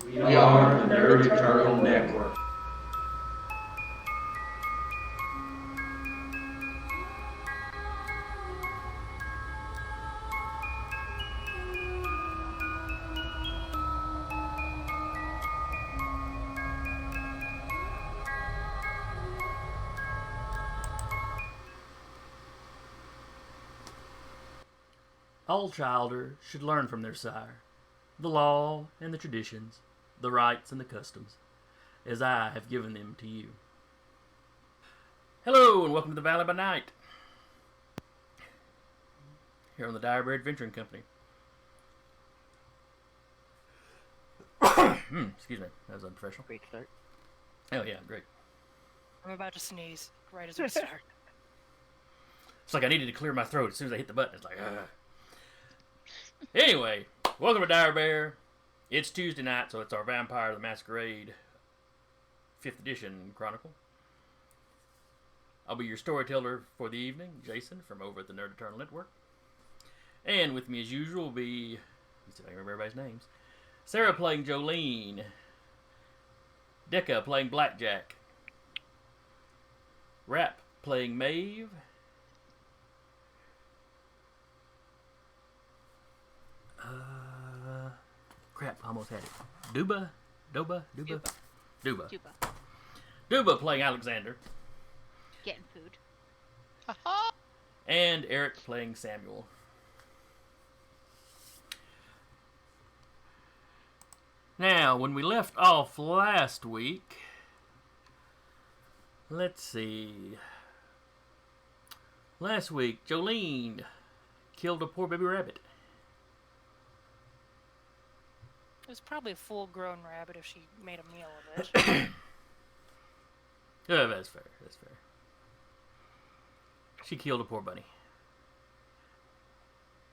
We are the Nerd Eternal Network. All childers should learn from their sire the law and the traditions, the rights and the customs, as I have given them to you. Hello, and welcome to the Valley by Night, here on the Dire Bear Adventuring Company. Excuse me, that was unprofessional. Great start. Oh yeah, great. I'm about to sneeze right as we start. It's like I needed to clear my throat as soon as I hit the button. It's like, ugh. Anyway, welcome to Dire Bear. It's Tuesday night, so it's our Vampire the Masquerade 5th edition chronicle. I'll be your storyteller for the evening, Jason, from over at the Nerd Eternal Network. And with me as usual will be, let's see if I can remember everybody's names, Sarah playing Jolene, Decca playing Blackjack, Rap playing Maeve, crap, almost had it. Duba playing Alexander, Getting food. and Eric playing Samuel. Now, when we left off last week, let's see. Last week, Jolene killed a poor baby rabbit. It was probably a full-grown rabbit if she made a meal of it. Yeah, that's fair. That's fair. She killed a poor bunny.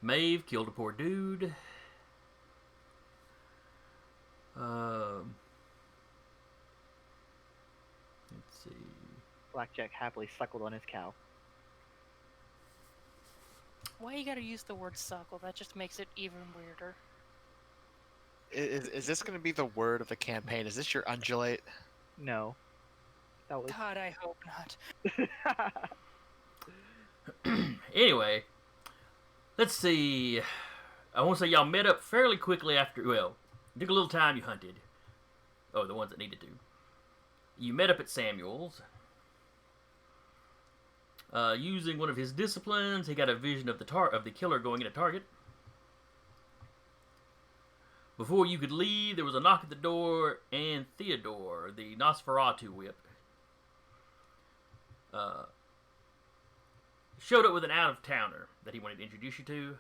Maeve killed a poor dude. Let's see. Blackjack happily suckled on his cow. Why you gotta use the word suckle? That just makes it even weirder. Is this going to be the word of the campaign? Is this your undulate? No. That was... God, I hope not. Anyway, let's see. I want to say y'all met up fairly quickly after, well, it took a little time, you hunted. Oh, the ones that needed to. You met up at Samuel's. Using one of his disciplines, he got a vision of the killer going in a target. Before you could leave, there was a knock at the door, and Theodore, the Nosferatu whip, showed up with an out-of-towner that he wanted to introduce you to.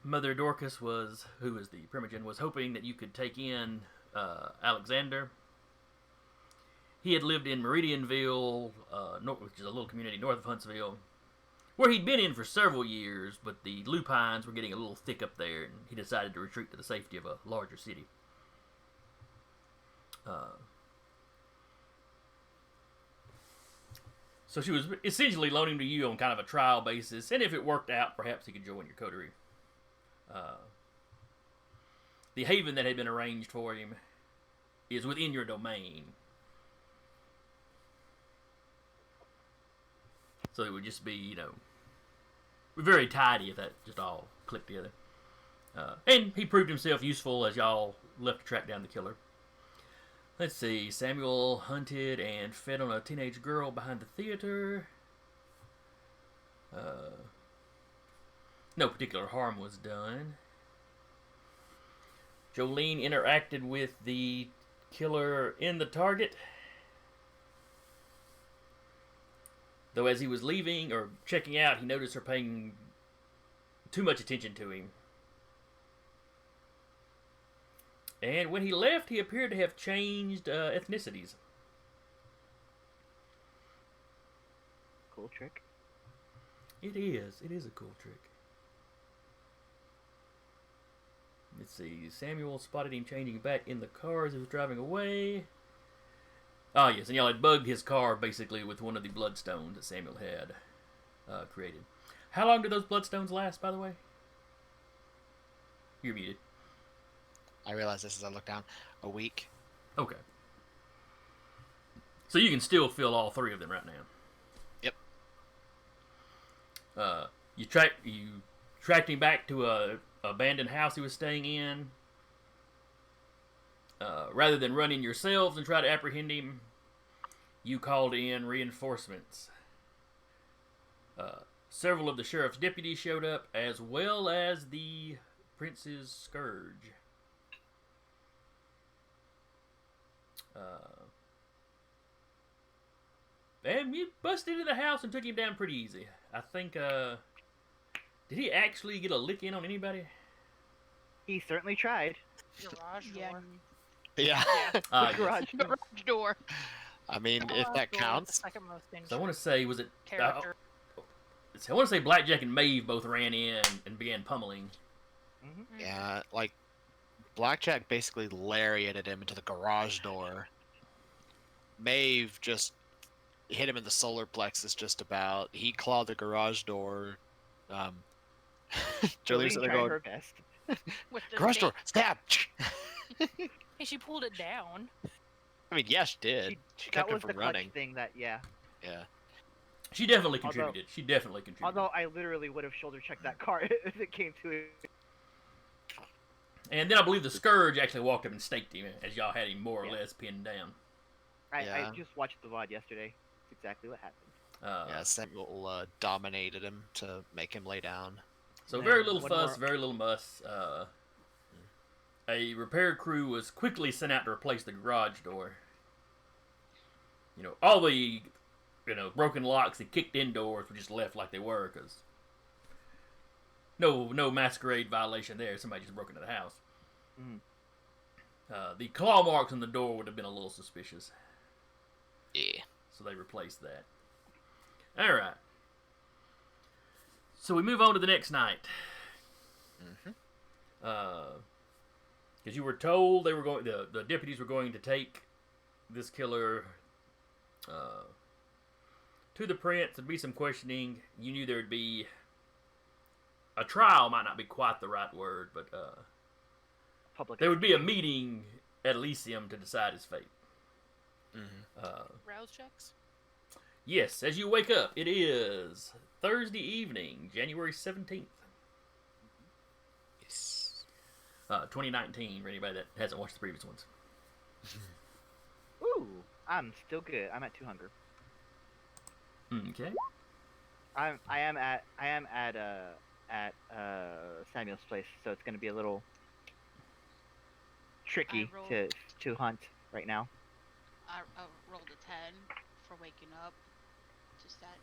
Mother Dorcas who was the primogen, was hoping that you could take in Alexander. He had lived in Meridianville, which is a little community north of Huntsville, where he'd been in for several years, but the lupines were getting a little thick up there, and he decided to retreat to the safety of a larger city. So she was essentially loaning to you on kind of a trial basis, and if it worked out, perhaps he could join your coterie. The haven that had been arranged for him is within your domain. So it would just be, very tidy if that just all clicked together. And he proved himself useful as y'all left to track down the killer. Let's see. Samuel hunted and fed on a teenage girl behind the theater. No particular harm was done. Jolene interacted with the killer in the target. Though as he was leaving or checking out, he noticed her paying too much attention to him. And when he left, he appeared to have changed ethnicities. Cool trick. It is. It is a cool trick. Let's see. Samuel spotted him changing back in the car as he was driving away. Oh, yes, and y'all had bugged his car, basically, with one of the bloodstones that Samuel had created. How long do those bloodstones last, by the way? You're muted. I realize this as I look down. A week. Okay. So you can still feel all three of them right now. Yep. You tracked him back to a abandoned house he was staying in. Rather than run in yourselves and try to apprehend him, you called in reinforcements. Several of the sheriff's deputies showed up, as well as the prince's scourge. And you busted into the house and took him down pretty easy. I think, did he actually get a lick in on anybody? He certainly tried. Garage Yeah. door. Yeah. The Yes. garage. Garage door. I mean, if Garage that door, counts. The second most dangerous So I want to say, was it? character. I want to say Blackjack and Maeve both ran in and began pummeling. Yeah, like Blackjack basically lariated him into the garage door. Maeve just hit him in the solar plexus just about. He clawed the garage door. Julie's Jolene there tried going, her best. With the garage door, stab! Hey, she pulled it down. I mean, yeah, she did. She kept That him was the from clutch running. thing that, yeah. Yeah. She definitely Although- contributed. She definitely contributed. Although I literally would have shoulder checked that car if it came to it. And then I believe the Scourge actually walked up and staked him as y'all had him more or Yeah. less pinned down. I Yeah. just watched the VOD yesterday. It's exactly what happened. Yeah, Samuel dominated him to make him lay down. So Man, very little one fuss, more- very little muss. A repair crew was quickly sent out to replace the garage door. You know, all the broken locks and kicked in doors were just left like they were, because no Masquerade violation there. Somebody just broke into the house. Mhm. The claw marks on the door would have been a little suspicious, Yeah. so they replaced that. All right. So we move on to the next night. Because you were told they were going, the deputies were going to take this killer to the prince. There'd be some questioning. You knew there'd be a trial. Might not be quite the right word, but Public. there would be a meeting at Elysium to decide his fate. Rouse checks. Yes, as you wake up, it is Thursday evening, January 17th, Yes. 2019, for anybody that hasn't watched the previous ones. Ooh, I'm still good. I'm at 2 hunger. Okay. I am at Samuel's place, so it's gonna be a little tricky rolled- to hunt right now. I rolled a 10 for waking up. Just that.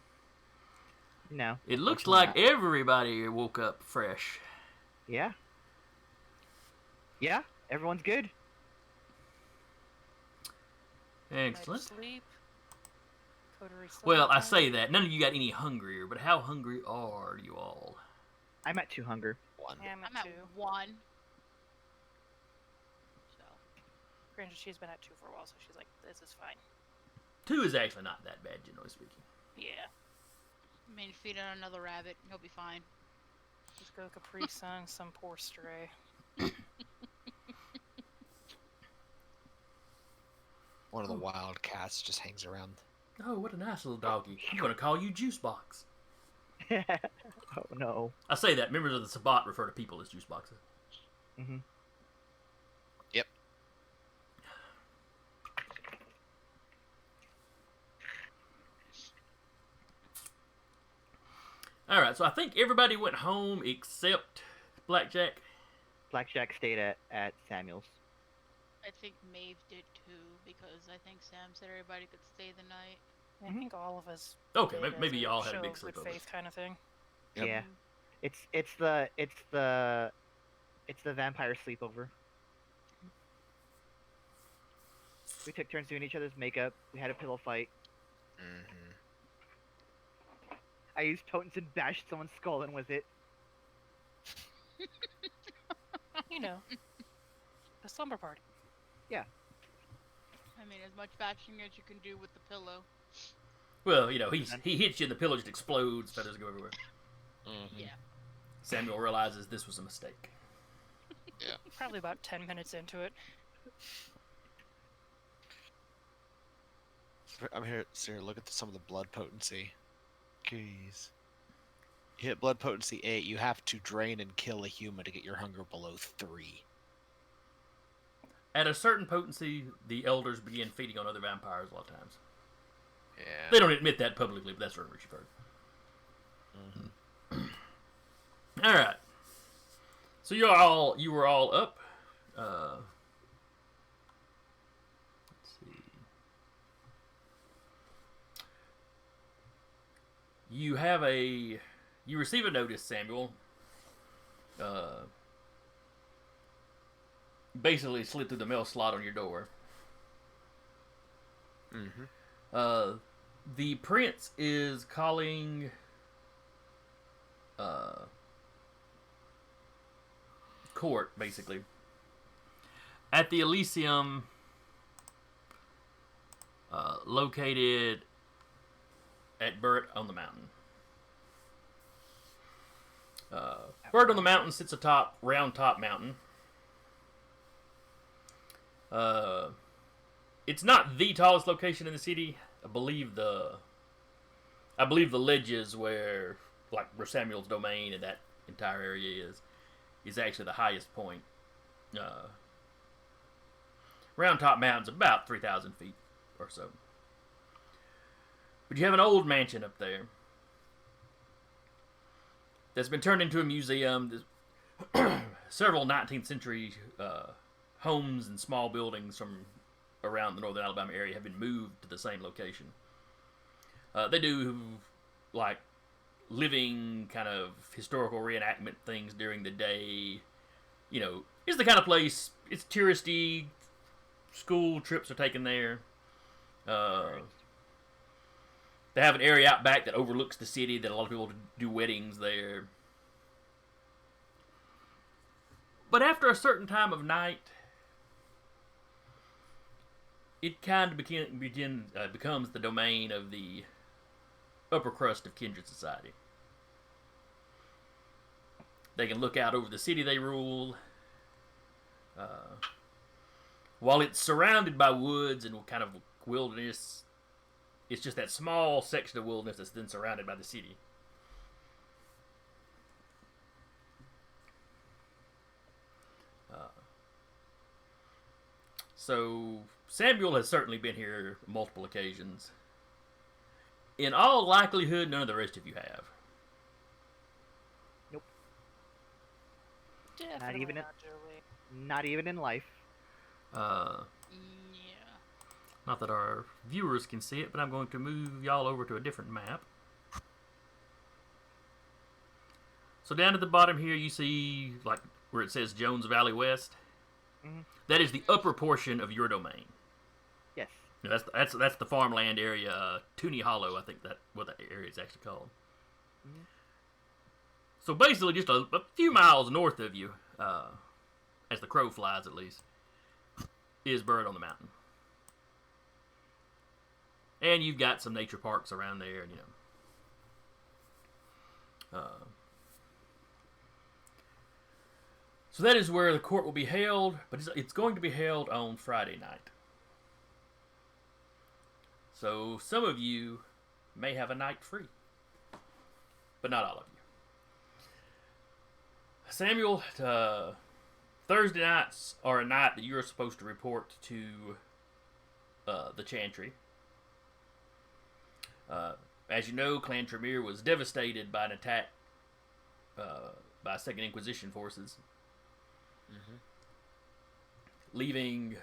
No. It looks unfortunately like not. everybody woke up fresh. Yeah. Yeah, everyone's good. Excellent. Sleep. Coterie sleep Well, I time. say that. None of you got any hungrier, but how hungry are you all? I'm at 2 hunger. One. Yeah, I'm at 2. 1. So. Granted, she's been at 2 for a while, so she's like, this is fine. 2 is actually not that bad, generally speaking. Yeah. I mean, feed on another rabbit. He'll be fine. Just go Capri Sun, some poor stray. One of the wild cats just hangs around. Oh, what a nice little doggy. I'm going to call you Juice Box. Oh no. I say that. Members of the Sabbat refer to people as Juice Boxes. Mm-hmm. Yep. All right, so I think everybody went home except Blackjack. Blackjack stayed at Samuel's. I think Maeve did too, because I think Sam said everybody could stay the night. I think all of us. Okay, did maybe as y'all had a show big of good sleepover. faith kind of thing. Yep. Yeah. It's the vampire sleepover. We took turns doing each other's makeup. We had a pillow fight. Mm-hmm. I used potence and bashed someone's skull in with it. You know, a slumber party. I mean, as much bashing as you can do with the pillow. Well, you know, he hits you and the pillow just explodes. Feathers go everywhere. Mm-hmm. Yeah. Samuel realizes this was a mistake. Yeah. Probably about 10 minutes into it. I'm here. Sarah, look at some of the blood potency. Jeez. You hit blood potency 8. You have to drain and kill a human to get your hunger below 3. At a certain potency, the elders begin feeding on other vampires a lot of times. Yeah. They don't admit that publicly, but that's rumors you've heard. All right. So you were all up. Let's see. You receive a notice, Samuel. Basically slid through the mail slot on your door. Mm-hmm. The prince is calling court, basically, at the Elysium, located at Burt on the Mountain. Burt on the Mountain sits atop Round Top Mountain. It's not the tallest location in the city. I believe the ledges where Samuel's domain and that entire area is actually the highest point. Round Top Mountain's about 3,000 feet or so. But you have an old mansion up there that's been turned into a museum. Several 19th century homes and small buildings from around the northern Alabama area have been moved to the same location. They do living kind of historical reenactment things during the day. You know, it's the kind of place, it's touristy, school trips are taken there. They have an area out back that overlooks the city that a lot of people do weddings there. But after a certain time of night, it kind of becomes the domain of the upper crust of Kindred society. They can look out over the city they rule. While it's surrounded by woods and kind of wilderness, it's just that small section of wilderness that's then surrounded by the city. So Samuel has certainly been here multiple occasions. In all likelihood, none of the rest of you have. Definitely even not Joey. Not even in life. Yeah. Not that our viewers can see it, but I'm going to move y'all over to a different map. So down at the bottom here, you see where it says Jones Valley West. Mm-hmm. That is the upper portion of your domain. Yes. That's the farmland area, Tooney Hollow, I think what that area is actually called. Mm-hmm. So basically, just a few miles north of you, as the crow flies at least, is Bird on the Mountain. And you've got some nature parks around there, and so that is where the court will be held, but it's going to be held on Friday night. So some of you may have a night free, but not all of you. Samuel, Thursday nights are a night that you're supposed to report to the Chantry. As you know, Clan Tremere was devastated by an attack by Second Inquisition forces, leaving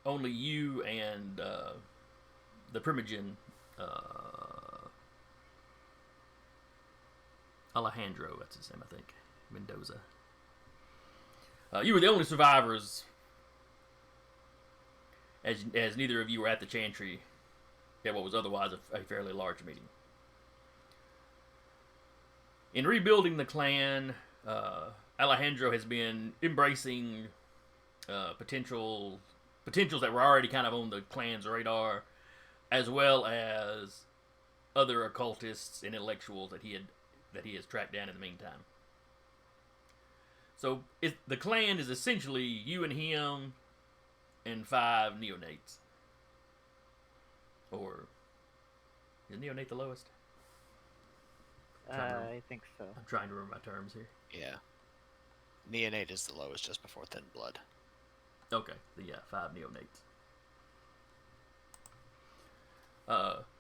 only you and the Primogen Alejandro, that's his name, I think, Mendoza. You were the only survivors, as neither of you were at the Chantry at what was otherwise a fairly large meeting. In rebuilding the clan, Alejandro has been embracing potentials that were already kind of on the clan's radar, as well as other occultists and intellectuals that he has tracked down in the meantime. So the clan is essentially you and him and 5 neonates. Or is neonate the lowest? I think so. I'm trying to remember my terms here. Yeah. Neonate is the lowest, just before Thin Blood. Okay, so yeah, 5 neonates.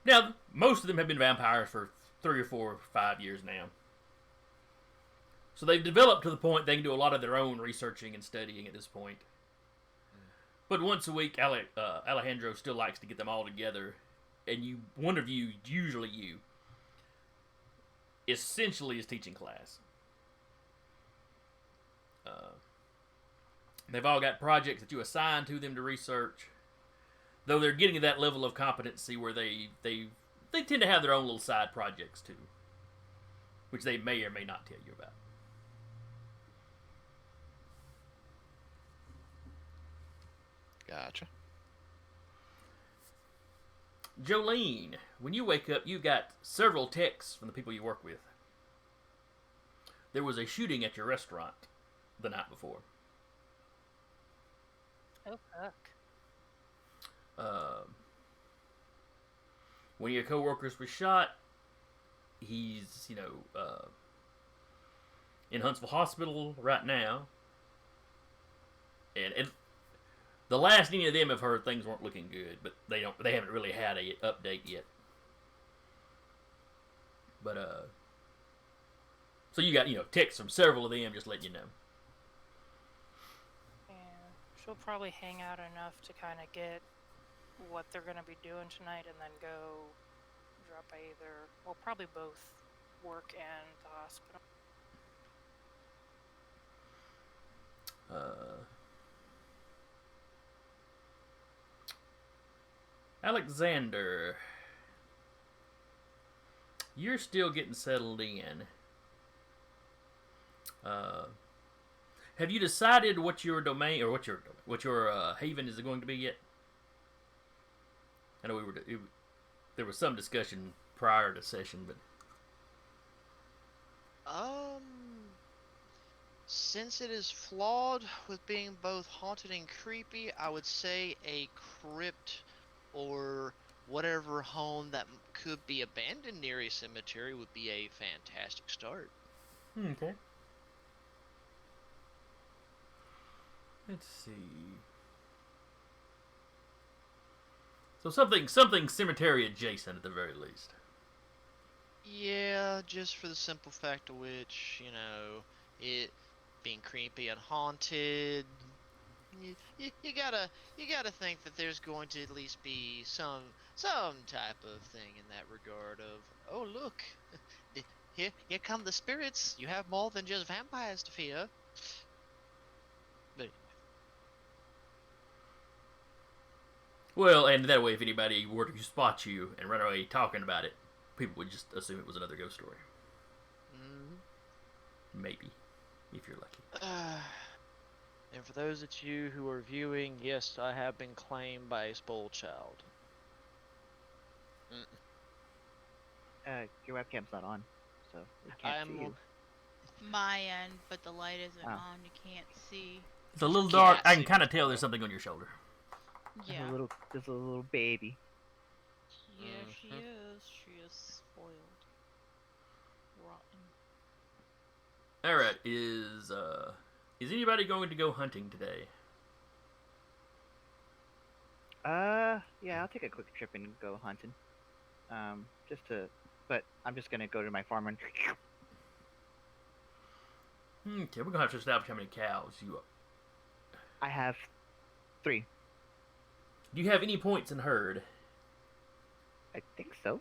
Now, most of them have been vampires for 3 or 4 or 5 years now. So they've developed to the point they can do a lot of their own researching and studying at this point. But once a week, Alejandro still likes to get them all together, and one of you, usually you, essentially is teaching class. They've all got projects that you assign to them to research, though they're getting to that level of competency where they tend to have their own little side projects too, which they may or may not tell you about. Gotcha. Jolene, when you wake up, you got several texts from the people you work with. There was a shooting at your restaurant the night before. Oh, fuck. One of your coworkers was shot. He's, in Huntsville Hospital right now. And the last any of them have heard, things weren't looking good, but they haven't really had a update yet. But so you got texts from several of them just letting you know. Yeah, she'll probably hang out enough to kind of get what they're going to be doing tonight and then go drop by probably both work and the hospital. Alexander, you're still getting settled in. Have you decided what your domain or what your haven is going to be yet? I know there was some discussion prior to session, but since it is flawed with being both haunted and creepy, I would say a crypt or whatever home that could be abandoned near a cemetery would be a fantastic start. Okay. Let's see. So something cemetery adjacent at the very least. Yeah, just for the simple fact of which, it being creepy and haunted, you gotta think that there's going to at least be some type of thing in that regard of, oh look, here come the spirits. You have more than just vampires to fear. But Well, and that way, if anybody were to spot you and run away talking about it, people would just assume it was another ghost story. Maybe, if you're lucky. And for those of you who are viewing, yes, I have been claimed by a spoiled child. Your webcam's not on, so we I can't see am you. My end, but the light isn't Oh. on. You can't see. It's a little dark. Can't I can see. kind of tell there's something on your shoulder. Yeah. Just a little baby. Yeah, she is. She is spoiled. Rotten. All right, is anybody going to go hunting today? Yeah, I'll take a quick trip and go hunting. But I'm just gonna go to my farm and. Okay, we're gonna have to establish how many cows you. I have 3. Do you have any points in herd? I think so.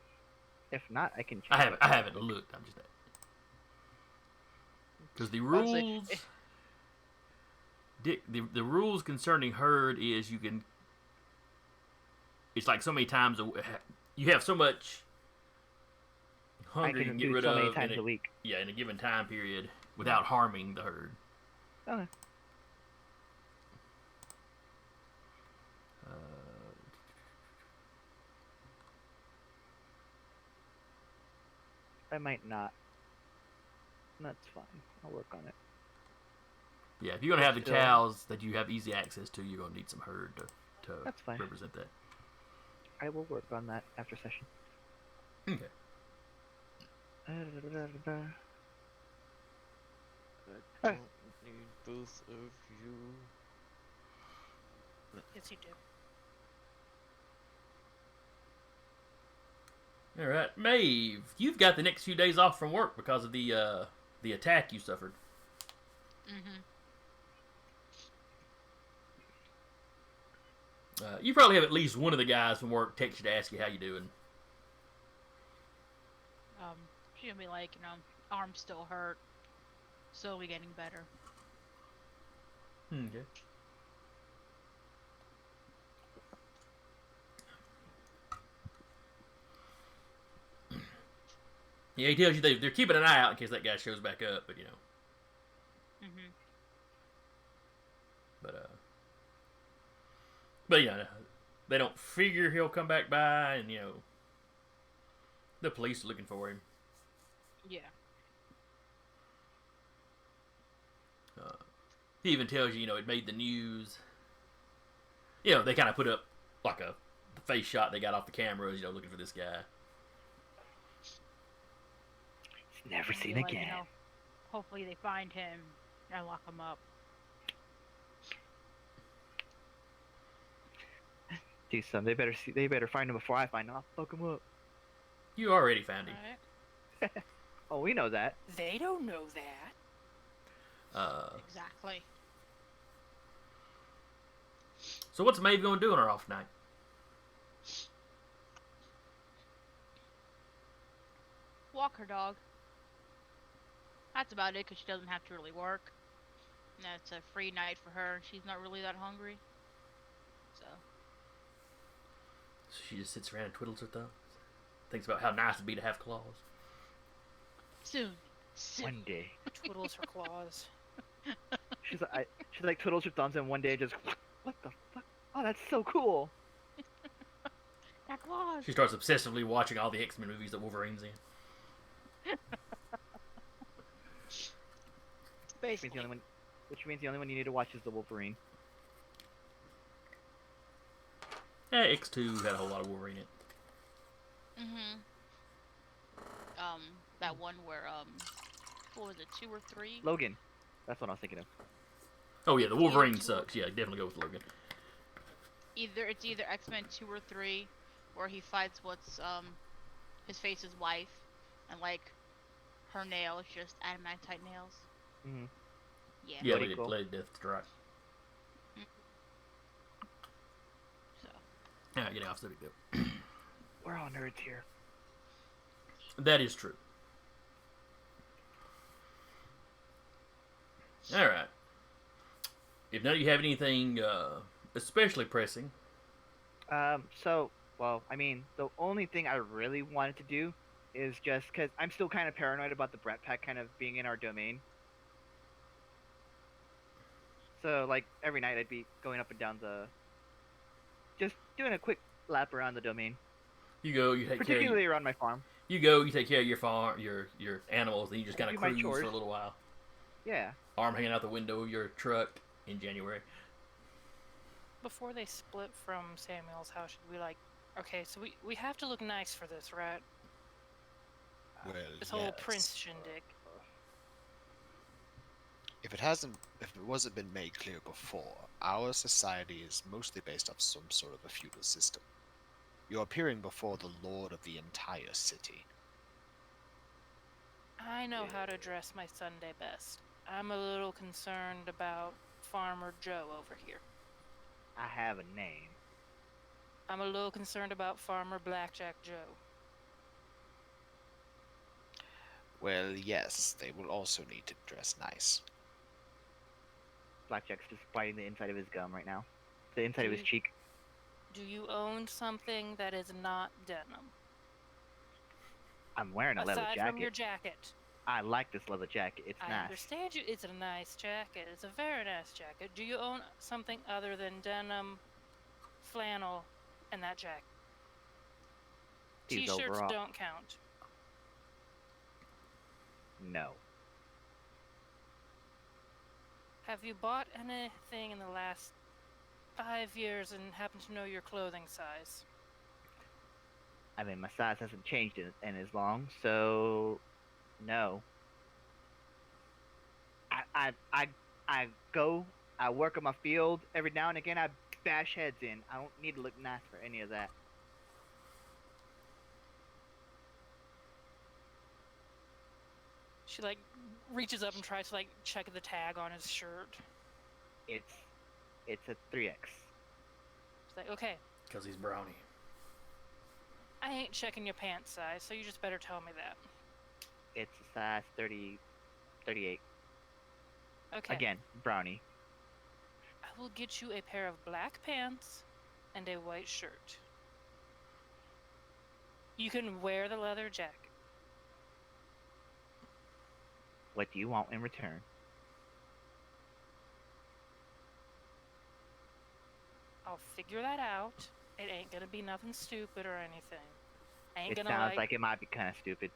If not, I can. I check haven't looked. I'm just because the I'd say- rules. The rules concerning herd is you can. It's like so many times you have so much I hunger you can can get do rid so of many times a week. Yeah, in a given time period without harming the herd. Okay. I might not. That's fine. I'll work on it. Yeah, if you're gonna have the Still- cows that you have easy access to, you're gonna need some herd to That's fine. represent that. I will work on that after session. Okay. I don't need both of you. Yes, you do. All right, Maeve, you've got the next few days off from work because of the attack you suffered. Mm-hmm. You probably have at least one of the guys from work text you to ask you how you doing. She's gonna be like, arm's still hurt, slowly getting better. Okay. Yeah, he tells you they're keeping an eye out in case that guy shows back up, but Mm-hmm. but they don't figure he'll come back by, and the police are looking for him. Yeah. He even tells you, it made the news. They kind of put up like the face shot they got off the cameras, looking for this guy. Never And seen be like, again. hopefully they find him and lock him up. Do some. They better find him before I find him. I'll fuck him up. You already found him. Alright. Oh, we know that. They don't know that. Exactly. So what's Maeve gonna do on her off night? Walk her dog. That's about it, because she doesn't have to really work. And that's a free night for her. She's not really that hungry. So. So she just sits around and twiddles her thumbs. Thinks about how nice it'd be to have claws. Soon. One day. Twiddles her claws. She's like twiddles her thumbs and one day just what the fuck? Oh, that's so cool. That claws. She starts obsessively watching all the X-Men movies that Wolverine's in. Basically. Which means the only one you need to watch is the Wolverine. Yeah, X2 had a whole lot of Wolverine in it. Mm-hmm. That one where, what was it, 2 or 3? Logan. That's what I was thinking of. Oh yeah, the Wolverine sucks. Yeah, definitely go with Logan. It's either X-Men 2 or 3, where he fights his face's wife, and her nails just adamantite nails. Mm-hmm. Yeah. Yeah, Pretty cool. Lady Death Strike. So. Yeah, get off the big deal. We're all nerds here. That is true. Alright. If none of you have anything especially pressing. Well, I mean, the only thing I really wanted to do is just because I'm still kind of paranoid about the Brat Pack kind of being in our domain. So, every night I'd be going up and down just doing a quick lap around the domain. You go, you take care Particularly around my farm. you take care of your farm, your animals, and you just kind of do my cruise for chores. a little while. Yeah. Arm hanging out the window of your truck in January. Before they split from Samuel's, how should we okay, so we have to look nice for this, right? Well, This whole yes. prince shindig. If it wasn't been made clear before, our society is mostly based off some sort of a feudal system. You're appearing before the lord of the entire city. I know how to dress my Sunday best. I'm a little concerned about Farmer Joe over here. I have a name. I'm a little concerned about Farmer Blackjack Joe. Well, yes, they will also need to dress nice. Blackjack's just biting the inside of his gum right now. The inside of his cheek. Do you own something that is not denim? I'm wearing a leather Aside jacket. from your jacket. I like this leather jacket. It's I nice. understand you. It's a nice jacket. It's a very nice jacket. Do you own something other than denim, flannel, and that jacket? These T-shirts overall- don't count. No. Have you bought anything in the last 5 years and happen to know your clothing size? I mean, my size hasn't changed in as long, so no. I go, I work on my field every now and again. I bash heads in. I don't need to look nice for any of that. She like reaches up and tries to like check the tag on his shirt. It's a 3X. She's like, okay, Because he's brownie. I ain't checking your pants size, so you just better tell me that. It's a size 38. Okay. Again, brownie. I will get you a pair of black pants and a white shirt. You can wear the leather jacket. What do you want in return? I'll figure that out. It ain't gonna be nothing stupid or anything. I ain't It gonna sounds like it might be kind of stupid.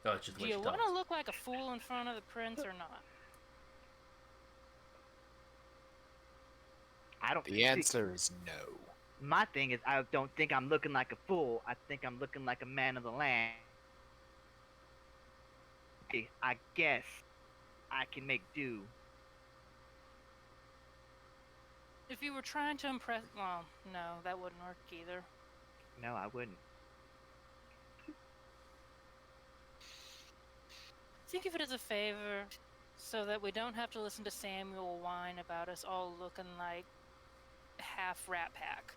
Oh, it's just the Do way you she want to talks. look like a fool in front of the prince or not? I don't. The see, answer is no. My thing is, I don't think I'm looking like a fool. I think I'm looking like a man of the land. I guess I can make do. If you were trying to impress, well, no, that wouldn't work either. No, I wouldn't. Think of it as a favor, so that we don't have to listen to Samuel whine about us all looking like half Rat Pack.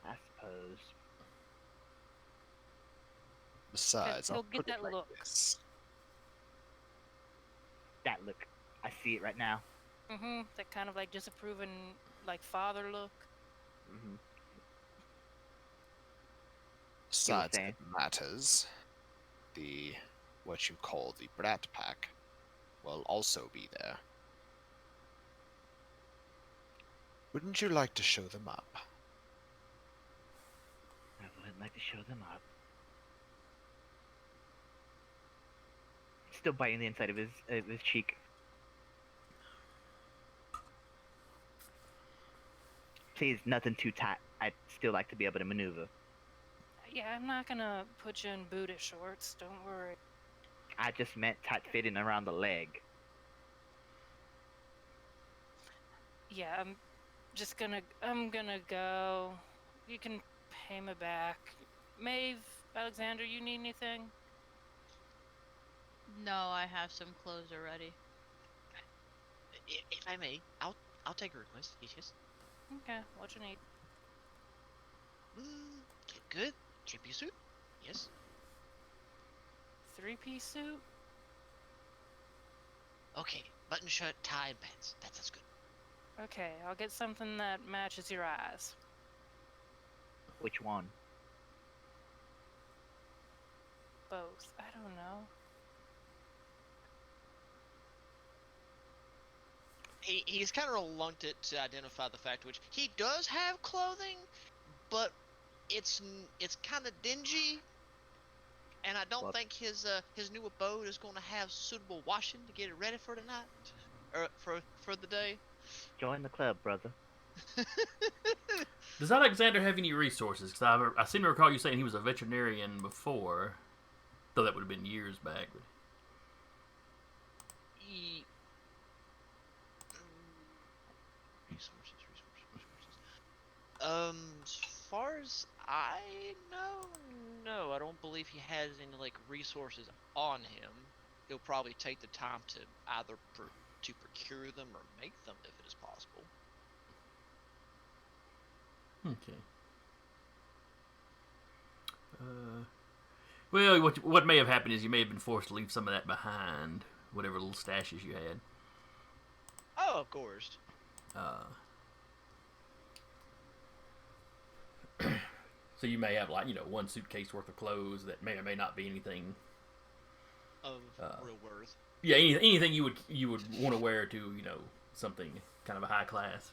I suppose. Besides, he'll I'll get put it that like look. this. That look. I see it right now. Mm-hmm. That kind of like disapproving, like father look. Mm-hmm. Besides, saying? it matters. The what you call the Brat Pack will also be there. Wouldn't you like to show them up? I would like to show them up. Still biting the inside of his cheek. Please, nothing too tight. I'd still like to be able to maneuver. Yeah, I'm not gonna put you in booty shorts. Don't worry. I just meant tight fitting around the leg. Yeah, I'm gonna go. You can pay me back. Maeve, Alexander, you need anything? No, I have some clothes already. If I may, I'll take a request. Yes. Okay, what you need? Good. 3-piece suit. Yes. 3-piece suit? Okay. Button shirt, tie, and pants. That's good. Okay, I'll get something that matches your eyes. Which one? Both. I don't know. He's kind of reluctant to identify the fact which he does have clothing, but it's kind of dingy, and I don't think his new abode is going to have suitable washing to get it ready for tonight, or for the day. Join the club, brother. Does Alexander have any resources? Because I seem to recall you saying he was a veterinarian before, though that would have been years back. But... Resources. As far as I know, no, I don't believe he has any like resources on him. He'll probably take the time to either to procure them or make them if it is possible. Okay. Well, what may have happened is you may have been forced to leave some of that behind, whatever little stashes you had. Oh, of course. So you may have, like, one suitcase worth of clothes that may or may not be anything Of real worth. Yeah, anything you would want to wear to something kind of a high class.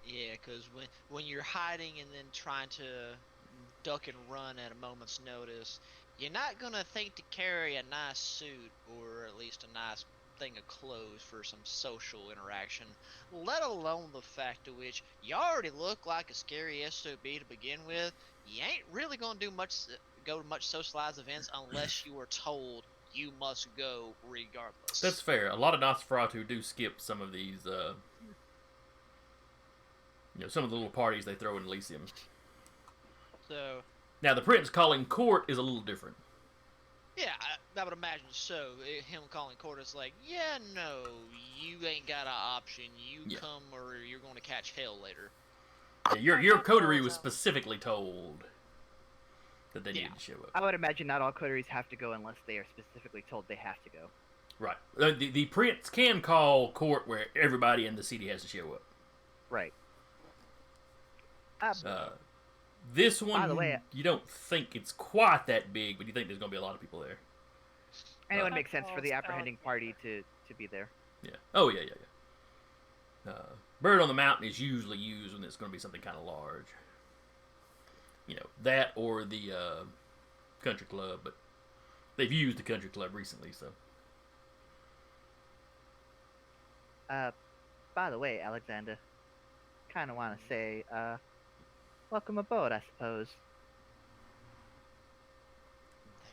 Yeah, because when you're hiding and then trying to duck and run at a moment's notice, you're not gonna think to carry a nice suit or at least a nice thing of clothes for some social interaction, let alone the fact to which you already look like a scary SOB to begin with. You ain't really gonna go to much socialized events unless you are told you must go regardless. That's fair. A lot of Nosferatu do skip some of these, some of the little parties they throw in Elysium. So, Now, the Prince calling court is a little different. yeah, I would imagine so. Him calling court is like, yeah, no, you ain't got an option. You Yeah. come or you're going to catch hell later. Yeah, your coterie was specifically told that they needed to show up. I would imagine not all coteries have to go unless they are specifically told they have to go. Right. The Prince can call court where everybody in the city has to show up. Right. This one, By the way, you don't think it's quite that big, but you think there's going to be a lot of people there. and it would Uh, make sense for the Falls apprehending out. party to be there. Yeah. Oh, yeah. Bird on the Mountain is usually used when it's going to be something kind of large. That or the country club, but they've used the country club recently, so. By the way, Alexander, kind of want to say, welcome aboard, I suppose.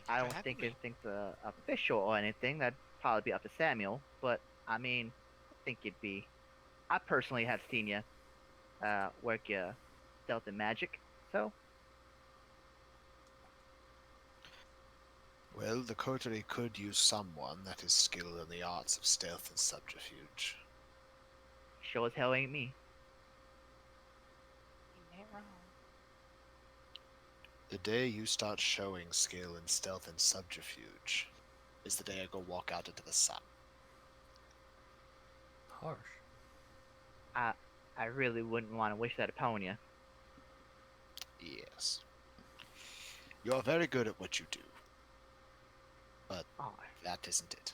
I don't think anything's official or anything. That'd probably be up to Samuel. But I mean, I think it'd be. I personally have seen you work your stealth and magic. So Well, the coterie could use someone that is skilled in the arts of stealth and subterfuge. sure as hell ain't me. You ain't wrong. The day you start showing skill in stealth and subterfuge is the day I go walk out into the sun. Harsh. I really wouldn't want to wish that upon you. Yes. You're very good at what you do, but Oh, that isn't it.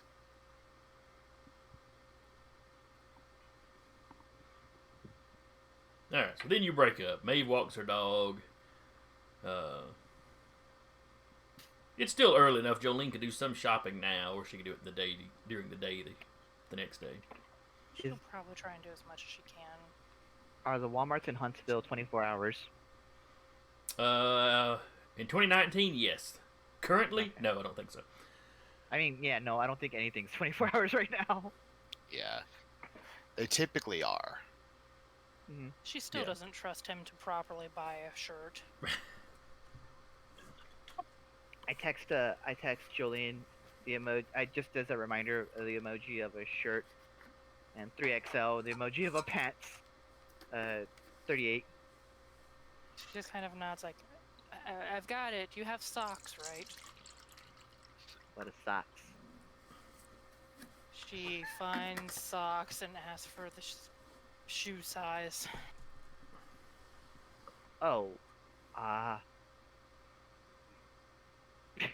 Alright, so then you break up. Maeve walks her dog. It's still early enough. Jolene could do some shopping now, or she could do it during the day, the next day. She'll probably try and do as much as she can. are the Walmarts in Huntsville 24 hours? In 2019, yes. Currently, no, I don't think so. I mean, yeah, no, I don't think anything's 24 hours right now. Yeah. They typically are. She still Yeah. doesn't trust him to properly buy a shirt. I text Jolene the emoji. I just as a reminder the emoji of a shirt, and 3XL the emoji of a pants. 38. She just kind of nods like, I've got it. You have socks, right? What a socks. She finds socks and asks for the shoe size. Oh, he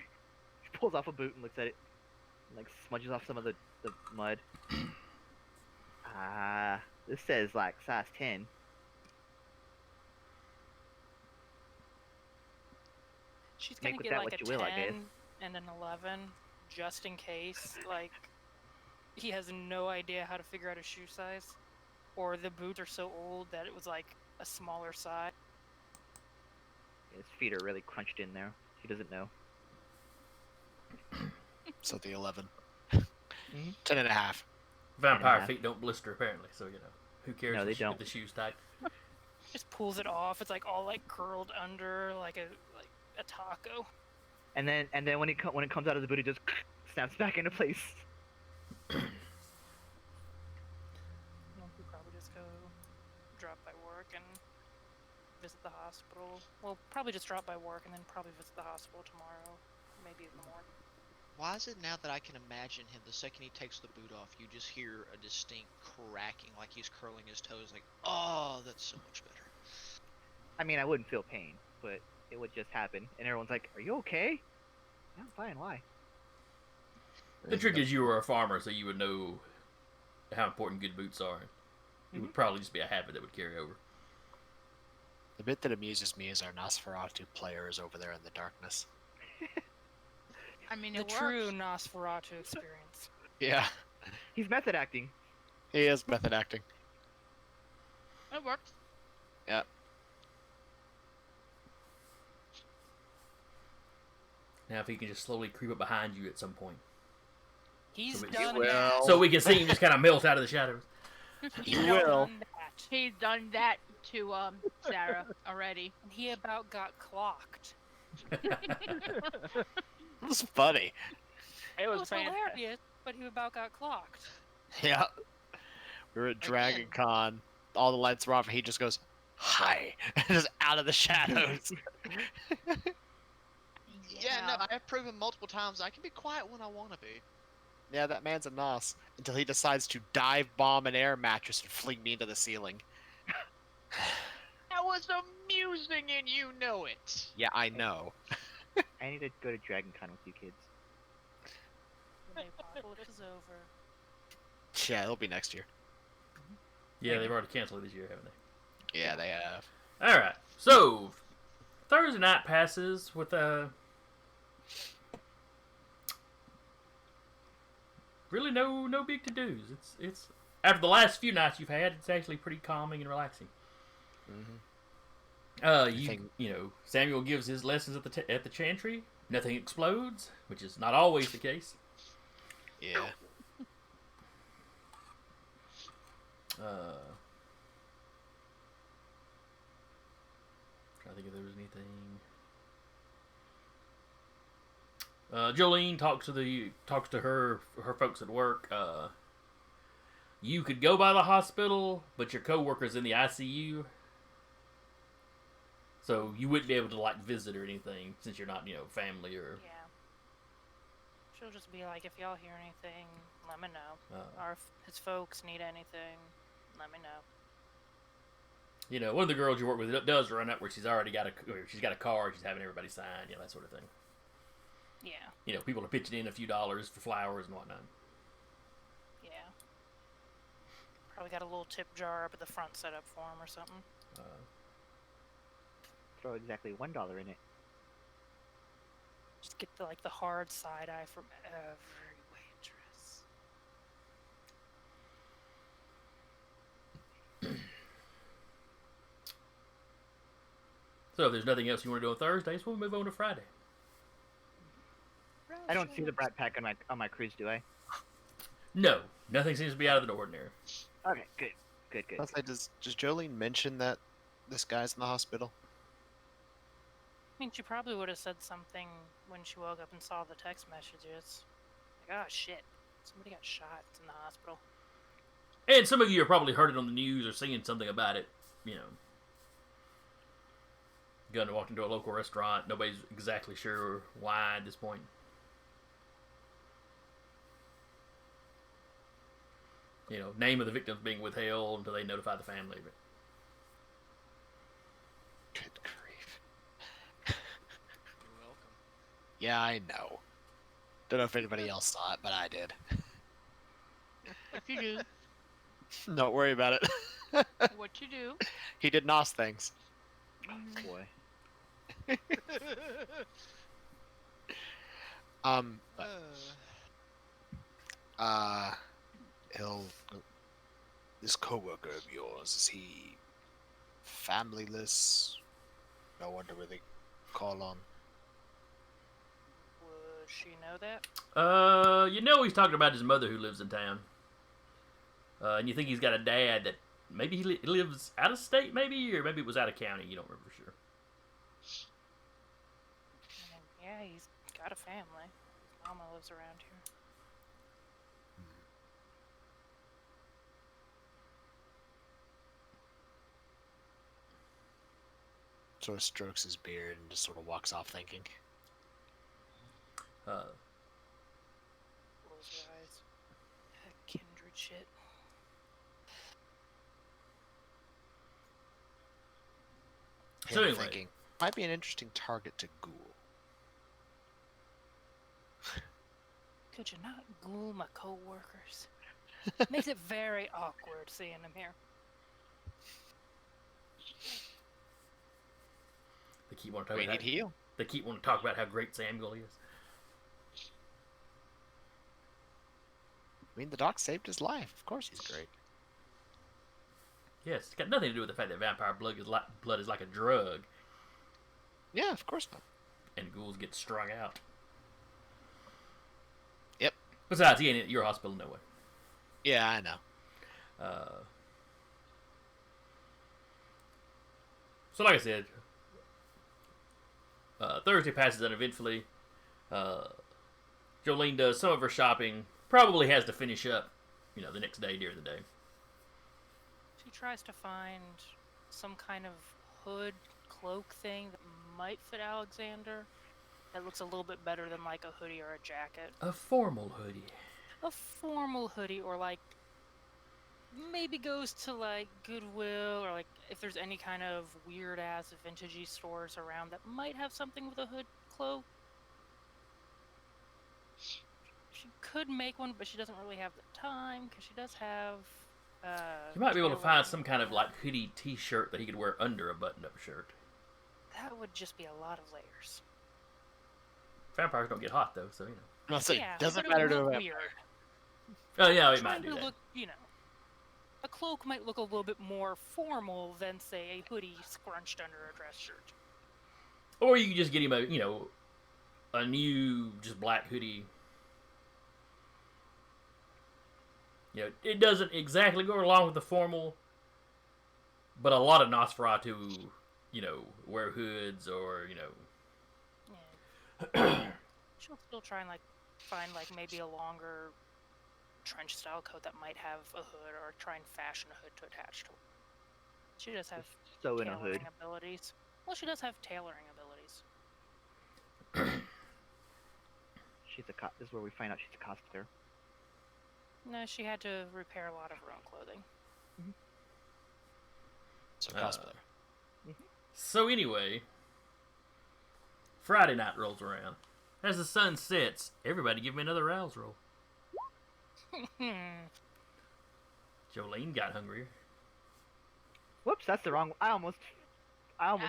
pulls off a boot and looks at it, and, like smudges off some of the mud. This says like size 10. She's Make gonna with get that like what a you will, I 10 guess. and an 11, just in case. Like, he has no idea how to figure out a shoe size, or the boots are so old that it was like a smaller size. His feet are really crunched in there. He doesn't know. So the 11. Mhm. 10 and a half. Vampire Yeah. feet don't blister, apparently, so, who cares No, they if don't. the shoe's tight? Just pulls it off. It's like all like curled under, like a taco. And then when it comes out of the boot, it just snaps back into place. We'll probably just go drop by work and visit the hospital. We'll probably just drop by work and then probably visit the hospital tomorrow, maybe in the morning. Why is it now that I can imagine him, the second he takes the boot off, you just hear a distinct cracking like he's curling his toes, like, oh, that's so much better. I mean, I wouldn't feel pain, but it would just happen, and everyone's like, "Are you okay?" Yeah, I'm fine. Why? The trick is you were a farmer, so you would know how important good boots are. It would probably just be a habit that would carry over. The bit that amuses me is our Nosferatu players over there in the darkness. I mean, The it true works. Nosferatu experience. Yeah, He's method acting. he is method acting. It works. Yeah. Now, if he can just slowly creep up behind you at some point, He's So we- done will. that. so we can see him just kind of melt out of the shadows. You He's will. done that. He's done that to Sarah already. And he about got clocked. It was funny. It It was was fantastic. hilarious, but he about got clocked. Yeah. We were at Dragon Again. Con. All the lights were off, and he just goes, "Hi," just out of the shadows. Yeah, no, I have proven multiple times I can be quiet when I want to be. Yeah, that man's a nos. Until he decides to dive bomb an air mattress and fling me into the ceiling. That was amusing, and you know it. Yeah, I know. I need to go to Dragon Con with you kids. When the apocalypse is over. Yeah, it'll be next year. Yeah, they've already canceled it this year, haven't they? Yeah, they have. All right. So Thursday night passes with really no big to dos. It's after the last few nights you've had, it's actually pretty calming and relaxing. Mm-hmm. You know, Samuel gives his lessons at the chantry. Nothing explodes, which is not always the case. Yeah. Trying to think if there was anything. Jolene talks to her folks at work. You could go by the hospital, but your coworker's in the ICU, so you wouldn't be able to like visit or anything since you're not family or. Yeah. She'll just be like, if y'all hear anything, let me know. Or if his folks need anything, let me know. One of the girls you work with does run up where she's already got a car, she's having everybody sign, that sort of thing. Yeah. People are pitching in a few dollars for flowers and whatnot. Yeah. Probably got a little tip jar up at the front set up for him or something. Throw exactly $1 in it. Just get the hard side eye from every waitress. So if there's nothing else you want to do on Thursdays, we'll move on to Friday. I don't see the Brat Pack on my cruise, do I? No, nothing seems to be out of the ordinary. Okay, good. I was like, does Jolene mention that this guy's in the hospital? I mean, she probably would have said something when she woke up and saw the text messages. Like, oh shit, somebody got shot in the hospital. And some of you have probably heard it on the news or seen something about it. Gunn walked into a local restaurant. Nobody's exactly sure why at this point. Name of the victims being withheld until they notify the family. But Good grief. You're welcome. Yeah, I know. Don't know if anybody else saw it, but I did. If you do, Don't worry about it. what you do. He did nos things. Boy. He'll. This coworker of yours, is he familyless? No one to really call on. Would she know that? He's talking about his mother who lives in town. And you think he's got a dad that maybe he lives out of state, maybe, or maybe it was out of county. You don't remember for sure. I mean, yeah, he's got a family. His mama lives around here. Sort of strokes his beard and just sort of walks off thinking. Close your eyes. That kindred shit. So Him anyway. thinking, might be an interesting target to ghoul. Could you not ghoul my co-workers? Makes it very awkward seeing them here. keep wanting to talk We about need heal. They keep wanting to talk about how great Samuel is. I mean, the doc saved his life. Of course he's great. Yes, it's got nothing to do with the fact that vampire blood is like a drug, Yeah, of course not. and ghouls get strung out. Yep. Besides, he ain't at your hospital no way. Yeah, I know. So like I said, Thursday passes uneventfully. Jolene does some of her shopping. Probably has to finish up, the next day during the day. She tries to find some kind of hood, cloak thing that might fit Alexander. That looks a little bit better than like a hoodie or a jacket. A formal hoodie. A formal hoodie, or like maybe goes to like Goodwill, or like if there's any kind of weird ass vintagey stores around that might have something with a hood cloak. She could make one, but she doesn't really have the time because she does have. You might be able to find tailoring. some kind of like hoodie T-shirt that he could wear under a button-up shirt. That would just be a lot of layers. Vampires don't get hot though, so I'll say, Yeah, doesn't but it matter would to a look vampire. weird. Oh yeah, it Trying might do to that. look, a cloak might look a little bit more formal than, say, a hoodie scrunched under a dress shirt. Or you can just get him a new just black hoodie. It doesn't exactly go along with the formal, but a lot of Nosferatu, wear hoods or, Yeah. She'll still try and find maybe a longer trench style coat that might have a hood, or try and fashion a hood to attach to it. She does have Sew in a tailoring hood. abilities. Well, she does have tailoring abilities. This is where we find out she's a cosplayer. No, she had to repair a lot of her own clothing. So cosplayer. So anyway, Friday night rolls around. As the sun sets, everybody give me another rouse roll. Jolene got hungrier. Whoops, that's the wrong. I almost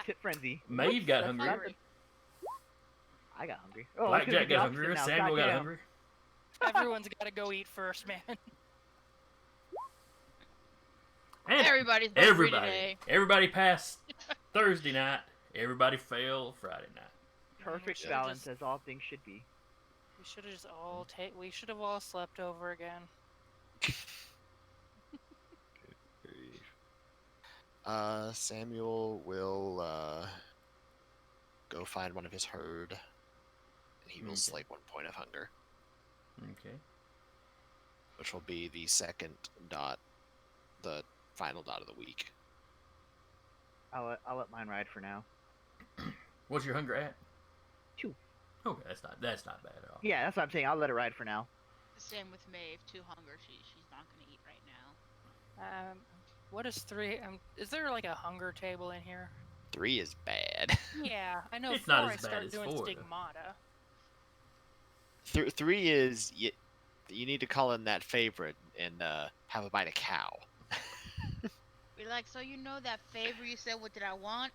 hit frenzy. Maeve Whoops, got that's not hungrier. I got hungry. Oh, it's gonna Blackjack be the got opposite hungrier. now. Samuel got Goddamn. hungry. Everyone's got to go eat first, man. And Everybody's hungry everybody. today. Everybody passed Thursday night. Everybody failed Friday night. Perfect should've balance, just- as all things should be. We should have just all we should have all slept over again. Samuel will go find one of his herd, and he will Okay. slake 1 point of hunger, Okay. which will be the second dot, the final dot of the week. I'll let mine ride for now. What's your hunger at? 2. Okay, that's not bad at all. Yeah, that's what I'm saying. I'll let it ride for now. Same with Maeve. 2 hunger. She's not gonna eat right now. What is 3? Is there like a hunger table in here? 3 is bad. Yeah, I know. It's 4 not I as bad start as doing 4, though. stigmata. 3 is you need to call in that favorite and have a bite of cow. Be like, so you know that favor you said, what did I want?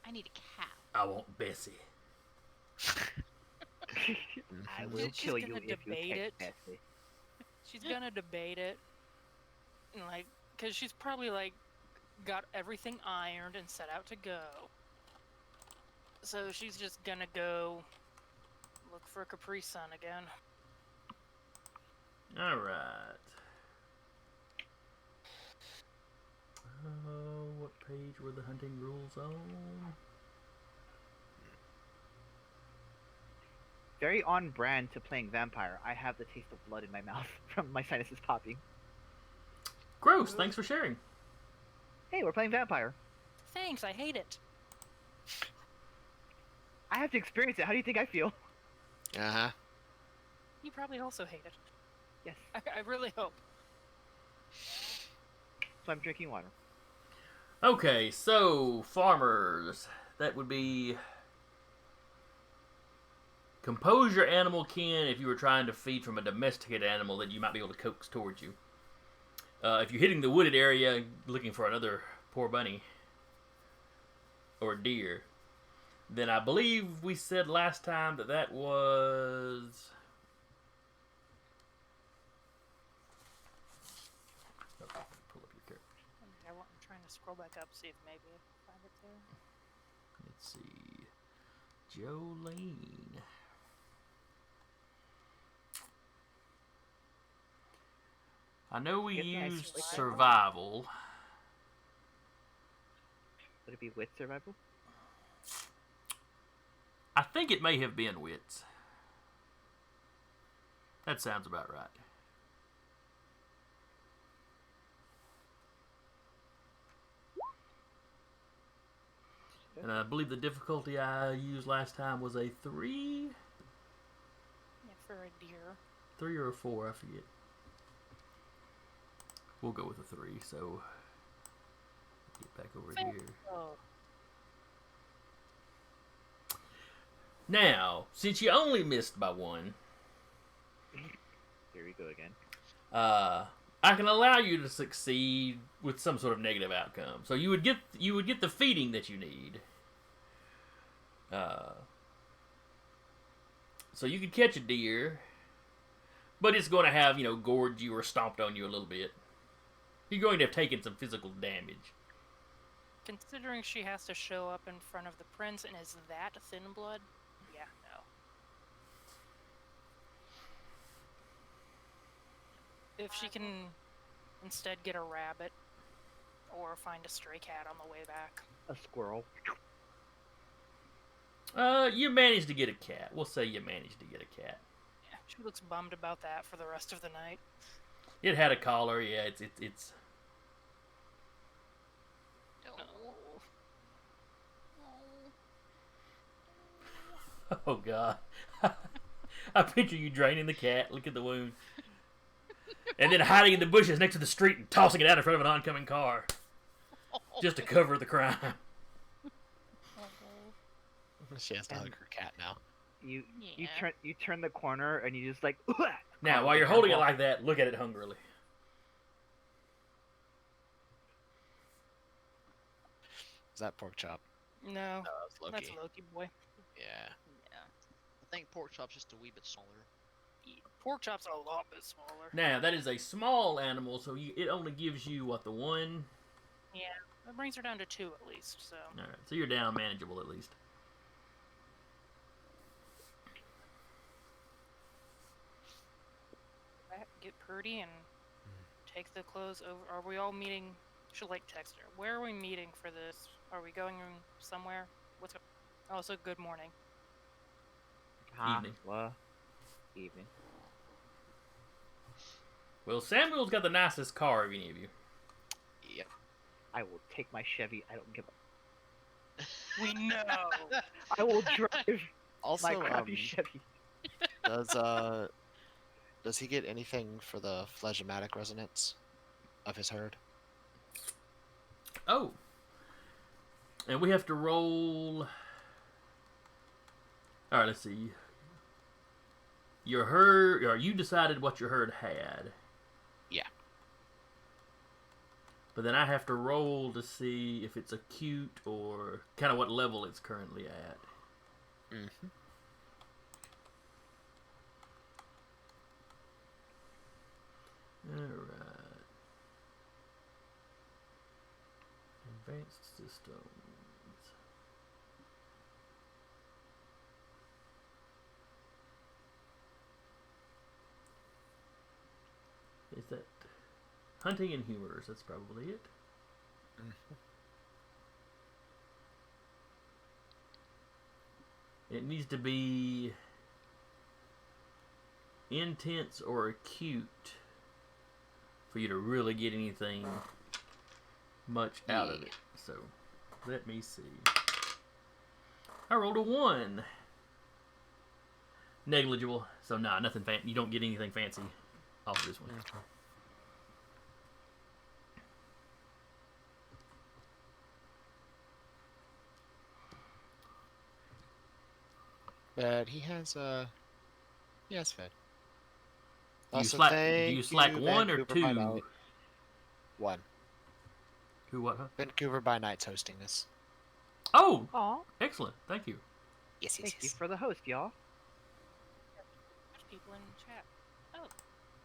I need a cow. I want Bessie. I Mhm. will She's kill you gonna if you debate take it. Bessie. She's gonna debate it, and cause she's probably got everything ironed and set out to go. So she's just gonna go look for Capri Sun again. All right. What page were the hunting rules on? Very on brand to playing vampire. I have the taste of blood in my mouth from my sinuses popping. Gross. Thanks for sharing. Hey, we're playing vampire. Thanks, I hate it. I have to experience it. How do you think I feel? Uh-huh. You probably also hate it. Yes. I really hope. So I'm drinking water. Okay, so farmers. That would be compose your animal kin if you were trying to feed from a domesticated animal that you might be able to coax towards you. If you're hitting the wooded area looking for another poor bunny or deer, Then I believe we said last time that was... Oh, pull up your character. I'm trying to scroll back up, see if maybe I can find it there. Let's see. Jolene. I know we Get that used survival. survival. Would it be with survival? I think it may have been wits. That sounds about right. And I believe the difficulty I used last time was a 3? Yeah, for a deer. 3 or a 4, I forget. We'll go with a 3, so... Get back over Fair. here. Oh. Now, since you only missed by 1, Here we go again. I can allow you to succeed with some sort of negative outcome. So you would get the feeding that you need. So you could catch a deer, but it's going to have, gored you or stomped on you a little bit. You're going to have taken some physical damage. Considering she has to show up in front of the prince and is that thin blood, yeah, no. If she can instead get a rabbit or find a stray cat on the way back. A squirrel. You managed to get a cat. We'll say you managed to get a cat. Yeah, she looks bummed about that for the rest of the night. It had a collar. Yeah, it's. Oh God! I picture you draining the cat. Look at the wound, and then hiding in the bushes next to the street and tossing it out in front of an oncoming car, just to cover the crime. She has to hug her cat now. You Yeah. turn the corner and you just like. Now, while you're holding it like that, look at it hungrily. Is that pork chop? No, No, that's Loki. that's Loki boy. Yeah. I think pork chop's just a wee bit smaller. Pork chop's a lot bit smaller. Now, that is a small animal, so it only gives you what, the 1? Yeah, that brings her down to 2 at least. So All right, so you're down manageable at least. get Purdy and take the clothes over. Are we all meeting? She'll like text her. Where are we meeting for this? Are we going somewhere? What's up? Also, good morning. Evening. Well, evening. Well, Samuel's got the nicest car of any of you. Yep. I will take my Chevy. I don't give a. We know. I will drive Also, my crappy Chevy. does he get anything for the phlegmatic resonance of his herd? Oh. And we have to roll... Alright, let's see. Your herd... Or you decided what your herd had. Yeah. But then I have to roll to see if it's acute or kind of what level it's currently at. Mm-hmm. Alright. Advanced systems. Is that hunting and humors? That's probably it. Mm-hmm. It needs to be intense or acute for you to really get anything much out of it. So, let me see. I rolled a 1. Negligible. So, nah, nothing fancy. You don't get anything fancy off this one. Okay. But he has fed. Do you Also, slack, thank do you slack you, 1 or Vancouver by 2? Night. 1. Who, what, huh? Vancouver by Night's hosting this. Oh, Aw, excellent. Thank you. Yes, thank you for the host, y'all. There's people in chat. Oh,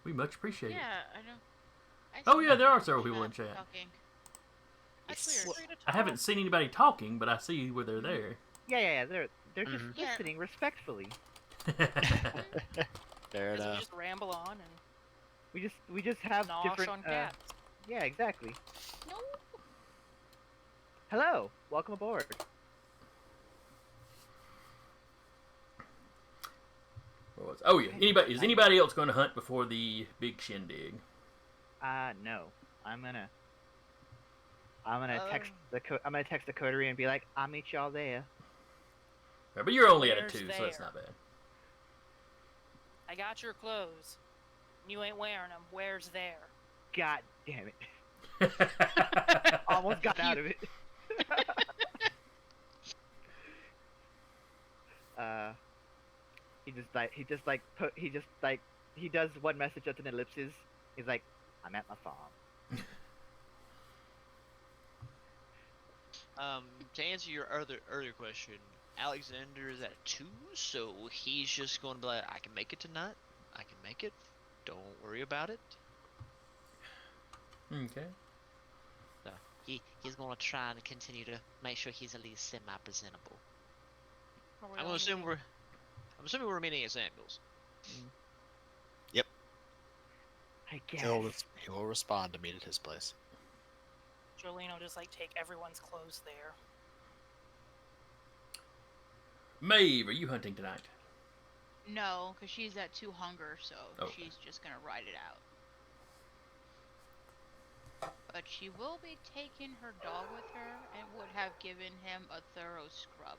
We much appreciate it. Yeah, I know. I Oh, see yeah, there are people several people in chat. Talking. That's Yes. weird. free to I haven't talk. seen anybody talking, but I see where they're there. Yeah. They're just Mhm. Yeah. listening respectfully. Fair Because we enough. just ramble on and We just have nosh different. on cats. Yeah, exactly. No. Hello, welcome aboard. Oh yeah. Is anybody else going to hunt before the big shindig? No. I'm gonna text Um. I'm gonna text the coterie and be like, I'll meet y'all there. Right, but you're only at a Where's 2, so that's there? not bad. I got your clothes. You ain't wearing them. Where's there? God damn it. Almost got out of it. He does one message that's an ellipsis. He's like, I'm at my farm. To answer your earlier question, Alexander is at 2, so he's just going to be like, I can make it tonight. I can make it. Don't worry about it. Okay. So he's going to try and continue to make sure he's at least semi-presentable. Are we I'm all assuming meeting? we're meeting at Samuel's. I guess. He will respond to meet at his place. Jolene will just like take everyone's clothes there. Maeve, are you hunting tonight? No, because she's at 2 hunger, so Okay. she's just gonna ride it out. But she will be taking her dog with her and would have given him a thorough scrub.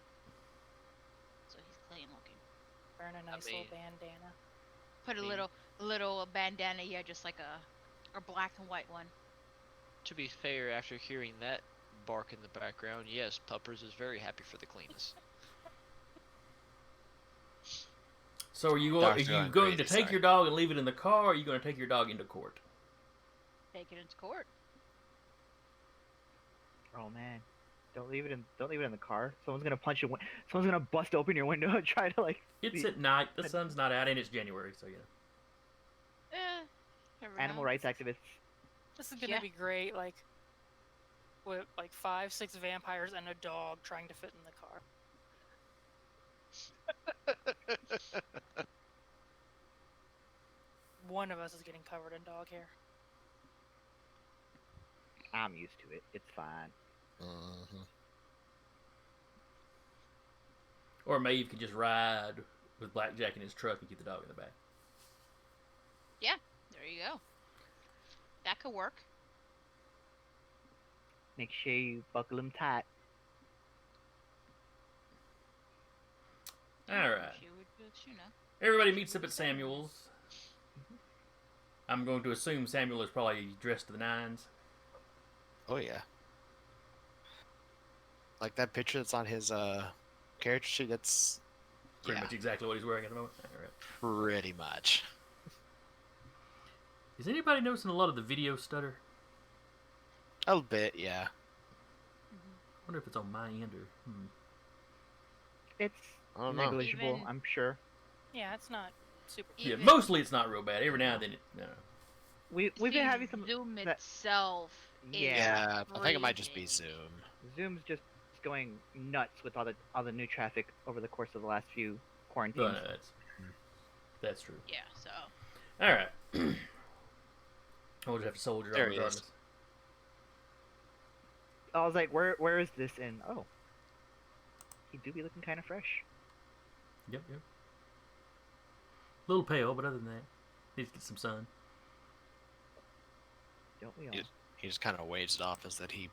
So he's clean looking. Wearing a nice mean- little bandana. Put a mean- little bandana, yeah, just like a black and white one. To be fair, after hearing that bark in the background, yes, Puppers is very happy for the cleanest. So are you Dog's going going to crazy, take sorry. your dog and leave it in the car, or are you going to take your dog into court? Take it into court. Oh man. Don't leave it in the car. Someone's gonna punch your someone's gonna bust open your window and try to like It's the at night. The sun's not out, and it's January, so yeah. Never animal know. rights activists. This is gonna Yeah. be great. Like, with like 5, 6 vampires and a dog trying to fit in the car. One of us is getting covered in dog hair. I'm used to it. It's fine. Mm-hmm. Or Maeve could just ride with Blackjack in his truck and keep the dog in the back. There you go. That could work. Make sure you buckle them tight. All right. She would just, Everybody meets up at Samuel's. I'm going to assume Samuel is probably dressed to the nines. Oh yeah. Like that picture that's on his character sheet. That's Pretty much exactly what he's wearing at the moment. All right. pretty much. Is anybody noticing a lot of the video stutter? A little bit, yeah. I wonder if it's on my end or. It's I don't know. negligible, Even- I'm sure. Yeah, it's not super. Yeah, Even- mostly it's not real bad. Every now and then it. No. We've been the having some Zoom that- itself. Is Yeah, I think it might just be freezing. Zoom. Zoom's just going nuts with all the new traffic over the course of the last few But quarantines. that's true. Yeah, so All right. We'll just have to soldier There on he is. regardless. I was like, where is this? And oh, he do be looking kind of fresh. Yep. A little pale, but other than that, needs to get some sun. Don't we all? Yeah. He just kind of waves it off as that he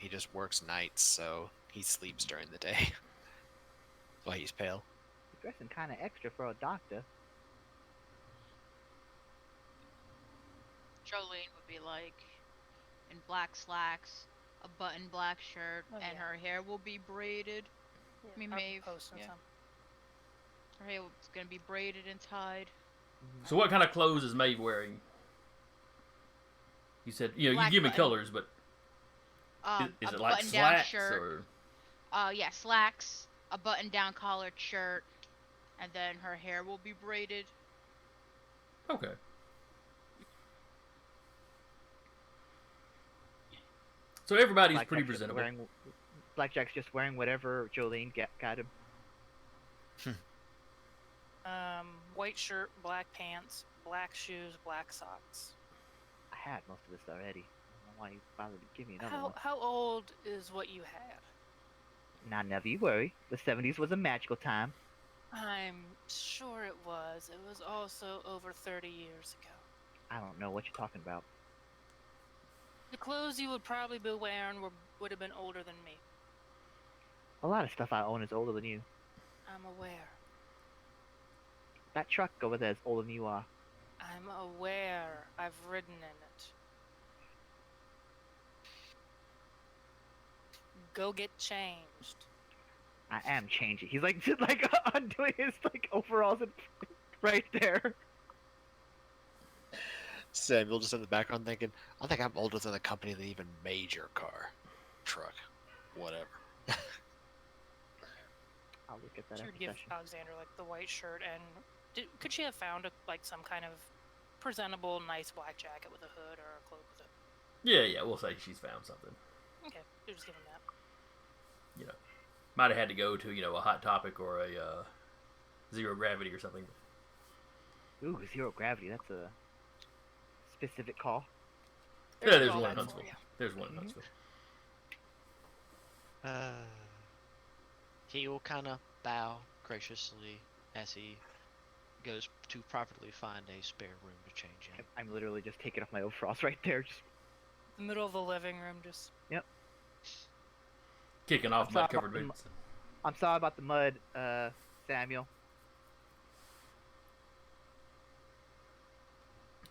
just works nights, so he sleeps during the day. That's why he's pale. You're dressing kind of extra for a doctor. Jolene would be like in black slacks, a button black shirt, Oh, and yeah. her hair will be braided. Yeah, Me, I'll Maeve, post yeah. some. Her hair is gonna be braided and tied. So what kind of clothes is Maeve wearing? You said you Black give me button. colors, but is A it like button-down slacks shirt. or? Yeah, slacks, a button-down collared shirt, and then her hair will be braided. Okay. So everybody's pretty Blackjack's just presentable. Blackjack's just wearing whatever Jolene got him. White shirt, black pants, black shoes, black socks. I had most of this already. I don't know why you bothered to give me another How one. how old is what you had? Now, never you worry. The 70s was a magical time. I'm sure it was. It was also over 30 years ago. I don't know what you're talking about. The clothes you would probably be wearing would have been older than me. A lot of stuff I own is older than you. I'm aware. That truck over there is older than you are. I'm aware. I've ridden in it. Go get changed. I am changing. He's like just like undoing his like overalls and right there. Samuel just in the background thinking, I think I'm older than the company that even made your car, truck, whatever. I'll look at that She after would give session. Alexander like the white shirt, and could she have found like some kind of presentable, nice black jacket with a hood or a cloak with a? Yeah, we'll say she's found something. Okay, we'll just give him that. You know, might have had to go to a Hot Topic or a Zero Gravity or something. Ooh, zero gravity. That's a specific call. Yeah, there's all one in that for Huntsville. you. There's one in Huntsville. He will kind of bow graciously as he goes to properly find a spare room to change in. I'm literally just taking off my overalls right there. Just The middle of the living room, just. Kicking off I'm sorry mud-covered about the boots. I'm sorry about the mud, Samuel.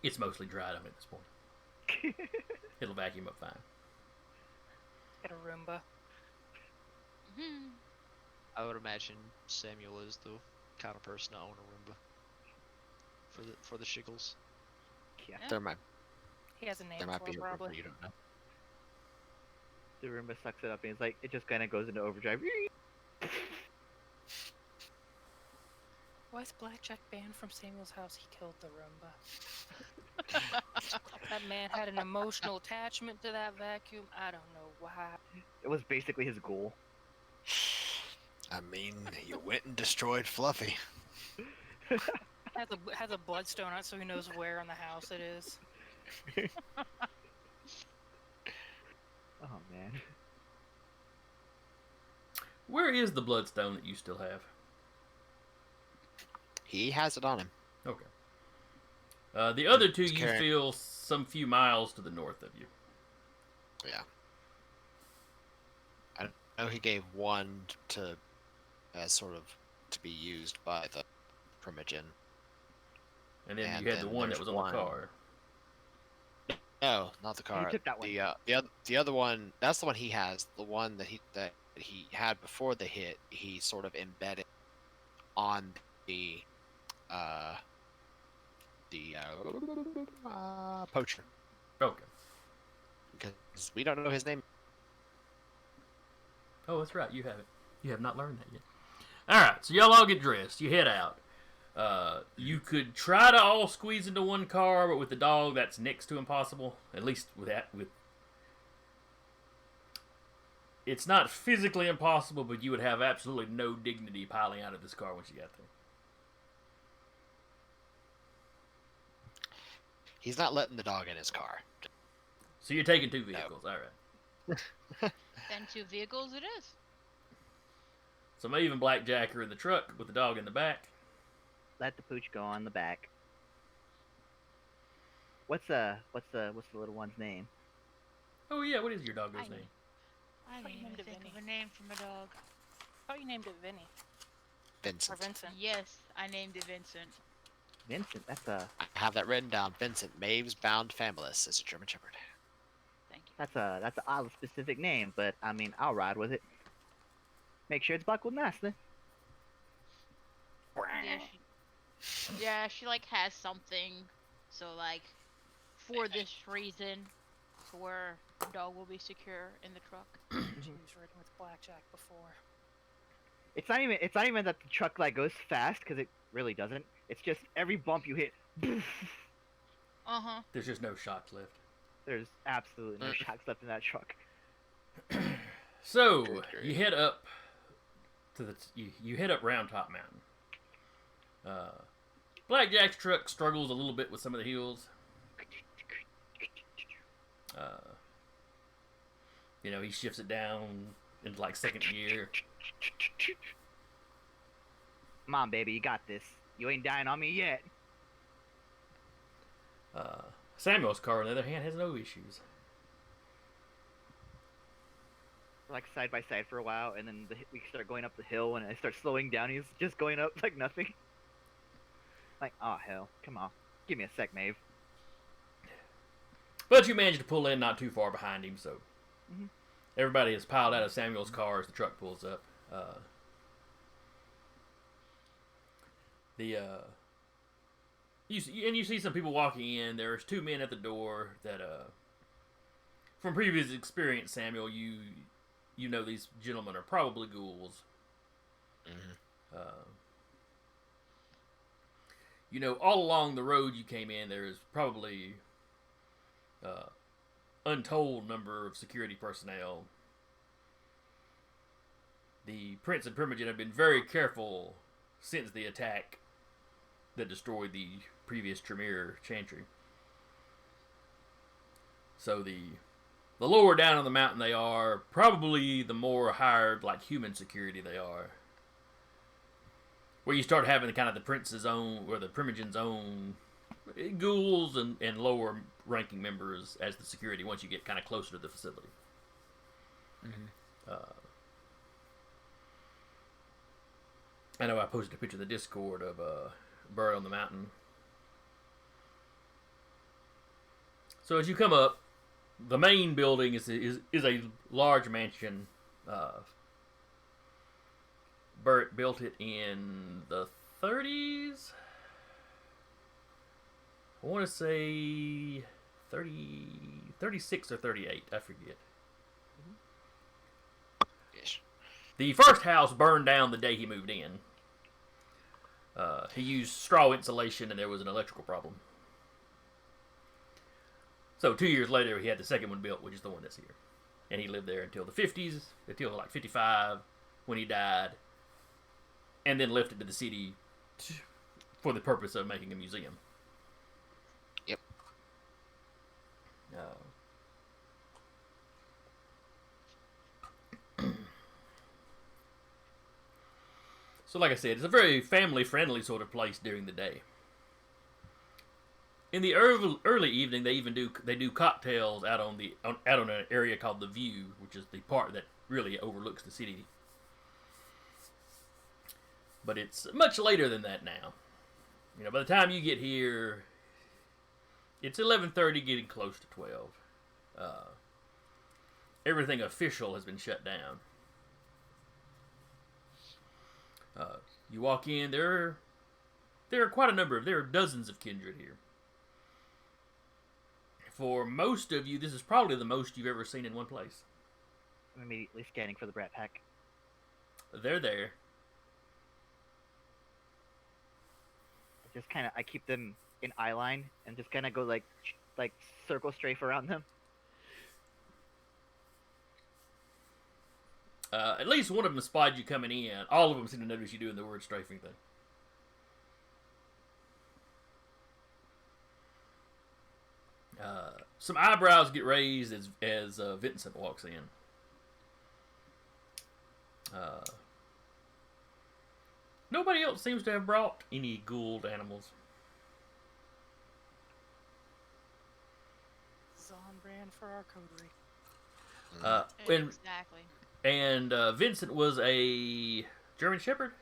It's mostly dried up at this point. It'll vacuum up fine. Get a Roomba. Mhm. I would imagine Samuel is the kind of person to own a Roomba for the shiggles. Yeah, There might He has a name there might for be it, a rumor probably. you don't know. the Roomba sucks it up and it's like it just kind of goes into overdrive. Why is Blackjack banned from Samuel's house? He killed the Roomba. That man had an emotional attachment to that vacuum. I don't know why. It was basically his goal. I mean, you went and destroyed Fluffy. Has a bloodstone on it so he knows where in the house it is. Oh man. Where is the bloodstone that you still have? He has it on him. Okay. The other two He's you carrying- feel some few miles to the north of you. Yeah. I know he gave one to, as sort of to be used by the Primogen. And then And you had the then one that there's was on one. the car. No, not the car. took that one. The other one. That's the one he has. The one that he had before the hit. He sort of embedded on the poacher Okay. because we don't know his name. Oh, that's right. You have it. You have not learned that yet. All right. So y'all all get dressed. You head out. You could try to all squeeze into one car, but with the dog, that's next to impossible. At least with that. It's not physically impossible, but you would have absolutely no dignity piling out of this car once you got there. He's not letting the dog in his car. So you're taking two vehicles. All right. Then 2 vehicles it is. So Maeve and Blackjack are in the truck with the dog in the back. Let the pooch go on the back. What's the little one's name? Oh yeah, what is your doggo's I name? I thought didn't you even named it think Vinny. of a name for my dog. I thought you named it Vinny. Or Vincent. Vincent. Yes, I named it Vincent. Vincent. That's a I have that written down. Vincent Maeve's Bound Familis is a German Shepherd. Thank you. that's an oddly specific name, but I mean I'll ride with it. Make sure it's buckled nicely. Yeah, she like has something. So like, for this reason, to where The dog will be secure in the truck. She was riding with Blackjack before. It's not even that the truck like goes fast, because it really doesn't. It's just every bump you hit, Uh-huh. There's just no shocks left. there's absolutely no shocks left in that truck. So Good grief. you head up to you head up Round Top Mountain. Blackjack's truck struggles a little bit with some of the hills. He shifts it down into like second gear. Come on, baby, you got this. You ain't dying on me yet. Samuel's car, on the other hand, has no issues. We're like side by side for a while, and then we start going up the hill, and I start slowing down. He's just going up like nothing. Like, oh hell, come on, give me a sec, Maeve. But you manage to pull in not too far behind him, so everybody is piled out of Samuel's car as the truck pulls up. You see some people walking in. There's two men at the door that, from previous experience, Samuel, you know these gentlemen are probably ghouls. All along the road you came in, there's probably untold number of security personnel. The Prince and Primogen have been very careful since the attack that destroyed the previous Tremere Chantry. So the lower down on the mountain they are, probably the more hired, like, human security they are. Where you start having kind of the Prince's own, or the Primogen's own ghouls and lower ranking members as the security once you get kind of closer to the facility. I know I posted a picture of the Discord of Bird on the Mountain. So as you come up, the main building is a large mansion. Burt built it in the 30s. I want to say 36 or 38. I forget. Yes. The first house burned down the day he moved in. He used straw insulation and there was an electrical problem. So 2 years later, he had the second one built, which is the one that's here. And he lived there until the 50s, until like 55, when he died. And then left it to the city for the purpose of making a museum. Yep. So like I said, it's a very family-friendly sort of place during the day. In the early evening, they do cocktails out on an area called the View, which is the part that really overlooks the city. But it's much later than that now. By the time you get here, it's 11:30, getting close to 12. Everything official has been shut down. You walk in, there are quite a number there are dozens of Kindred here. For most of you, this is probably the most you've ever seen in one place. I'm immediately scanning for the Brat Pack. They're there. I keep them in eye line and just kind of go like circle strafe around them. At least one of them spotted you coming in. All of them seem to notice you doing the word strafing thing. Some eyebrows get raised as Vincent walks in. Nobody else seems to have brought any ghouled animals. This is on brand for our coterie. Exactly. And Vincent was a German Shepherd?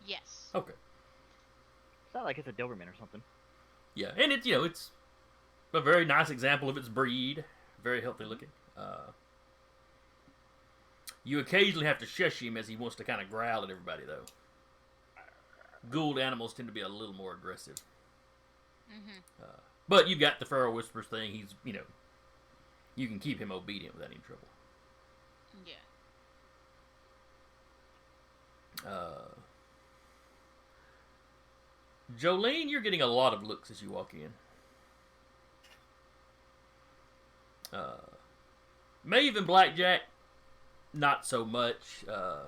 Yes. Okay. It's not like it's a Doberman or something. Yeah, and it's a very nice example of its breed. Very healthy looking. You occasionally have to shush him as he wants to kind of growl at everybody, though. Ghouled animals tend to be a little more aggressive. But you've got the Feral Whispers thing. He's, You can keep him obedient without any trouble. Yeah. Jolene, you're getting a lot of looks as you walk in. Maeve and Blackjack, not so much. A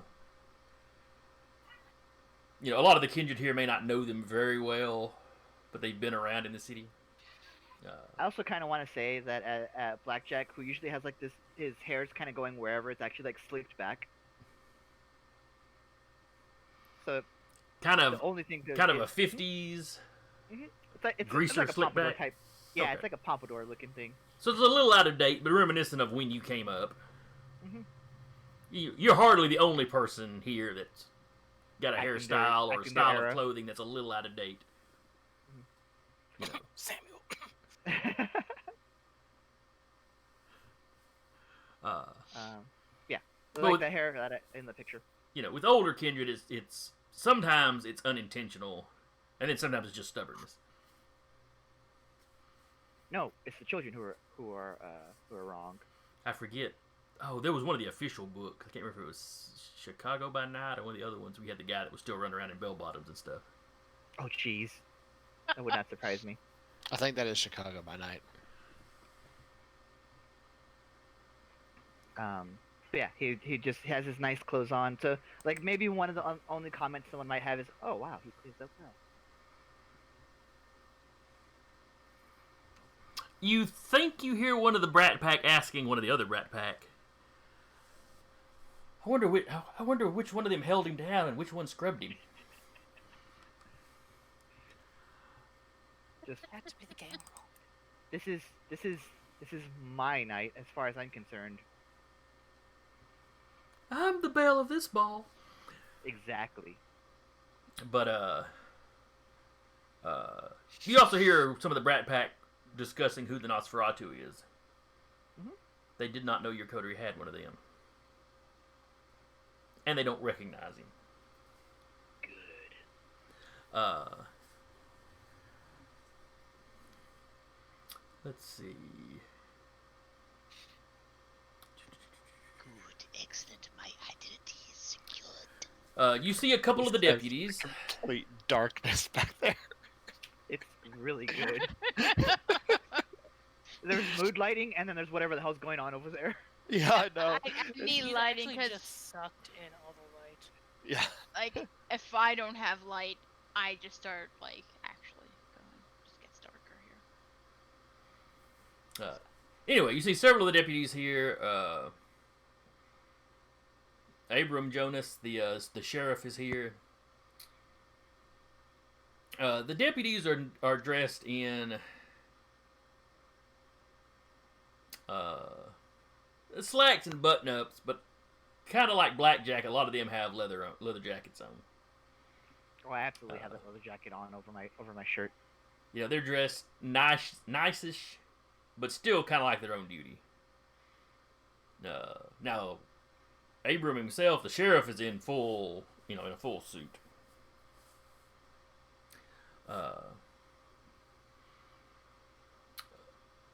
lot of the Kindred here may not know them very well, but they've been around in the city. I also kind of want to say that Blackjack, who usually has like this, his hair's kind of going wherever, it's actually like slicked back. So kind the of only thing a 50s it's greaser like a slick pompadour back. type. Yeah, Okay. it's like a pompadour looking thing. So it's a little out of date, but reminiscent of when you came up. Mhm. You're hardly the only person here that's got a Acting hairstyle their- or acting their style era. of clothing that's a little out of date. You know. Samuel. Yeah, But like with- the hair that in the picture. With older Kindred, it's sometimes it's unintentional, and then sometimes it's just stubbornness. No, it's the children who are wrong. I forget. Oh, there was one of the official books. I can't remember if it was Chicago by Night or one of the other ones. We had the guy that was still running around in bell bottoms and stuff. Oh, jeez, that would not surprise me. I think that is Chicago by Night. But yeah, he just has his nice clothes on. So like maybe one of the only comments someone might have is, "Oh wow, he cleans up well." You think you hear one of the Brat Pack asking one of the other Brat Pack, I wonder which one of them held him down and which one scrubbed him. Just Had to be the game roll. this is my night as far as I'm concerned. I'm the belle of this ball. Exactly. But you also hear some of the Brat Pack discussing who the Nosferatu is. Mhm. They did not know your coterie had one of them, and they don't recognize him. Good. Let's see. Good, excellent. My identity is secured. You see a couple of the deputies. Complete darkness back there. It's really good. There's mood lighting, and then there's whatever the hell's going on over there. Yeah, I know. I need He's lighting actually because, just sucked in all the light. Yeah. like, if I don't have light, I just start, like, actually going. Just gets darker here. Anyway, you see several of the deputies here. Abram Jonas, the sheriff, is here. The deputies are dressed in slacks and button-ups, but kind of like Blackjack. A lot of them have leather jackets on. Oh, I absolutely have that leather jacket on over my shirt. They're dressed nice-ish, but still kind of like their own duty. Now, Abram himself, the sheriff, is in full, in a full suit.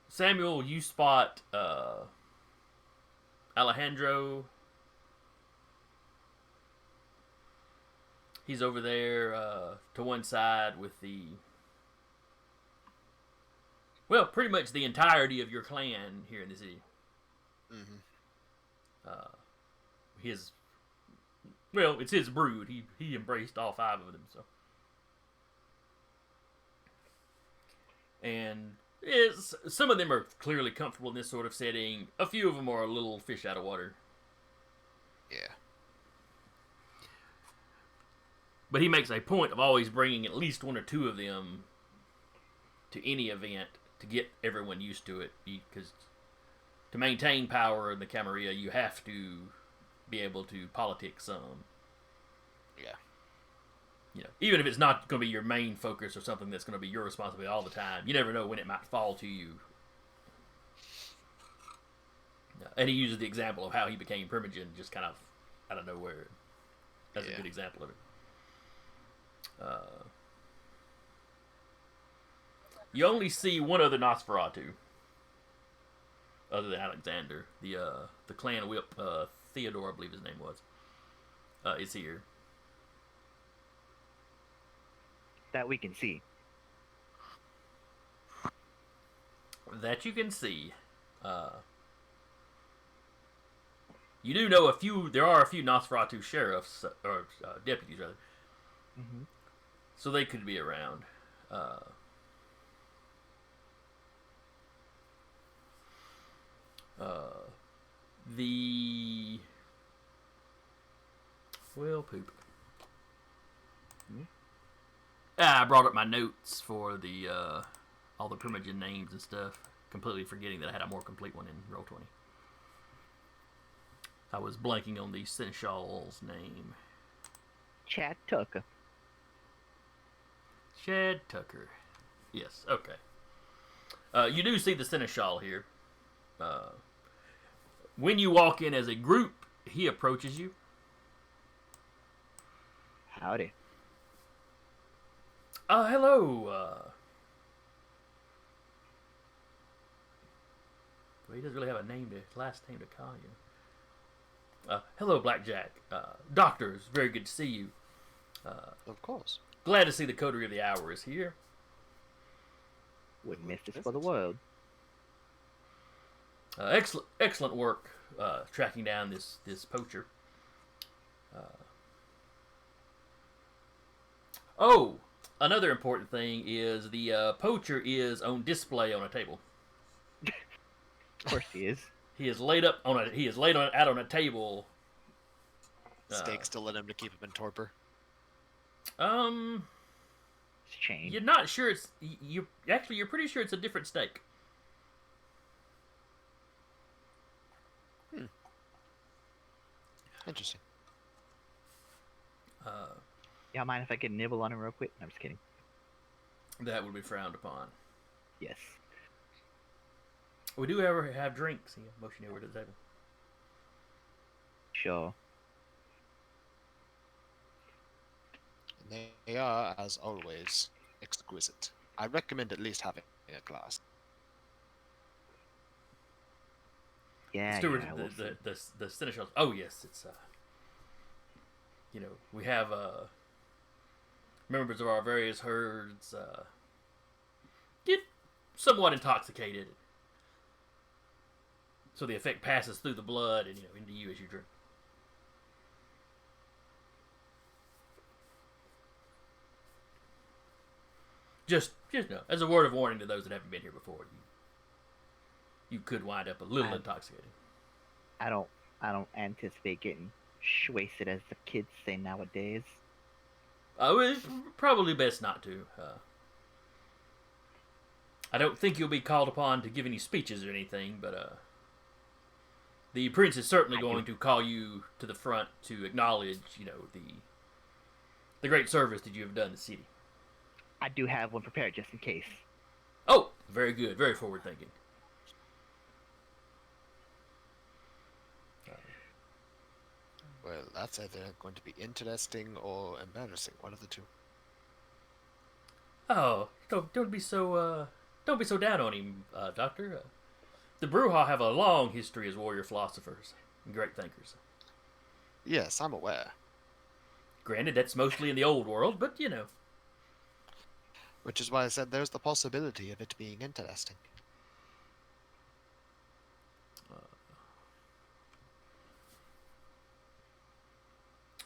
Samuel, you spot Alejandro. He's over there to one side with pretty much the entirety of your clan here in the city. Mm-hmm. It's his brood. He embraced all 5 of them, so. And some of them are clearly comfortable in this sort of setting. A few of them are a little fish out of water. Yeah. But he makes a point of always bringing at least 1 or 2 of them to any event to get everyone used to it. Because to maintain power in the Camarilla, you have to be able to politic some. Yeah. Even if it's not going to be your main focus or something that's going to be your responsibility all the time, you never know when it might fall to you. And he uses the example of how he became Primogen just kind of out of nowhere. That's a good example of it. You only see one other Nosferatu. other than Alexander. The clan whip, Theodore, I believe his name was, is here. That we can see. That you can see. You do know there are a few Nosferatu sheriffs, or deputies rather. Mm-hmm. So they could be around. Poop. I brought up my notes for all the Primogen names and stuff, completely forgetting that I had a more complete one in Roll20. I was blanking on the Seneschal's name. Chad Tucker. Chad Tucker. Yes, okay. You do see the Seneschal here. When you walk in as a group, he approaches you. Howdy. Hello. Well, he doesn't really have a last name to call you. Hello, Blackjack. Doctor, it's very good to see you. Of course. Glad to see the Coterie of the Hour is here. Wouldn't miss this for the world. Excellent work tracking down this poacher. Another important thing is the poacher is on display on a table. Of course he is. He is laid out on a table. Steak still in him to keep him in torpor. It's chained. You're not sure you're pretty sure it's a different steak. Interesting. Y'all mind if I get a nibble on him real quick? I'm just kidding. That would be frowned upon. Yes. We do ever have drinks. He motioned over to the table. Sure. And they are, as always, exquisite. I recommend at least having a glass. Yeah, Steward, yeah, we'll see. the Seneschal. Oh yes, it's we have members of our various herds get somewhat intoxicated, so the effect passes through the blood and into you as you drink. Just as a word of warning to those that haven't been here before, you could wind up a little intoxicated. I don't anticipate getting wasted, as the kids say nowadays. It's probably best not to. I don't think you'll be called upon to give any speeches or anything, but the prince is certainly going to call you to the front to acknowledge, the great service that you have done the city. I do have one prepared just in case. Oh, very good, very forward thinking. Well, that's either going to be interesting or embarrassing. One of the two. Oh, don't be so down on him, Doctor. The Bruja have a long history as warrior philosophers and great thinkers. Yes, I'm aware. Granted, that's mostly in the old world, but Which is why I said there's the possibility of it being interesting.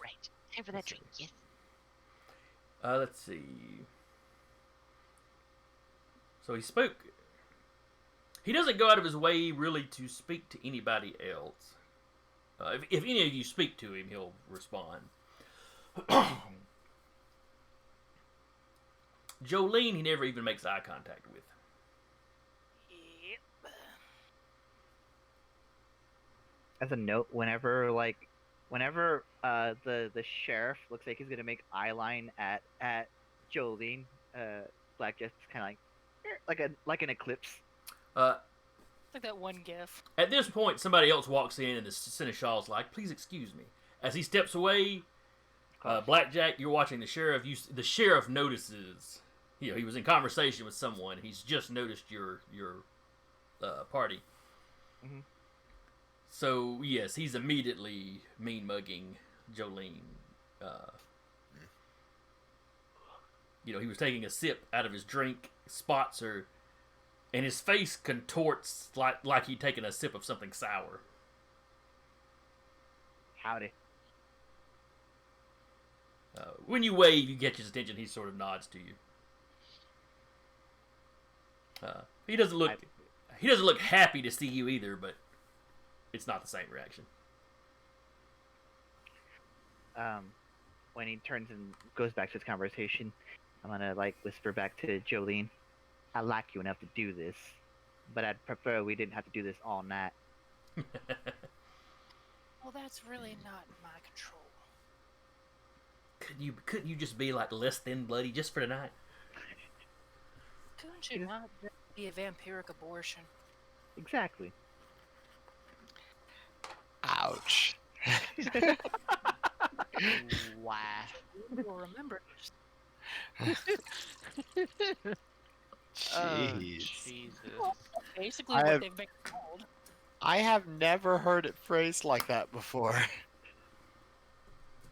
Right. Time for that drink, yes. Let's see. So he spoke. He doesn't go out of his way really to speak to anybody else. If any of you speak to him, he'll respond. Jolene, he never even makes eye contact with. Yep. As a note, whenever the sheriff looks like he's gonna make eye line at Jolene, Black just kind of like an eclipse. It's like that one gif. At this point, somebody else walks in, and the Seneschal's like, "Please excuse me." As he steps away, Blackjack, you're watching the sheriff. The sheriff notices. He was in conversation with someone. He's just noticed your party. Mhm. So yes, he's immediately mean mugging Jolene. He was taking a sip out of his drink, spots her, and his face contorts like he'd taken a sip of something sour. Howdy. When you wave, you get his attention. He sort of nods to you. He doesn't look happy to see you either, but it's not the same reaction. When he turns and goes back to his conversation, I'm gonna whisper back to Jolene. I like you enough to do this, but I'd prefer we didn't have to do this all night. Well, that's really not in my control. Couldn't you just be less thin bloody just for tonight? Couldn't you not be a vampiric abortion? Exactly. Ouch. Wow. Well, remember. Jeez. Jesus. Basically, I what have- they've been called. I have never heard it phrased like that before.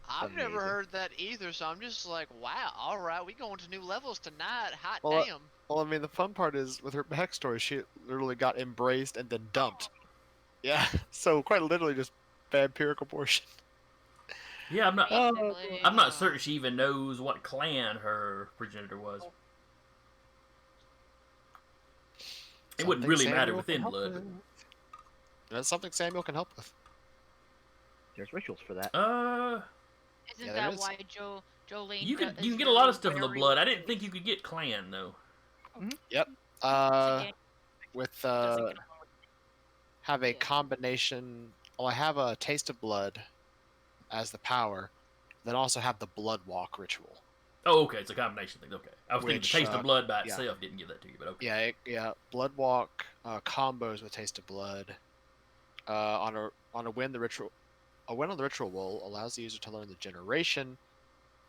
I've never Amazing. heard that either, so I'm just like, wow, alright, we going to new levels tonight. Hot Well, damn. Well, I mean, the fun part is with her backstory, she literally got embraced and then dumped. Yeah, so quite literally just vampiric abortion. Yeah, I'm not. Basically, I'm not certain she even knows what clan her progenitor was. It wouldn't Something really matter Samuel within can help blood. with. That's something Samuel can help with. There's rituals for that. isn't yeah, there that is. why Jolene? You can is get a lot of very stuff in the wary blood. I with didn't think you could get clan though. Uh, Again, with doesn't get along with have a Yeah. combination. Well, I have a taste of blood as the power, then also have the blood walk ritual. Oh, okay, it's a combination thing. Okay, I was thinking Which, the taste of blood by yeah. itself didn't give that to you, but okay. Yeah, blood walk combos with taste of blood. On a win, the ritual. A win on the ritual roll allows the user to learn the generation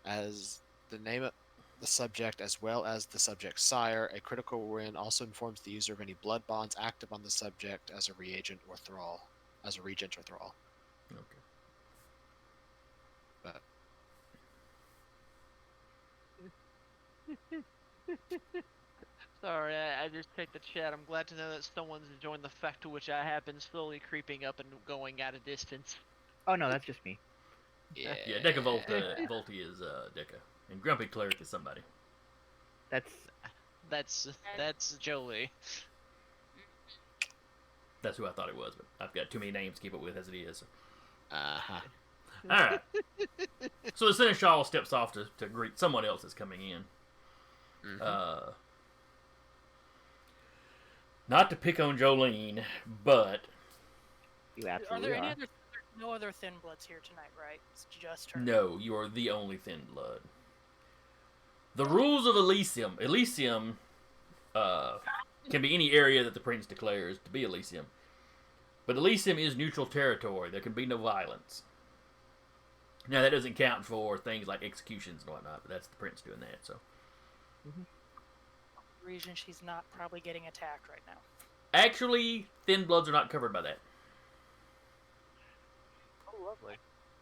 as the name of the subject as well as the subject's sire. A critical win also informs the user of any blood bonds active on the subject as a regent or thrall. Okay. But Sorry, I just checked the chat. I'm glad to know that someone's enjoying the fact to which I have been slowly creeping up and going at a distance. Oh no, that's just me. yeah, Yeah, Deca Volti is Deca, and Grumpy Cleric is somebody. That's Jolie. That's who I thought it was, but I've got too many names to keep up with as it is. Uh-huh. All right. So the Seneschal steps off to greet someone else that's coming in. Mhm. Not to pick on Jolene, but You Are absolutely there are. any other? There's no other thin bloods here tonight, right? It's just her. no, you are the only thin blood. The rules of Elysium can be any area that the prince declares to be Elysium. But Elysium is neutral territory. There can be no violence. Now, that doesn't count for things like executions and whatnot, but that's the prince doing that, so. Reason she's not probably getting attacked right now. Actually, thin bloods are not covered by that. Oh, lovely.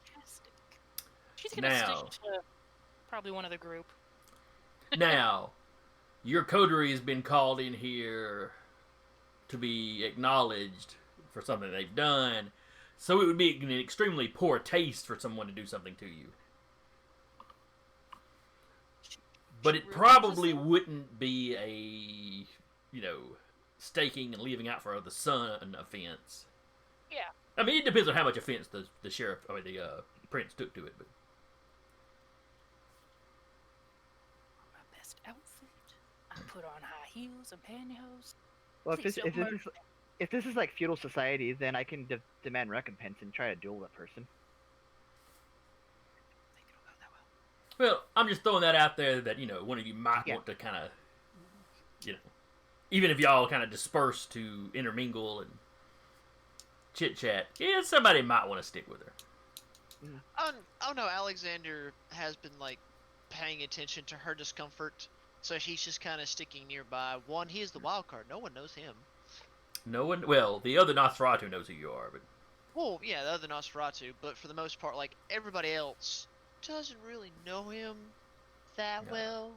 Fantastic. She's gonna Now. stick to probably one of the group. Now, your coterie has been called in here to be acknowledged for something they've done, so it would be an extremely poor taste for someone to do something to you. But it probably wouldn't be a, staking and leaving out for the son offense. Yeah. I mean, it depends on how much offense the sheriff, the prince took to it. But My best outfit. I put on high heels and pantyhose. Well, Please don't murder me. if this is like feudal society, then I can demand recompense and try to duel that person. Think it'll go that well. well, I'm just throwing that out there that one of you might Yeah. want to kind of, even if y'all kind of disperse to intermingle and chit chat, somebody might want to stick with her. Oh no, Alexander has been paying attention to her discomfort, so he's just kind of sticking nearby. One, he is the wild card. No one knows him. No one. Well, the other Nosferatu knows who you are, but Well, yeah, the other Nosferatu, but for the most part, like, everybody else doesn't really know him that No. well.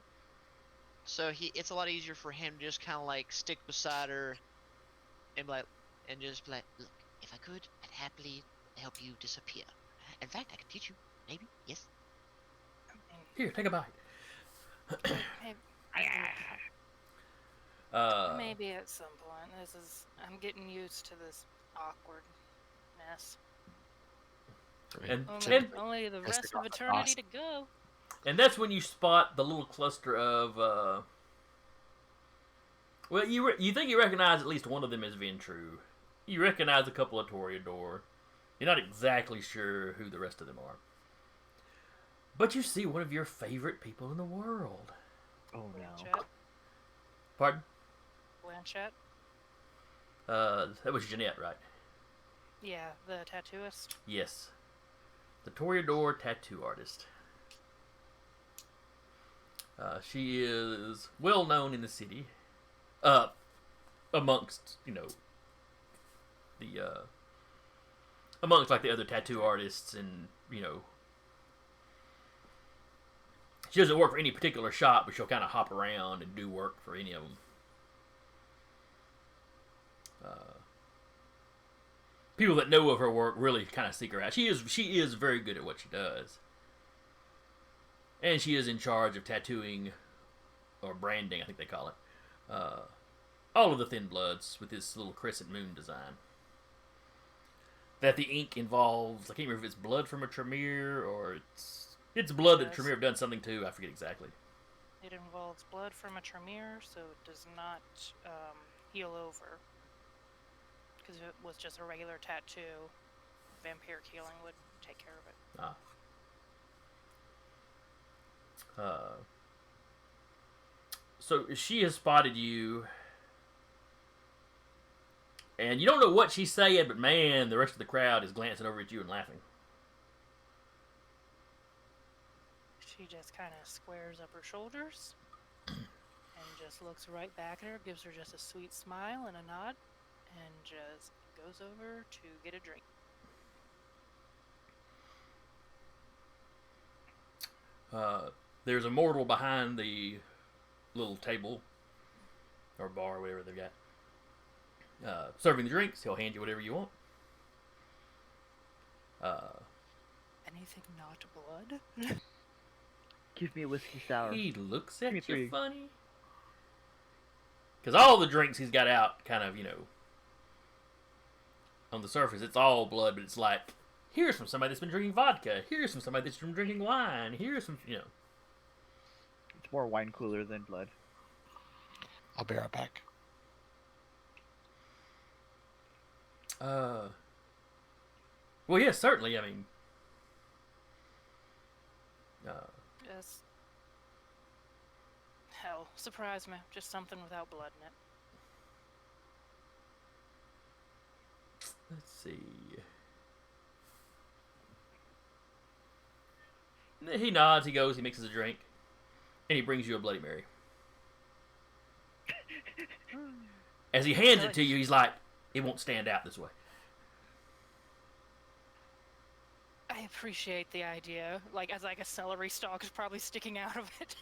So it's a lot easier for him to just kind of like stick beside her and just be like, look, if I could, I'd happily help you disappear. In fact, I could teach you, maybe, yes. here, take a bite. Maybe at some point. I'm getting used to this awkwardness. And Only the Let's rest go of on the eternity boss. to go. and that's when you spot the little cluster of. Well, you think you recognize at least one of them as Ventru. You recognize a couple of Toreador. You're not exactly sure who the rest of them are. But you see one of your favorite people in the world. Oh no. Blanchett. Pardon? Blanchett. That was Jeanette, right? Yeah, the tattooist. Yes. The Toreador tattoo artist. She is well known in the city. Amongst, amongst like the other tattoo artists, and she doesn't work for any particular shop, but she'll kind of hop around and do work for any of them. People that know of her work really kind of seek her out. She is very good at what she does, and she is in charge of tattooing, or branding, I think they call it, all of the Thin Bloods with this little crescent moon design. That the ink involves, I can't remember if it's blood from a Tremere or it's blood that Tremere have done something to. I forget exactly. It involves blood from a Tremere, so it does not heal over. Because if it was just a regular tattoo, vampiric healing would take care of it. So she has spotted you, and you don't know what she's saying, but man, the rest of the crowd is glancing over at you and laughing. She just kind of squares up her shoulders and just looks right back at her, gives her just a sweet smile and a nod, and just goes over to get a drink. There's a mortal behind the little table or bar, whatever they've got, serving the drinks. He'll hand you whatever you want. Anything not blood? Give me a whiskey sour. He looks at Me you three. funny. Because all the drinks he's got out kind of, on the surface, it's all blood, but it's like, here's from somebody that's been drinking vodka. Here's from somebody that's been drinking wine. Here's from, It's more wine cooler than blood. I'll be right back. Well, yes, certainly. I mean, Just hell, surprise me. Just something without blood in it. let's see. He nods, he goes, he mixes a drink, and he brings you a Bloody Mary. As he hands it to you, he's like, it won't stand out this way. I appreciate the idea. As a celery stalk is probably sticking out of it.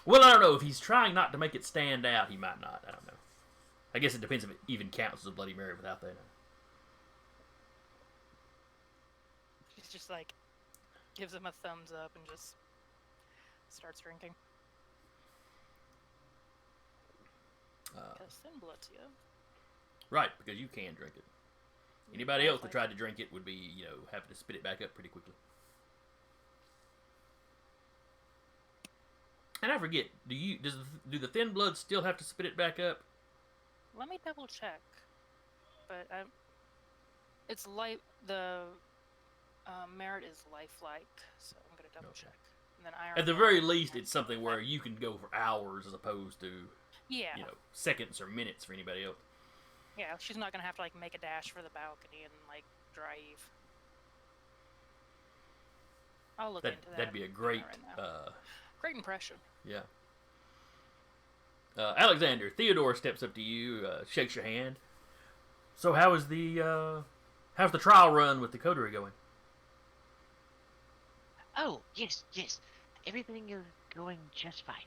Well, I don't know. If he's trying not to make it stand out, he might not. I don't know. I guess it depends if it even counts as a Bloody Mary without that. She's just gives him a thumbs up and just starts drinking. Because Thin Blood's you. Right, because you can drink it. Anybody else that tried to drink it would be, having to spit it back up pretty quickly. And I forget, do the Thin Bloods still have to spit it back up? Let me double check. But it's the merit is lifelike, so I'm gonna double check. And then iron. At the very least, it's something where you can go for hours as opposed to, yeah, seconds or minutes for anybody else. yeah. She's not gonna have to make a dash for the balcony and drive. I'll look into that. That'd be a great, right now. Great impression. yeah. Alexander, Theodore steps up to you, shakes your hand. So how's the trial run with the coterie going? Oh, yes, yes. Everything is going just fine.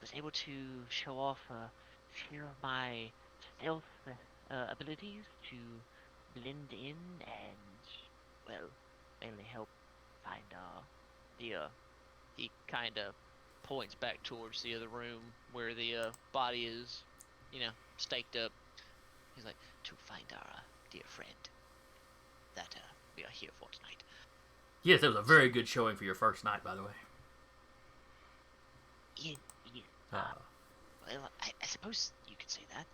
Was able to show off a few of my stealth abilities to blend in and, well, mainly help find He he kind of points back towards the other room where the body is, staked up. He's like, to find our dear friend that we are here for tonight. Yes, that was a very good showing for your first night, by the way. yeah, yeah. Well, I suppose you could say that.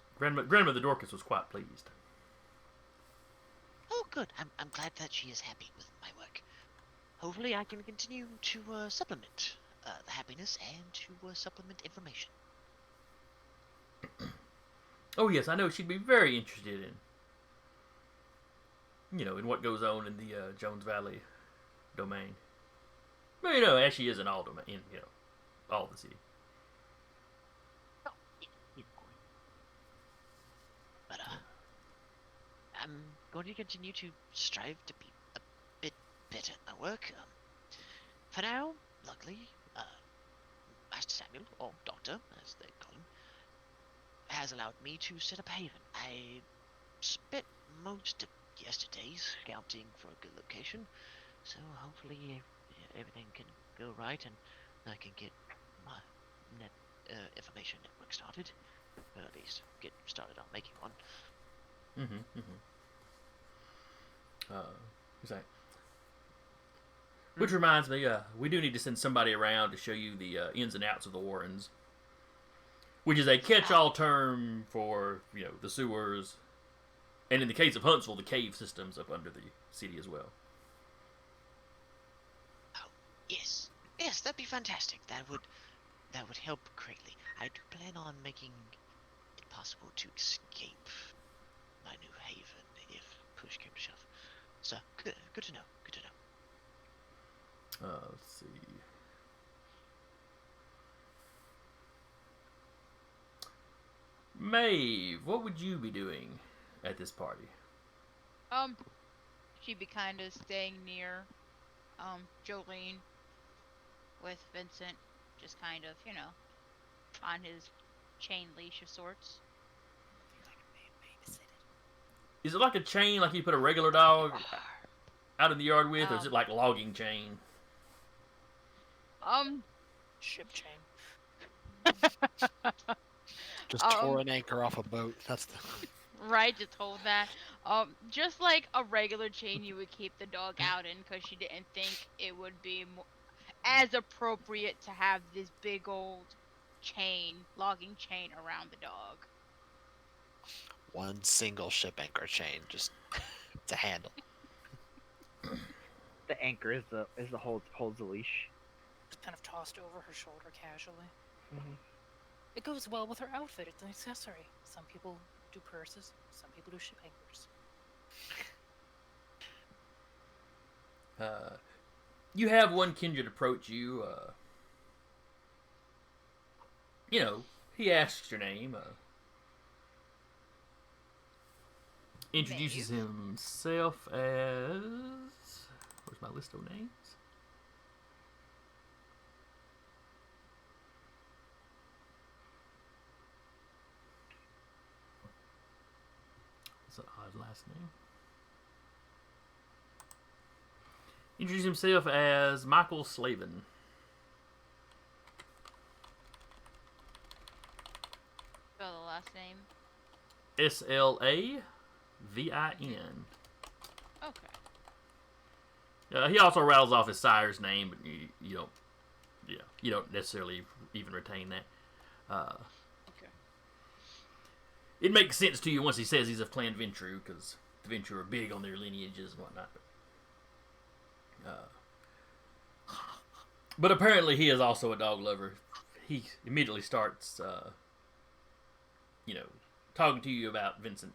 Grandmother Dorcas was quite pleased. Oh, good. I'm glad that she is happy with my work. Hopefully, I can continue to supplement the happiness and to supplement information. Oh yes, I know she'd be very interested in what goes on in the Jones Valley domain. Well, as she is in all domain, all of the city. Oh, yeah, but I'm going to continue to strive to be a bit better at my work. For now, luckily, Master Samuel, or Doctor, as they call him, has allowed me to set up a haven. I spent most of yesterday scouting for a good location, so hopefully everything can go right and I can get my information network started, or at least get started on making one. Which reminds me, we do need to send somebody around to show you the ins and outs of the Warrens, which is a catch-all term for the sewers, and in the case of Huntsville, the cave systems up under the city as well. Oh, yes, that'd be fantastic. That would help greatly. I do plan on making it possible to escape my new haven if push came to shove. So good to know. Good to know. Let's see. Maeve, what would you be doing at this party? She'd be kind of staying near, Jolene with Vincent, just kind of, on his chain leash of sorts. Is it like a chain, like you put a regular dog out in the yard with, or is it like logging chain? Ship chain. Just tore an anchor off a boat. That's the. Right, just hold that. Just like a regular chain you would keep the dog out in, because she didn't think it would be as appropriate to have this big old logging chain around the dog. One single ship anchor chain, just to handle. The anchor is the holds the leash. It's kind of tossed over her shoulder casually. Mm-hmm. It goes well with her outfit. It's an accessory. Some people do purses. Some people do ship anchors. You have one Kindred approach you. He asks your name. Introduces himself as... Where's my list of names? That's an odd last name. Introduces himself as Michael Slavin. Spell the last name. Slavin. Okay. He also rattles off his sire's name, but you don't necessarily even retain that. Okay. It makes sense to you once he says he's of Clan Ventru, because the Ventru are big on their lineages and whatnot. But apparently he is also a dog lover. He immediately starts, talking to you about Vincent.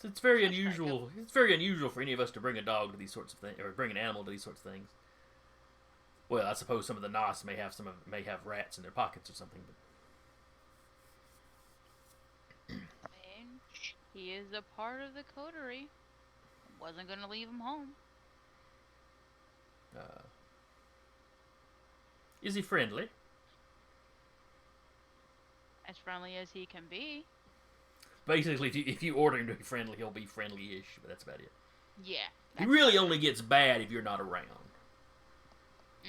So it's very unusual. It's very unusual for any of us to bring a dog to these sorts of things, or bring an animal to these sorts of things. Well, I suppose some of the Nos may have rats in their pockets or something. But I mean, he is a part of the coterie. Wasn't gonna leave him home. Is he friendly? As friendly as he can be. Basically, if you order him to be friendly, he'll be friendly-ish, but that's about it. Yeah. He really only gets bad if you're not around.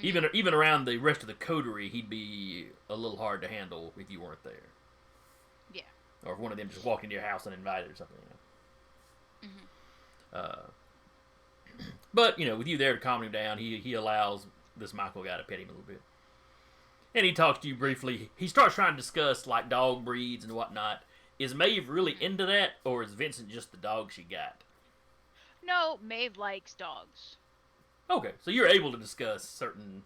Even around the rest of the coterie, he'd be a little hard to handle if you weren't there. Yeah. Or if one of them just walked into your house uninvited or something. But, with you there to calm him down, he allows this Michael guy to pet him a little bit. And he talks to you briefly. He starts trying to discuss, like, dog breeds and whatnot. Is Maeve really into that, or is Vincent just the dog she got? No, Maeve likes dogs. Okay, so you're able to discuss certain,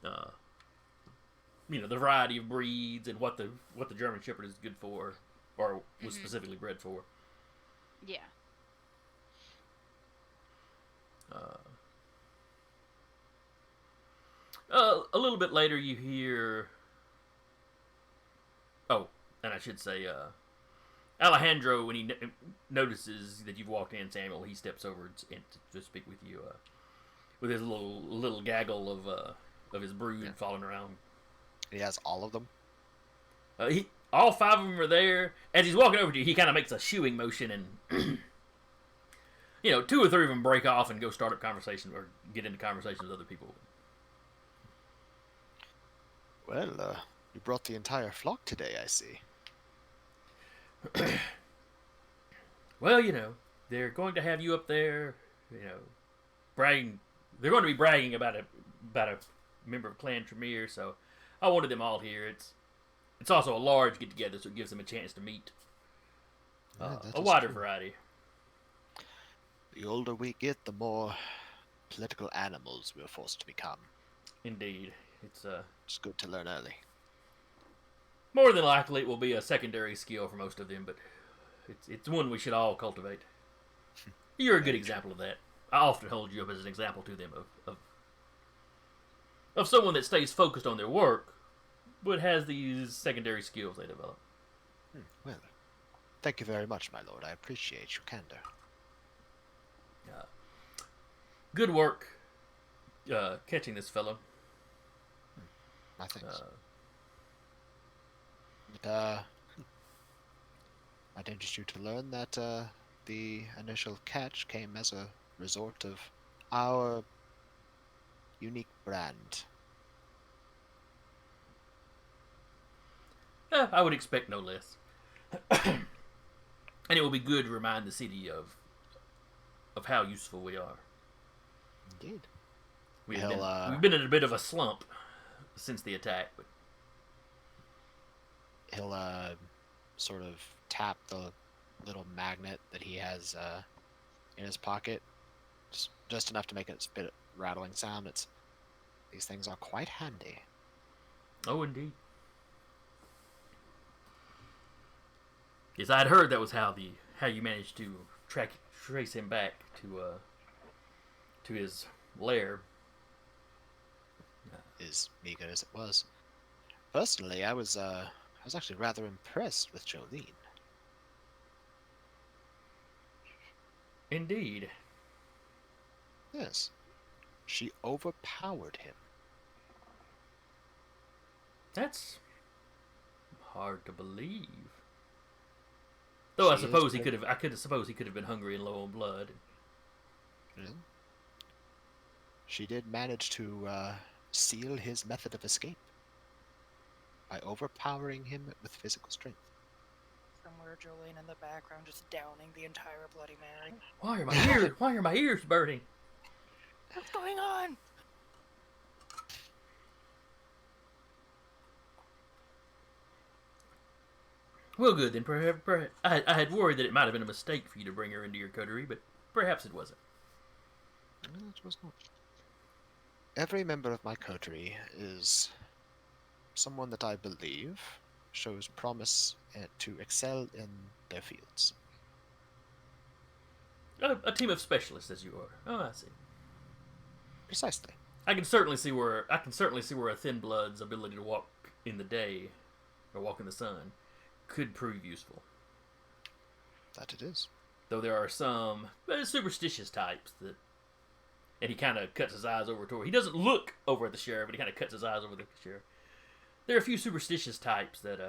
the variety of breeds and what the German Shepherd is good for, or was specifically bred for. Yeah. A little bit later, you hear. Oh, and I should say, Alejandro, when he notices that you've walked in, Samuel, he steps over to speak with you, with his little gaggle of his brood following around. He has all of them. All 5 of them are there. As he's walking over to you, he kind of makes a shooing motion, and 2 or 3 of them break off and go start up conversation or get into conversations with other people. Well, you brought the entire flock today, I see. Well, they're going to have you up there, bragging. They're going to be bragging about a member of Clan Tremere, so I wanted them all here. It's also a large get-together, so it gives them a chance to meet a wider variety. The older we get, the more political animals we're forced to become. Indeed. It's good to learn early. More than likely, it will be a secondary skill for most of them, but it's one we should all cultivate. You're a good example of that. I often hold you up as an example to them of someone that stays focused on their work, but has these secondary skills they develop. Well, thank you very much, my lord. I appreciate your candor. Good work catching this fellow. My thanks. Might interest you to learn that the initial catch came as a result of our unique brand. I would expect no less. And it will be good to remind the city of how useful we are. Indeed. We've been in a bit of a slump since the attack, but he'll sort of tap the little magnet that he has in his pocket, just enough to make it spit a rattling sound. These things are quite handy. Oh, indeed. Yes, I'd heard that was how you managed to trace him back to his lair. As meager as it was. Personally, I was actually rather impressed with Jolene. Indeed. Yes. She overpowered him. That's hard to believe. Though I suppose he could have been hungry and low on blood. Yeah. She did manage to seal his method of escape by overpowering him with physical strength. Somewhere Jolene in the background just downing the entire Bloody Mary. Why are my ears burning? What's going on? Well, good then. Perhaps I had worried that it might have been a mistake for you to bring her into your coterie, but perhaps it wasn't. No, it was not. Every member of my coterie is someone that I believe shows promise to excel in their fields. A team of specialists, as you are. Oh, I see. Precisely. I can certainly see where a thin blood's ability to walk in the day or walk in the sun could prove useful. That it is. Though there are some superstitious types that, and he kind of cuts his eyes over toward. He doesn't look over at the sheriff, but he kind of cuts his eyes over the sheriff. There are a few superstitious types that,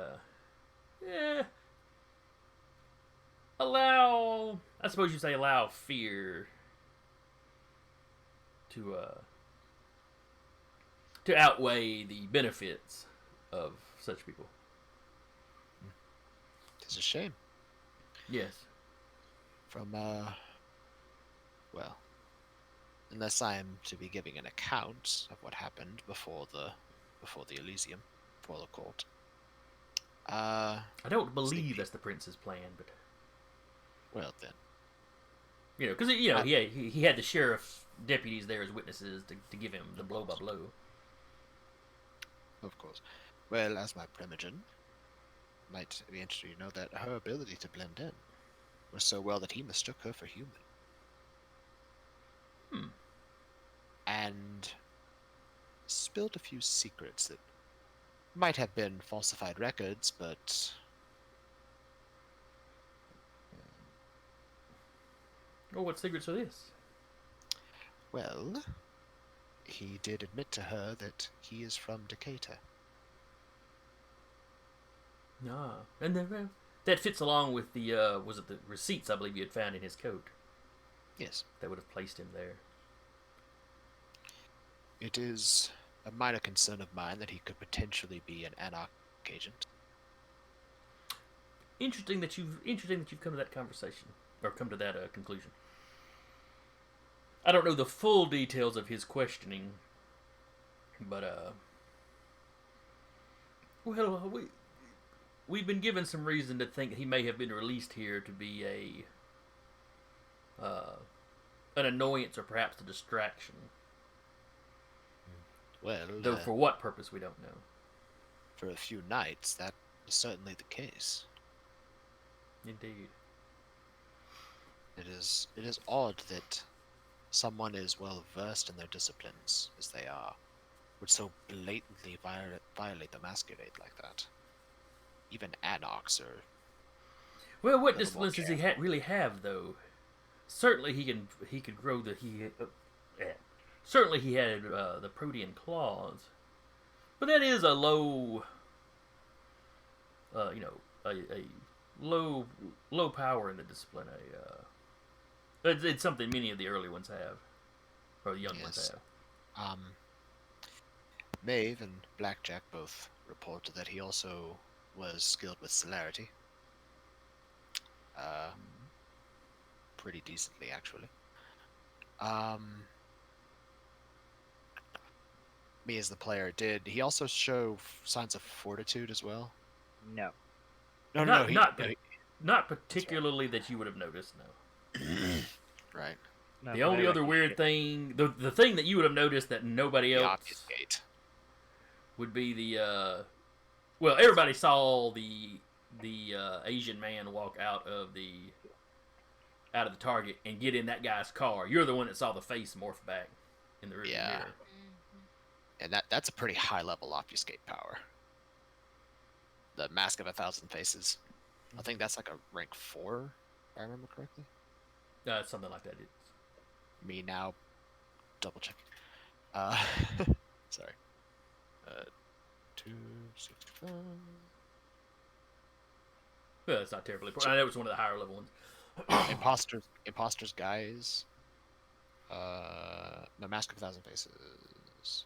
allow. I suppose you'd say allow fear to outweigh the benefits of such people. It's a shame. Yes. From, well, unless I am to be giving an account of what happened before the Elysium, before the court. I don't believe that's the prince's plan, but well then, because he had the sheriff's deputies there as witnesses to give him the blow by blow. of course. Well, as my primogen, might be interested to know that her ability to blend in was so well that he mistook her for human. And spilled a few secrets that might have been falsified records, but Oh, what secrets are this? well, he did admit to her that he is from Decatur. Ah, and then, that fits along with the was it the receipts I believe you had found in his coat Yes, that would have placed him there. it is a minor concern of mine that he could potentially be an anarch agent. Interesting that you've come to that conversation or come to that conclusion. I don't know the full details of his questioning, but well, we've been given some reason to think he may have been released here to be an annoyance or perhaps a distraction. Well, Though for what purpose we don't know. for a few nights, that is certainly the case. Indeed. It is odd that someone as well versed in their disciplines as they are would so blatantly violate the Masquerade like that. Even anarchs are. Well, what Little more disciplines does he really have, though? Certainly, he could grow the certainly he had the protean claws, but that is a low, a low power in the discipline. It's something many of the early ones have, or the young ones have. Maeve and Blackjack both reported that he also was skilled with celerity. Pretty decently, actually. Me as the player did. He also show signs of fortitude as well. No. No, Not particularly that you would have noticed. No. right. No, The but only I other like weird it. thing, the thing that you would have noticed that nobody The else obvious gate. would be the well, everybody saw the Asian man walk out of the target and get in that guy's car. You're the one that saw the face morph back in the rearview Yeah. mirror. And that's a pretty high level obfuscate power. The Mask of 1,000 Faces. I think that's like a rank 4, if I remember correctly. Something like that. Me now double checking. Sorry. 265. Well, it's not terribly important. I know it's one of the higher level ones. Imposters guys. The Mask of 1,000 Faces.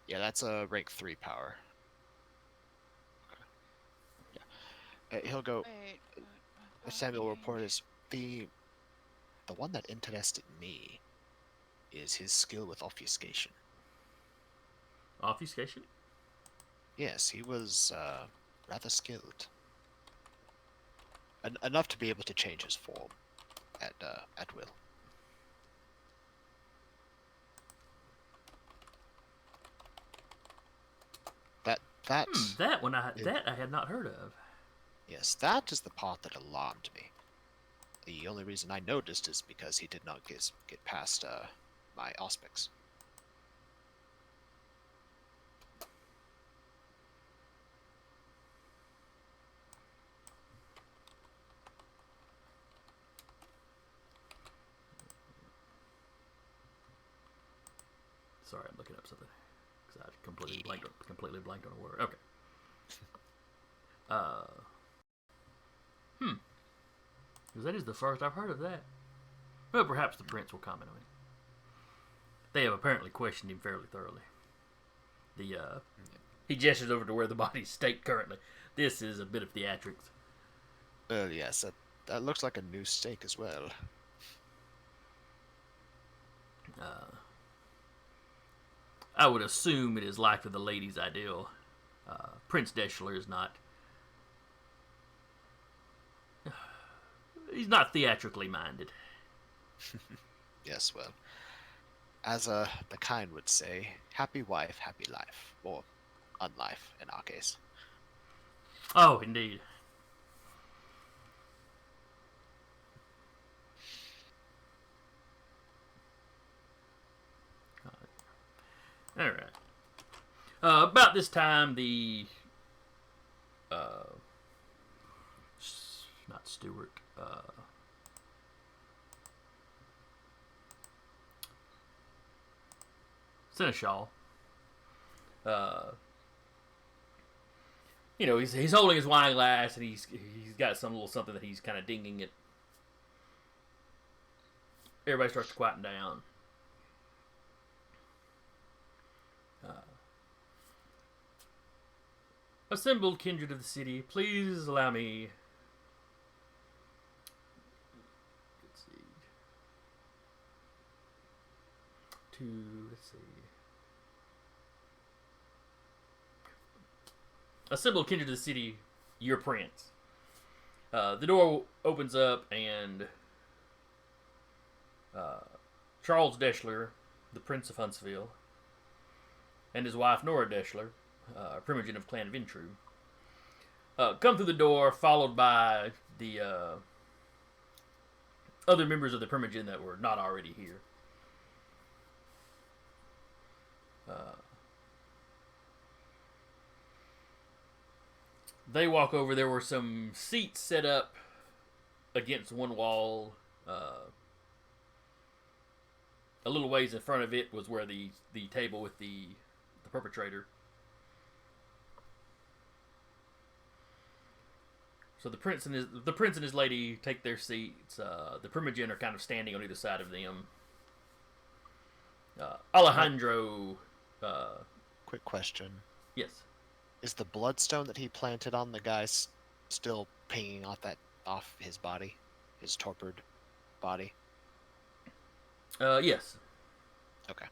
Yeah, that's a rank 3 power. Okay. Yeah. He'll go. Samuel will report is the one that interested me is his skill with obfuscation. Obfuscation? Yes, he was rather skilled. Enough to be able to change his form at will. That one I had not heard of. Yes, that is the part that alarmed me. The only reason I noticed is because he did not get past my auspics. Sorry, I'm looking up something. Because I completely blanked on a word. Okay. Because that is the first I've heard of that. Well, perhaps the prince will comment on it. They have apparently questioned him fairly thoroughly. He gestures over to where the bodies state currently. This is a bit of theatrics. Yes, that looks like a new steak as well. I would assume it is likely the lady's ideal. Prince Deschler is not... He's not theatrically minded. Yes, well, as the kind would say, happy wife, happy life. Or unlife, in our case. Oh, indeed. All right. About this time, not Stewart. Seneschal. He's holding his wine glass and he's got some little something that he's kind of dinging it. Everybody starts to quieten down. Assembled kindred of the city, please allow me. Let's see. Assembled kindred of the city, your prince. The door opens up and Charles Deschler, the Prince of Huntsville, and his wife Nora Deschler, Primogen of Clan Ventru, come through the door, followed by the other members of the Primogen that were not already here. They walk over. There were some seats set up against one wall. A little ways in front of it was where the table with the perpetrator. So the prince and his lady take their seats. The Primogen are kind of standing on either side of them. Alejandro. Quick question. Yes. Is the bloodstone that he planted on the guy still pinging off his body, his tortured body? Yes. Okay.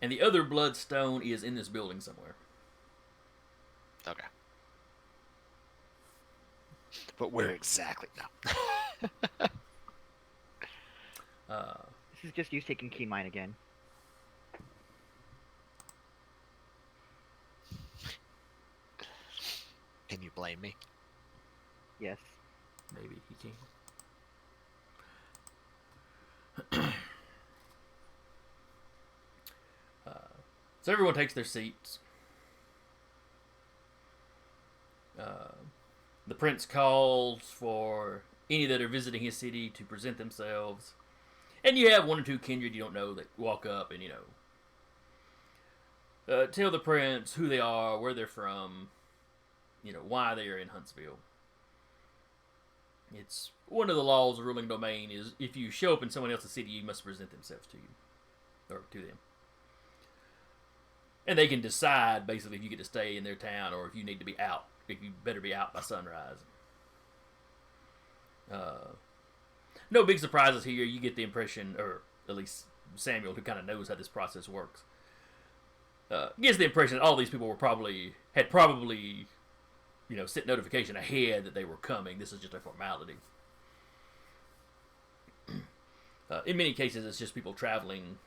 And the other bloodstone is in this building somewhere. Okay. But where exactly now? This is just you taking key mine again. Can you blame me? Yes. Maybe he can. So everyone takes their seats. The prince calls for any that are visiting his city to present themselves. And you have one or two kindred you don't know that walk up and, tell the prince who they are, where they're from, why they are in Huntsville. It's one of the laws of ruling domain is if you show up in someone else's city, you must present themselves to you, or to them. And they can decide, basically, if you get to stay in their town or if you need to be out. If you better be out by sunrise. No big surprises here. You get the impression, or at least Samuel, who kind of knows how this process works, gets the impression that all these people had probably sent notification ahead that they were coming. This is just a formality. In many cases, it's just people traveling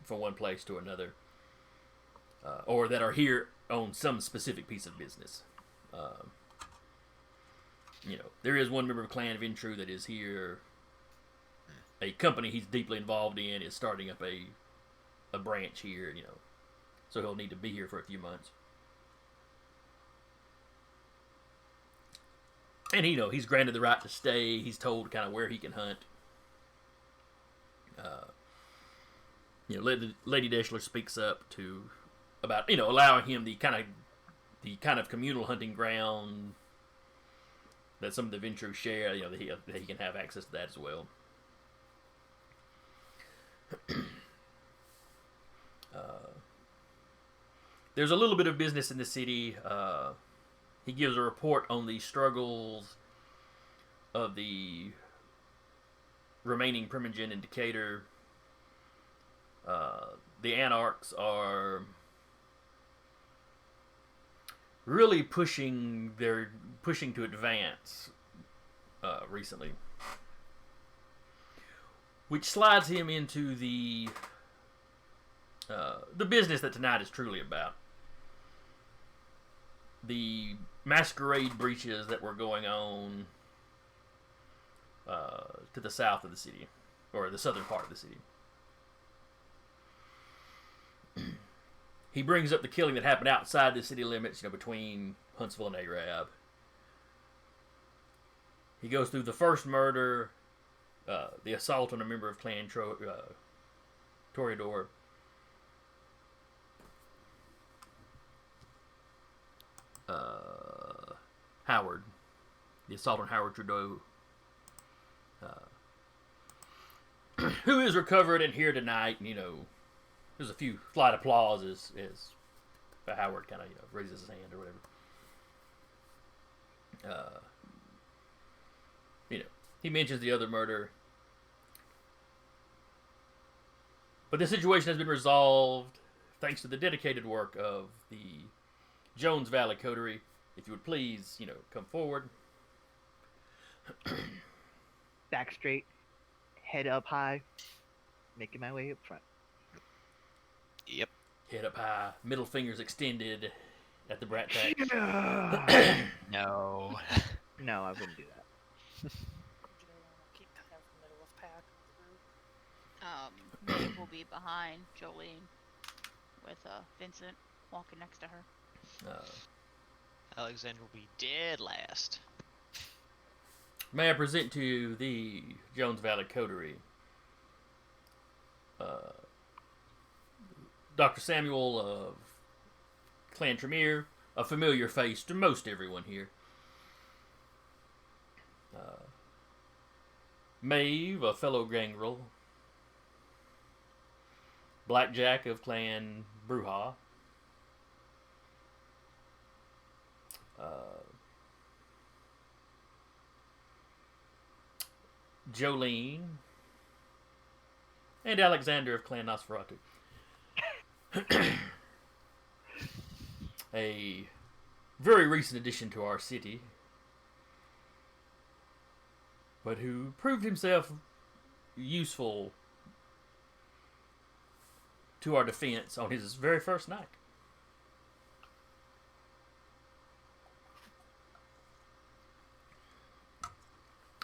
from one place to another, or that are here on some specific piece of business. There is one member of Clan Ventru that is here. A company he's deeply involved in is starting up a branch here, so he'll need to be here for a few months. And he's granted the right to stay. He's told kind of where he can hunt. Lady Deschler speaks up about allowing him the kind of communal hunting ground that some of the Ventru share. That he can have access to that as well. There's a little bit of business in the city. He gives a report on the struggles of the remaining Primogen in Decatur. The Anarchs are really pushing to advance recently, which slides him into the business that tonight is truly about. The Masquerade breaches that were going on to the south of the city, or the southern part of the city. He brings up the killing that happened outside the city limits, between Huntsville and Arab. He goes through the first murder, the assault on a member of Clan Toreador, Howard, the assault on Howard Trudeau, who is recovered and here tonight. And, there's a few slight applause as Howard kind of raises his hand or whatever. He mentions the other murder, but the situation has been resolved thanks to the dedicated work of the Jones Valley Coterie. If you would please, come forward. Back straight, head up high, making my way up front. Yep. Head up high, middle fingers extended at the brat pack. No. No, I wouldn't do that. Keep kind of middle of pack group. Maeve will be behind Jolene with Vincent walking next to her. Alexander will be dead last. May I present to you the Jones Valley Coterie? Dr. Samuel of Clan Tremere, a familiar face to most everyone here. Maeve, a fellow gangrel. Blackjack of Clan Bruja. Jolene. And Alexander of Clan Nosferatu. A very recent addition to our city, but who proved himself useful to our defense on his very first night.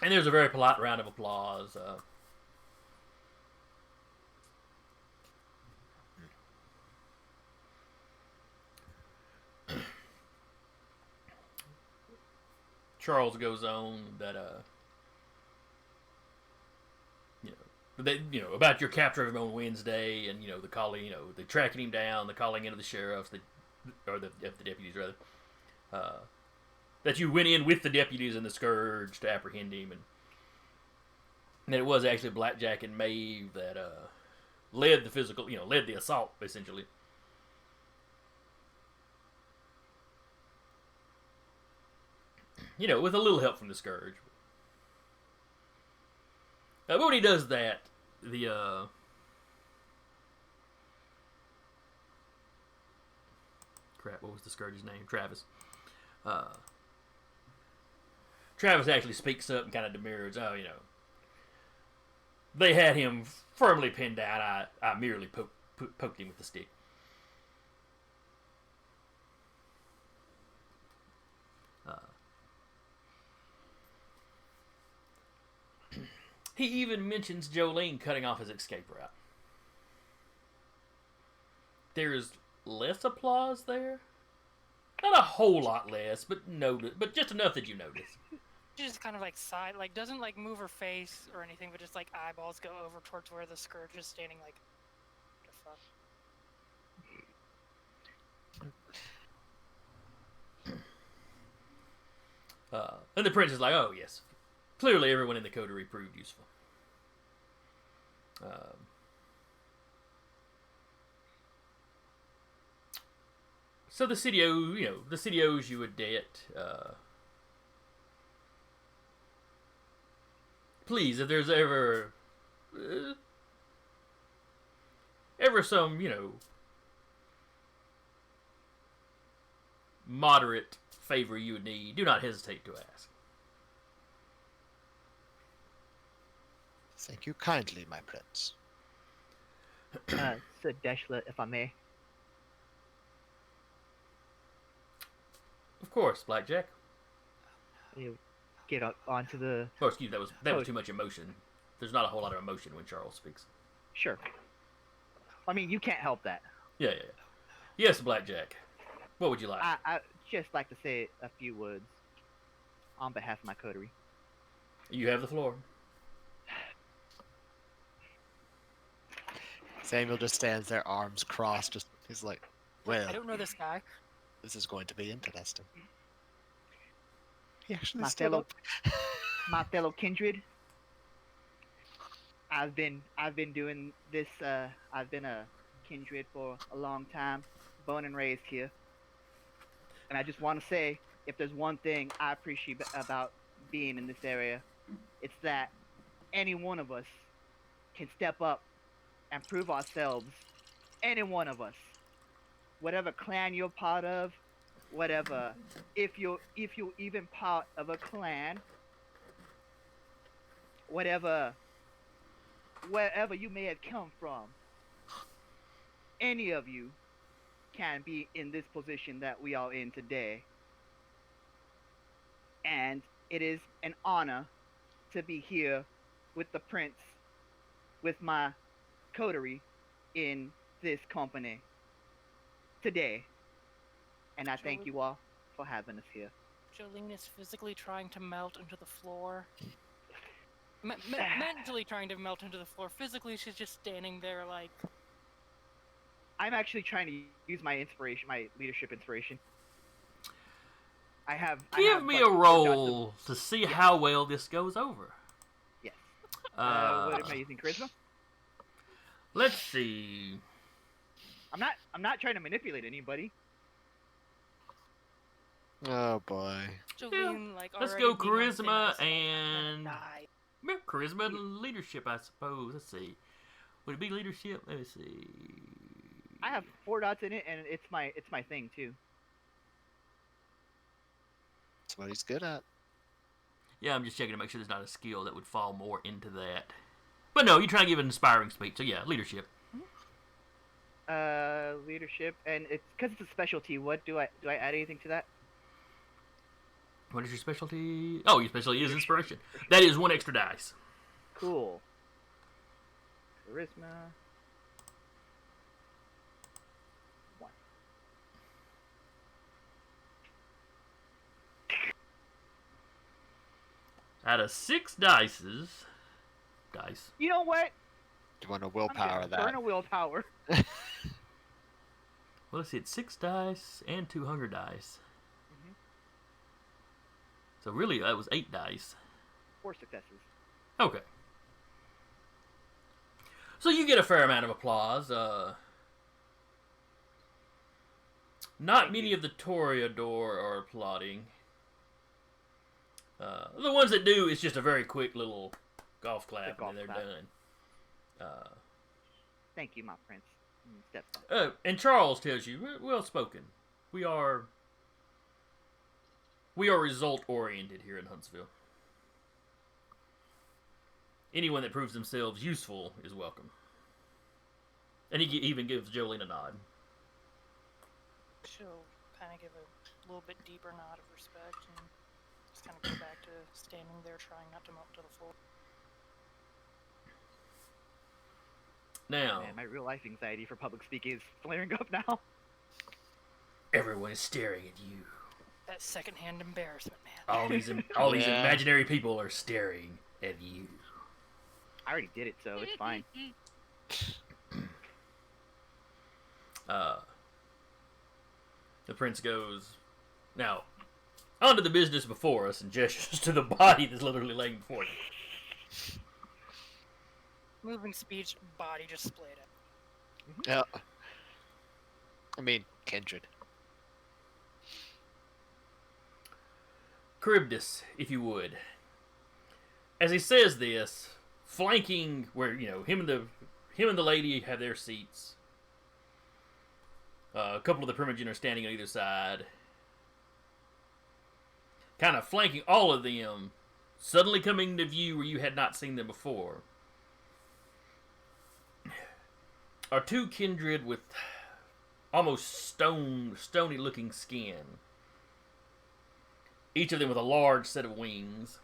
And there's a very polite round of applause. Charles goes on that about your capture of him on Wednesday, and the calling, the tracking him down, the calling in of the sheriffs, the deputies rather, that you went in with the deputies and the Scourge to apprehend him, and that it was actually Blackjack and Maeve that led the assault essentially. With a little help from the Scourge. But when he does that, what was the Scourge's name? Travis. Travis actually speaks up and kind of demurs. They had him firmly pinned down. I merely poked him with the stick. He even mentions Jolene cutting off his escape route. There is less applause there. Not a whole lot less, but just enough that you notice. She just kind of like side, like doesn't like move her face or anything, but just like eyeballs go over towards where the scourge is standing. Like, what the fuck? And the prince is like, oh, yes. Clearly everyone in the coterie proved useful. So the city owes you a debt. Please, if there's ever some, moderate favor you would need, do not hesitate to ask. Thank you kindly, my prince. Sir Deshla, if I may. Of course, Blackjack. You get onto the... Oh, excuse me, that was too much emotion. There's not a whole lot of emotion when Charles speaks. Sure. I mean, you can't help that. Yeah. Yes, Blackjack. What would you like? I just like to say a few words on behalf of my coterie. You have the floor. Samuel just stands there, arms crossed. He's like, well, I don't know this guy. this is going to be interesting. He actually My stood up. fellow kindred. I've been doing this. I've been a kindred for a long time, born and raised here. And I just want to say, if there's one thing I appreciate about being in this area, it's that any one of us can step up and prove ourselves. Any one of us, whatever clan you're part of, whatever, if you're even part of a clan, wherever you may have come from, any of you can be in this position that we are in today. And it is an honor to be here with the prince, with my coterie in this company today. And I thank you all for having us here. Jolene is physically trying to melt into the floor. Mentally trying to melt into the floor. Physically, she's just standing there like... I'm actually trying to use my inspiration, my leadership inspiration. Give me a roll to see how well this goes over. Yes. What am I using? Charisma? Let's see. I'm not trying to manipulate anybody. Oh boy. Jolene, like, Let's already go being on charisma thin ice, and charisma and leadership, I suppose. Let's see. Would it be leadership? Let me see. I have 4 dots in it, and it's my thing too. That's what he's good at. Yeah, I'm just checking to make sure there's not a skill that would fall more into that. But no, you're trying to give an inspiring speech, so yeah, leadership. Leadership, and it's because it's a specialty. What do I add anything to that? What is your specialty? Oh, your specialty is inspiration. That is 1 extra dice. Cool. Charisma. 1. Out of 6 dice. You know what? Do you want to willpower that? Burn a willpower. Well, let's see. It's 6 dice and 2 hunger dice. Mhm. So really, that was 8 dice. 4 successes. Okay. So you get a fair amount of applause. Not many of the Toreador are applauding. The ones that do, it's just a very quick little golf clap, and then they're done. Thank you, my prince. Step. And Charles tells you, well spoken. We are result oriented here in Huntsville. Anyone that proves themselves useful is welcome. And he even gives Jolene a nod. She'll kind of give a little bit deeper nod of respect and just kind of go back to standing there trying not to melt to the floor. Now, Man, my real life anxiety for public speaking is flaring up now. everyone is staring at you. That secondhand embarrassment, man. All these Yeah. imaginary people are staring at you. I already did it, so it's fine. The prince goes, now, on to the business before us, and gestures to the body that's literally laying before you. Moving speech, body just splayed out. Yeah. I mean, Kindred. Charybdis, if you would. As he says this, flanking where him and the lady have their seats. A couple of the Primogen are standing on either side. Kind of flanking all of them, suddenly coming into view where you had not seen them before, are two kindred with almost stony looking skin. Each of them with a large set of wings.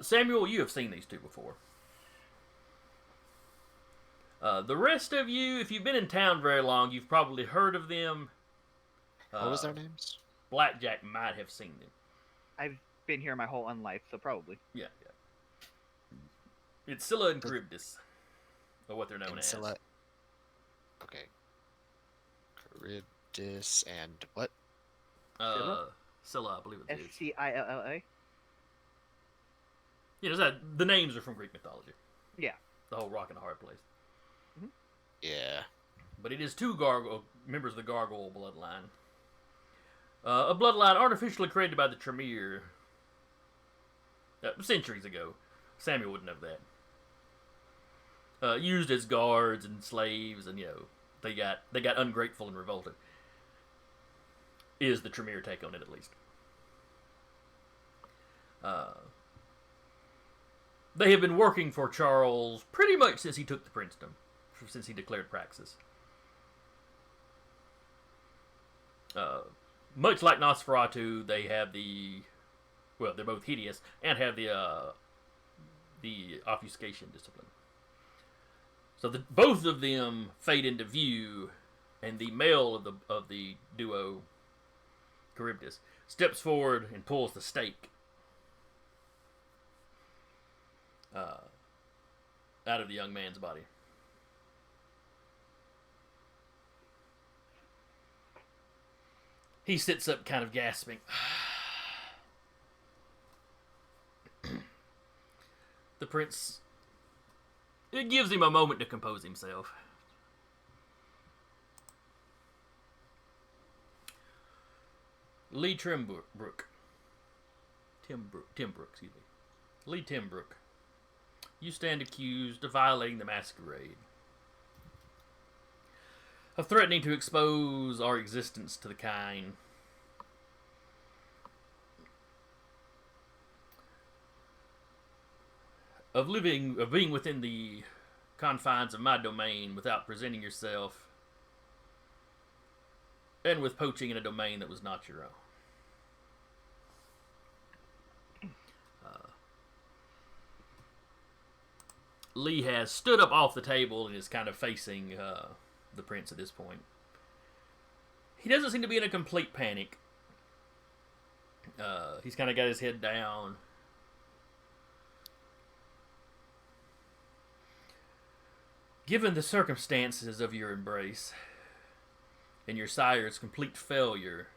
Samuel, you have seen these two before. The rest of you, if you've been in town very long, you've probably heard of them. What was their names? Blackjack might have seen them. I've been here my whole life, so probably. Yeah. It's Scylla and Charybdis, or what they're known as. Scylla. Okay. Charybdis and what? Scylla, I believe it is. Scilla. Yeah, the names are from Greek mythology. Yeah. The whole rock and a hard place. Yeah. But it is two members of the Gargoyle bloodline. A bloodline artificially created by the Tremere centuries ago. Samuel would know that. Used as guards and slaves, and they got ungrateful and revolted. Is the Tremere take on it, at least. They have been working for Charles pretty much since he took the princedom, since he declared praxis. Much like Nosferatu, they have they're both hideous and have the obfuscation discipline. So both of them fade into view, and the male of the duo, Charybdis, steps forward and pulls the stake out of the young man's body. He sits up kind of gasping. The prince... It gives him a moment to compose himself. Lee Timbrook, excuse me. Lee Timbrook. You stand accused of violating the Masquerade. Of threatening to expose our existence to the kind. Of being within the confines of my domain without presenting yourself, and with poaching in a domain that was not your own. Lee has stood up off the table and is kind of facing the prince at this point. He doesn't seem to be in a complete panic. He's kind of got his head down. Given the circumstances of your embrace and your sire's complete failure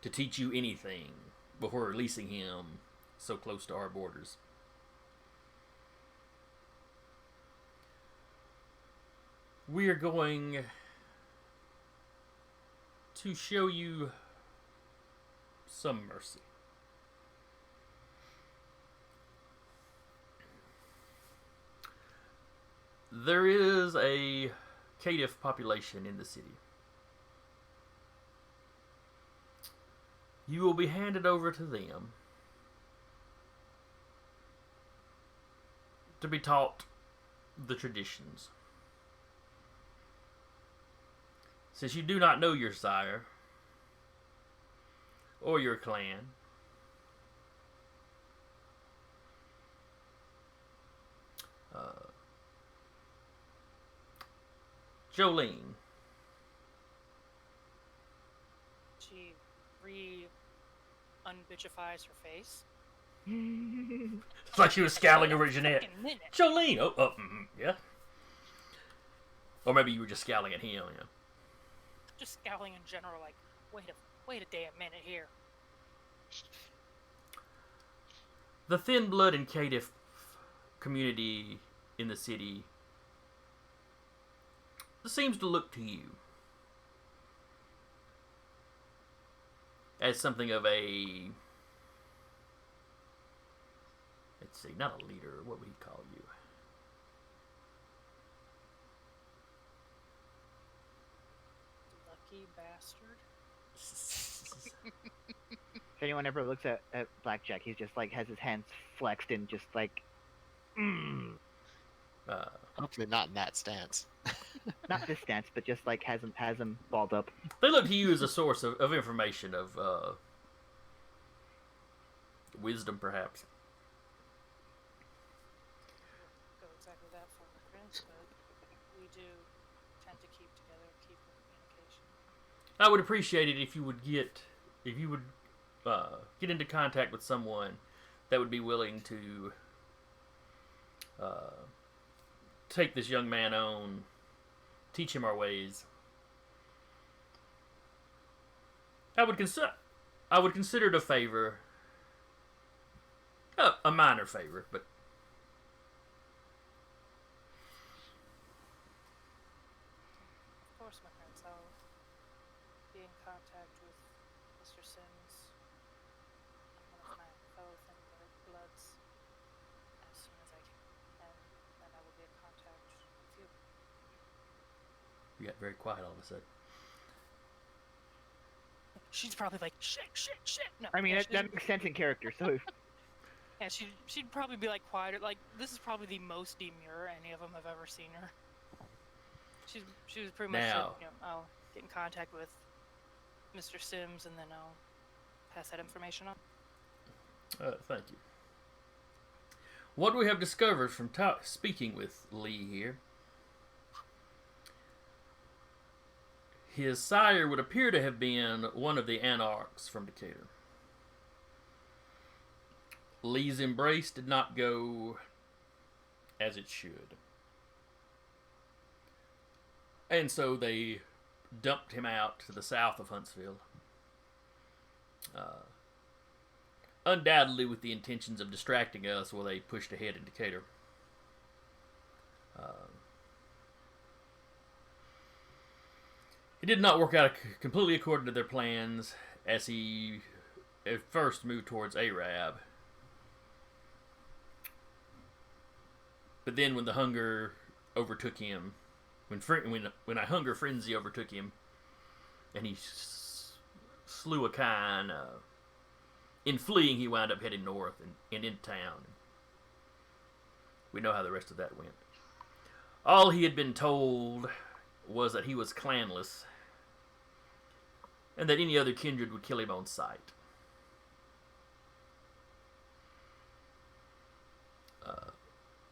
to teach you anything before releasing him so close to our borders, we are going to show you some mercy. There is a caitiff population in the city. You will be handed over to them to be taught the traditions. Since you do not know your sire or your clan, Jolene. Jeez. unbitchifies her face. It's like she was scowling over at Jeanette. Fucking minute. Jolene! Yeah. Or maybe you were just scowling at him, yeah. Just scowling in general, like, wait a damn minute here. The thin blood and caitiff community in the city seems to look to you as something of a, let's see, not a leader, what would he call you? Lucky bastard. If anyone ever looks at Blackjack, he's just like has his hands flexed and just like, Hopefully not in that stance. not this stance, but just like has him balled up. They look to you as a source of information, of wisdom, perhaps. Go exactly that far, Prince, but we do tend to keep together, keep in communication. I would appreciate it if you would get into contact with someone that would be willing to take this young man on, teach him our ways. I would consider it a favor, a minor favor, but Of course, my friends, I'll be in contact with Mr. Sims, one of my fellow Thinbird bloods, as soon as I can, and then I will be in contact with you. you got very quiet all of a sudden. She's probably like, shit. No, I mean, yeah, that makes sense in character. So yeah, she'd probably be like quieter. Like, this is probably the most demure any of them have ever seen her. She was pretty much Now- said, I'll get in contact with Mr. Sims and then I'll pass that information on. Thank you. What we have discovered from speaking with Lee here, his sire would appear to have been one of the anarchs from Decatur. Lee's embrace did not go as it should. And so they dumped him out to the south of Huntsville. Undoubtedly with the intentions of distracting us while they pushed ahead in Decatur. It did not work out completely according to their plans, as he at first moved towards Arab. But then when the hunger overtook him, when a hunger frenzy overtook him, and he slew a kind, in fleeing he wound up heading north and into town. We know how the rest of that went. All he had been told was that he was clanless, and that any other kindred would kill him on sight.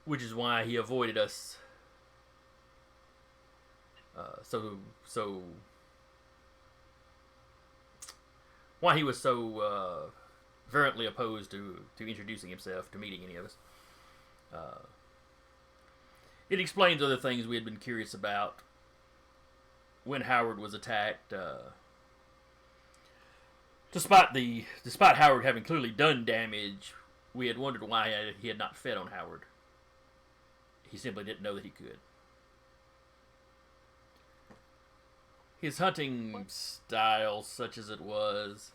Which is why he avoided us why he was so virulently opposed to introducing himself, to meeting any of us. It explains other things we had been curious about. When Howard was attacked, despite Howard having clearly done damage, we had wondered why he had not fed on Howard. He simply didn't know that he could. His hunting style, such as it was,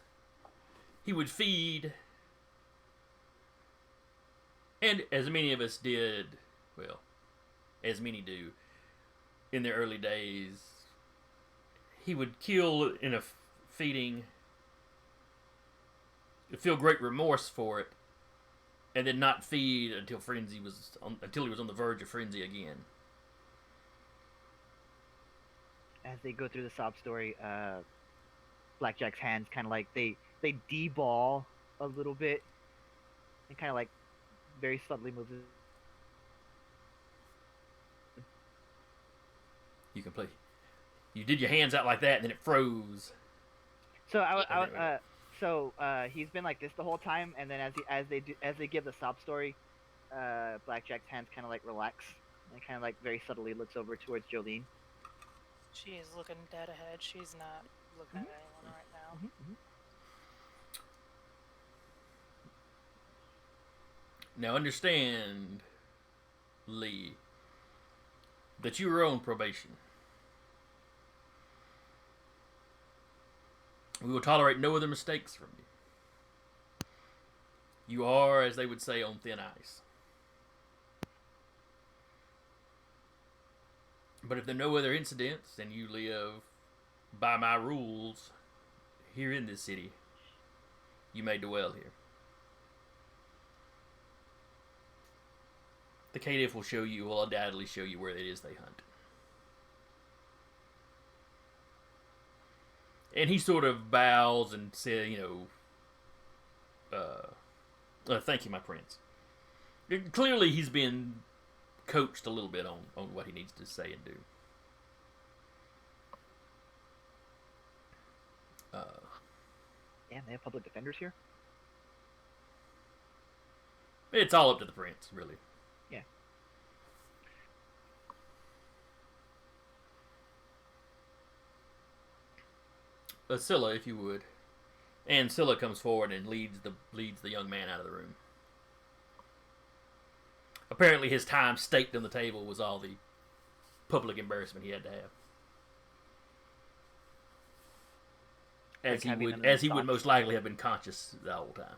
he would feed, and as many of us did, well, as many do, in their early days, he would kill in a feeding, feel great remorse for it, and then not feed until he was on the verge of frenzy again. as they go through the sob story, Blackjack's hands kind of like they deball a little bit, and kind of like very subtly moves. You can play. You did your hands out like that, and then it froze. So So he's been like this the whole time, and then as they give the sob story, Blackjack's hands kind of like relax, and kind of like very subtly looks over towards Jolene. She is looking dead ahead. She's not looking at anyone right now. Now understand, Lee, that you are on probation. We will tolerate no other mistakes from you. You are, as they would say, on thin ice. But if there are no other incidents and you live by my rules here in this city, you may dwell here. The caitiff will undoubtedly show you where it is they hunt. And he sort of bows and says, thank you, my prince. Clearly he's been coached a little bit on what he needs to say and do. Damn, they have public defenders here? It's all up to the prince, really. Yeah. Scylla, if you would. And Scylla comes forward and leads the young man out of the room. Apparently his time staked on the table was all the public embarrassment he had to have. As he would most likely have been conscious the whole time.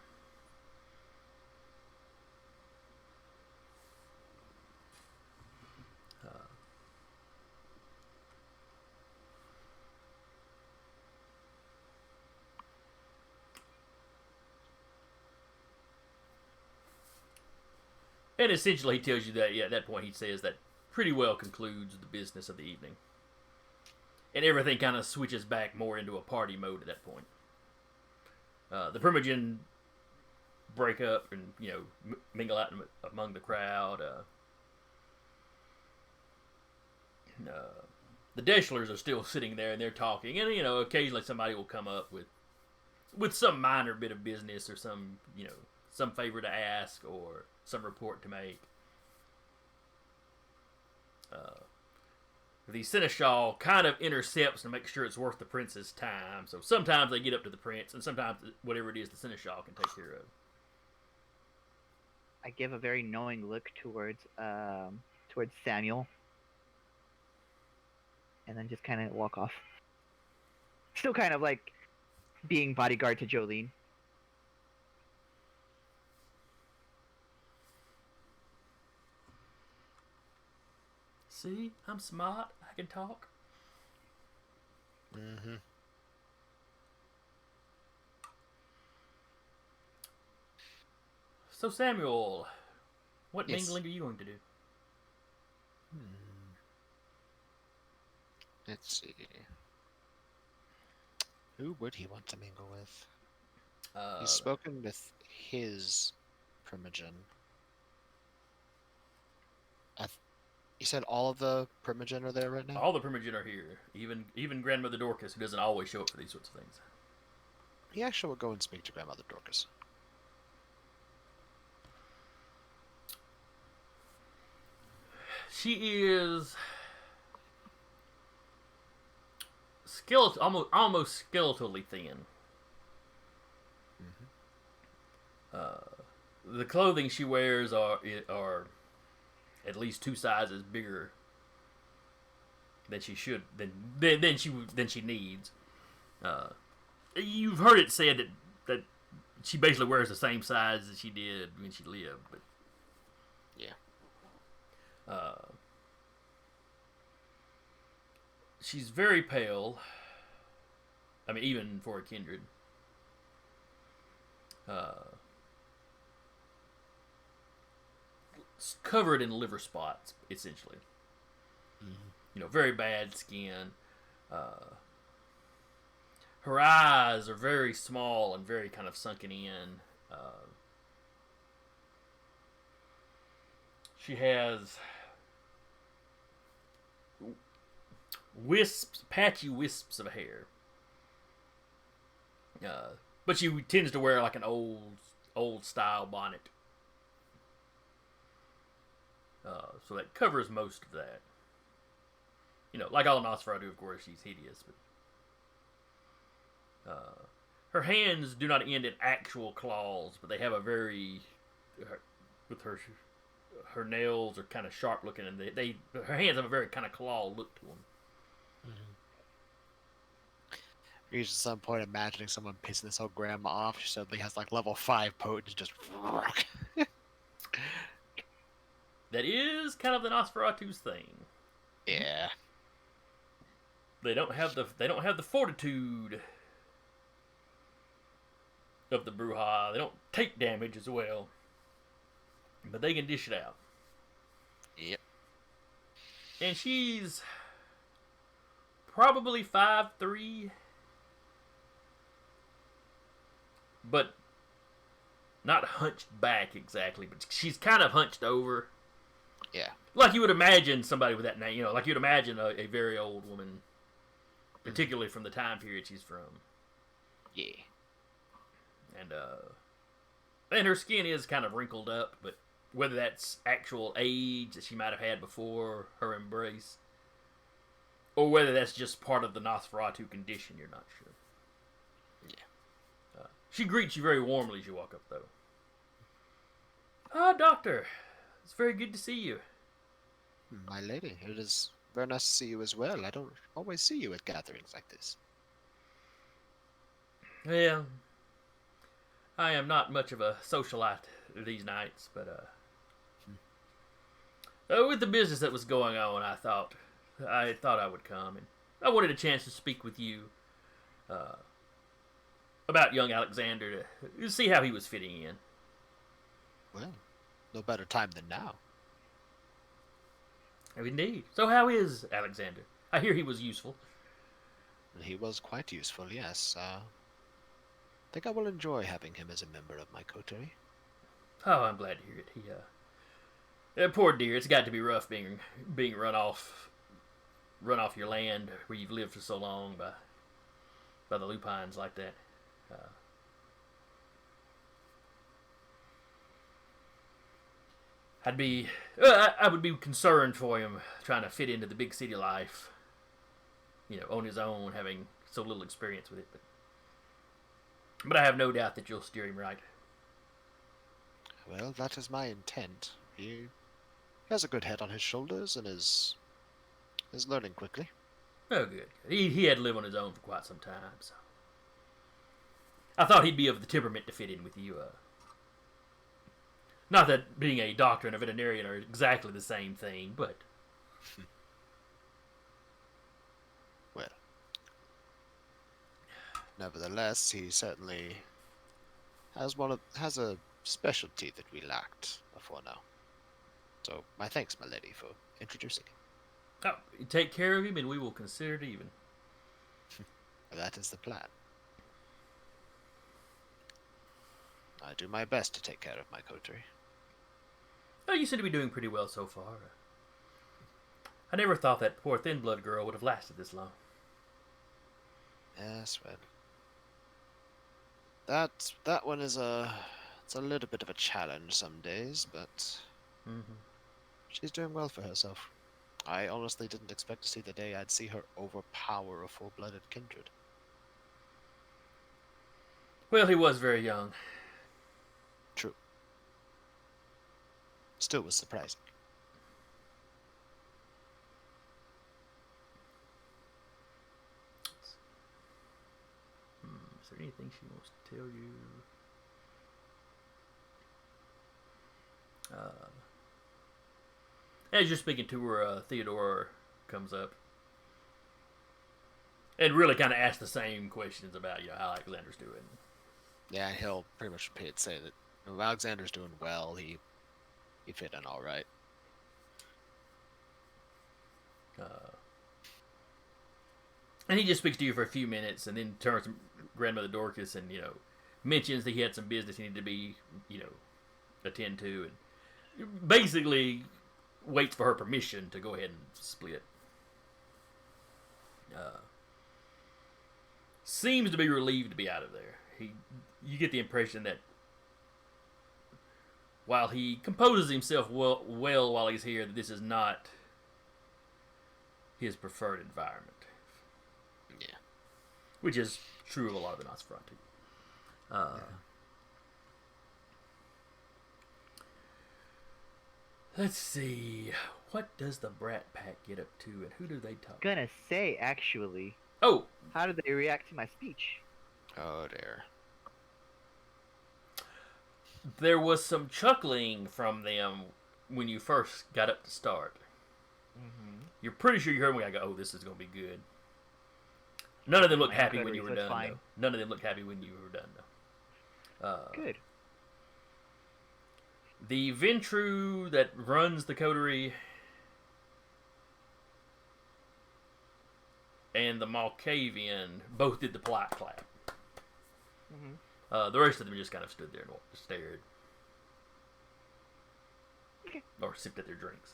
And essentially he tells you that, at that point he says that pretty well concludes the business of the evening. And everything kind of switches back more into a party mode at that point. The Primogen break up and, mingle out among the crowd. The Deschlers are still sitting there and they're talking. And, occasionally somebody will come up with some minor bit of business or some, some favor to ask or some report to make. The seneschal kind of intercepts to make sure it's worth the prince's time. So sometimes they get up to the prince, and sometimes whatever it is, the seneschal can take care of. I give a very knowing look towards Samuel, and then just kind of walk off. Still kind of like being bodyguard to Jolene. See, I'm smart. I can talk. Mm-hmm. So Samuel, what Yes. mingling are you going to do? Let's see. Who would he want to mingle with? He's spoken with his Primogen. You said all of the Primogen are there right now? All the Primogen are here. Even Grandmother Dorcas, who doesn't always show up for these sorts of things. He actually will go and speak to Grandmother Dorcas. She is almost skeletally thin. The clothing she wears are at least 2 sizes bigger than she should than she needs. You've heard it said that she basically wears the same size as she did when she lived, but yeah. She's very pale. I mean, even for a kindred. Covered in liver spots, essentially. Mm-hmm. Very bad skin. Her eyes are very small and very kind of sunken in. She has patchy wisps of hair. But she tends to wear like an old style bonnet. So that covers most of that. You know, like all Nosferatu, of course, she's hideous. But her hands do not end in actual claws, but they have a very... with her nails are kind of sharp looking, and her hands have a very kind of claw look to them. Reached at some point imagining someone pissing this old grandma off. She suddenly has like level 5 potent, just... That is kind of the Nosferatu's thing. Yeah. They don't have the fortitude of the Bruja. They don't take damage as well, but they can dish it out. Yep. And she's probably 5'3", but not hunched back exactly. But she's kind of hunched over. Yeah. Like you would imagine somebody with that name, you know, like you'd imagine a very old woman, particularly from the time period she's from. Yeah. And her skin is kind of wrinkled up, but whether that's actual age that she might have had before her embrace, or whether that's just part of the Nosferatu condition, you're not sure. Yeah. She greets you very warmly as you walk up, though. Ah, Doctor. It's very good to see you. My lady, it is very nice to see you as well. I don't always see you at gatherings like this. Well, I am not much of a socialite these nights, but with the business that was going on, I thought I would come, and I wanted a chance to speak with you about young Alexander to see how he was fitting in. Well, no better time than now. Oh, indeed. So how is Alexander? I hear he was useful. He was quite useful, yes. I think I will enjoy having him as a member of my coterie. Oh, I'm glad to hear it. Poor dear, it's got to be rough being run off your land where you've lived for so long by the lupines like that. I would be concerned for him trying to fit into the big city life, you know, on his own, having so little experience with it. But I have no doubt that you'll steer him right. Well, that is my intent. He has a good head on his shoulders and is learning quickly. Oh, good. He had to live on his own for quite some time, so I thought he'd be of the temperament to fit in with you. Not that being a doctor and a veterinarian are exactly the same thing, but... Well, nevertheless, he certainly has a specialty that we lacked before now. So, my thanks, my lady, for introducing him. Oh, you take care of him, and we will consider it even. That is the plan. I do my best to take care of my coterie. Oh, you seem to be doing pretty well so far. I never thought that poor thin-blood girl would have lasted this long. Yes, well, that one is it's a little bit of a challenge some days, but she's doing well for herself. I honestly didn't expect to see the day I'd see her overpower a full-blooded kindred. Well, he was very young. True. Still was surprising. Is there anything she wants to tell you? As you're speaking to her, Theodore comes up and really kind of asks the same questions about, you know, how Alexander's doing. Yeah, he'll pretty much repeat, say that Alexander's doing well. He fit in all right. And he just speaks to you for a few minutes, and then turns to Grandmother Dorcas and, you know, mentions that he had some business he needed to be, you know, attend to, and basically waits for her permission to go ahead and split. Seems to be relieved to be out of there. you get the impression that while he composes himself well while he's here, that this is not his preferred environment. Yeah. Which is true of a lot of the Nosferatu. Let's see. What does the Brat Pack get up to, and who do they talk to? Gonna say, actually, Oh, how did they react to my speech? Oh dear. there was some chuckling from them when you first got up to start. Mm-hmm. You're pretty sure you heard me. I go, "Oh, this is gonna be good." None of them looked My happy own when you coterie, were so it's done. fine. Though. None of them looked happy when you were done. Though. Good. The Ventru that runs the coterie and the Malkavian both did the polite clap. Mm-hmm. The rest of them just kind of stood there and stared. Okay. Or sipped at their drinks.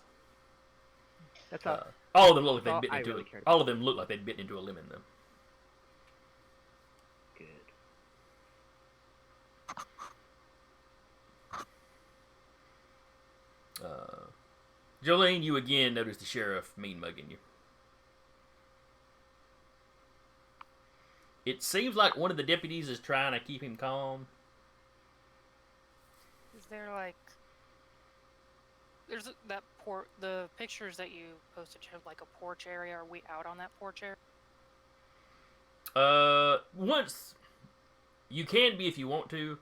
That's all. All of them looked like all they'd bitten I into really it. cared All of them looked like they'd bitten into a lemon. Though. Good. Jolene, you again noticed the sheriff mean mugging you. It seems like one of the deputies is trying to keep him calm. Is there like there's that the pictures that you posted have like a porch area? Are we out on that porch area? Once you can be if you want to.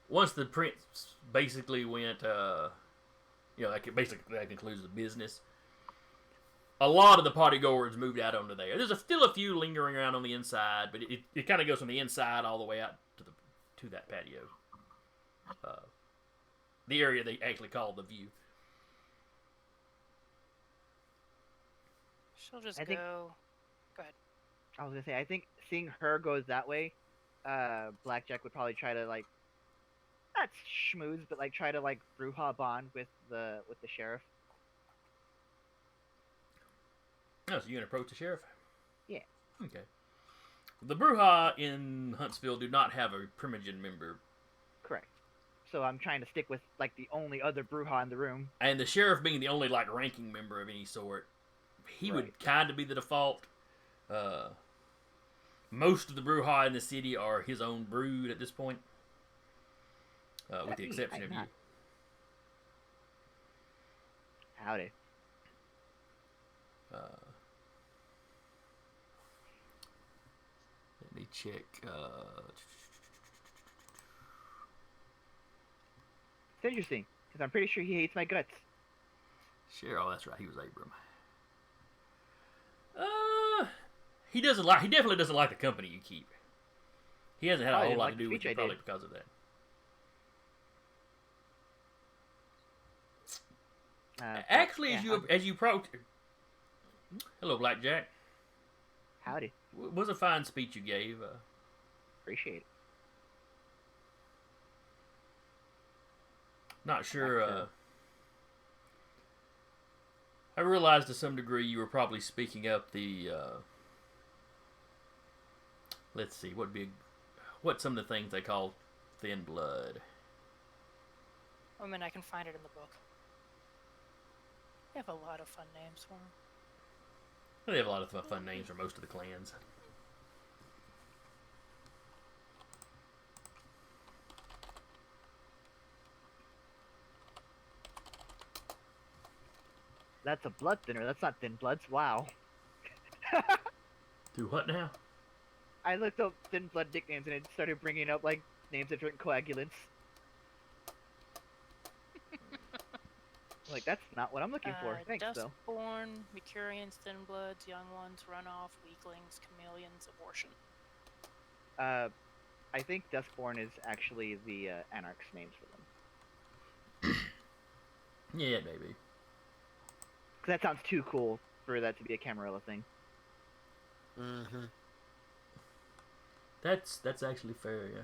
Once the prince basically went, that concludes the business. A lot of the party goers moved out onto there. There's still a few lingering around on the inside, but it kind of goes from the inside all the way out to that patio. The area they actually call the view. She'll just I think- go. Go ahead. I was gonna say, I think seeing her goes that way, Blackjack would probably try to like, not schmooze, but like try to like brouhaha bond with the sheriff. Oh, so you're gonna approach the sheriff? Yeah. Okay. The Bruja in Huntsville do not have a Primogen member, Correct. So I'm trying to stick with like the only other brouhaha in the room. and the sheriff being the only like ranking member of any sort, he would Right. kind of be the default. Most of the Bruja in the city are his own brood at this point, with the exception of you. Howdy. Let me check. It's interesting because I'm pretty sure he hates my guts. Cheryl, that's right. He was Abram. He doesn't like. He definitely doesn't like the company you keep. He hasn't had a Oh, whole didn't lot like to the do with speech you, I probably did. because of that. Actually, yeah, as you approach, hello, Blackjack. howdy. Was a fine speech you gave. Appreciate it. Not sure. Thanks, I realized to some degree you were probably speaking up the. Let's see, what's some of the things they call thin blood? I mean, I can find it in the book. They have a lot of fun names for them. They have a lot of fun names for most of the clans. That's a blood thinner. That's not thin bloods. Wow. Do what now? I looked up thin blood nicknames and it started bringing up like names of different coagulants. Like that's not what I'm looking for. Thanks though. Dustborn, Mercurians, Thin Bloods, Young Ones, Runoff, Weaklings, Chameleons, Abortion. I think Duskborn is actually the Anarch's names for them. Yeah, maybe. 'Cause that sounds too cool for that to be a Camarilla thing. Mm-hmm. That's actually fair, yeah.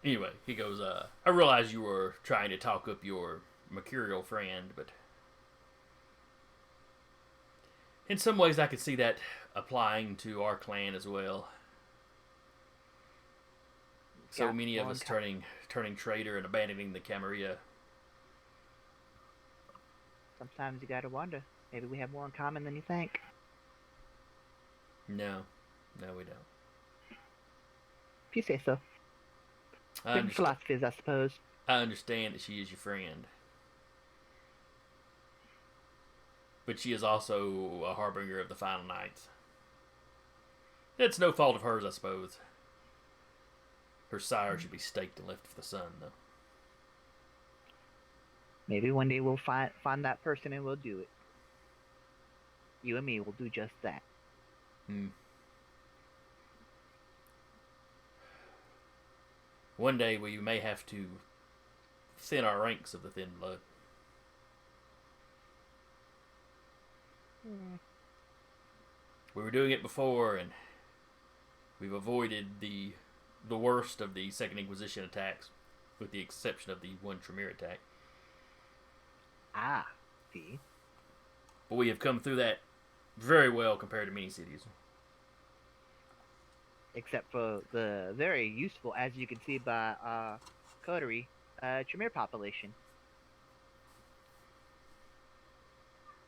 Anyway, he goes, I realize you were trying to talk up your mercurial friend, but in some ways I could see that applying to our clan as well. So Got many of one us turning traitor and abandoning the Camarilla. Sometimes you gotta wonder. Maybe we have more in common than you think. No, we don't. If you say so. Different philosophies, I suppose. I understand that she is your friend. But she is also a harbinger of the final nights. It's no fault of hers, I suppose. Her sire should be staked and left for the sun, though. Maybe one day we'll find that person and we'll do it. You and me will do just that. One day we may have to thin our ranks of the thin blood. We were doing it before, and we've avoided the worst of the Second Inquisition attacks, with the exception of the one Tremere attack. Ah, see? But we have come through that very well compared to many cities. Except for the very useful, as you can see by Coterie, Tremere population.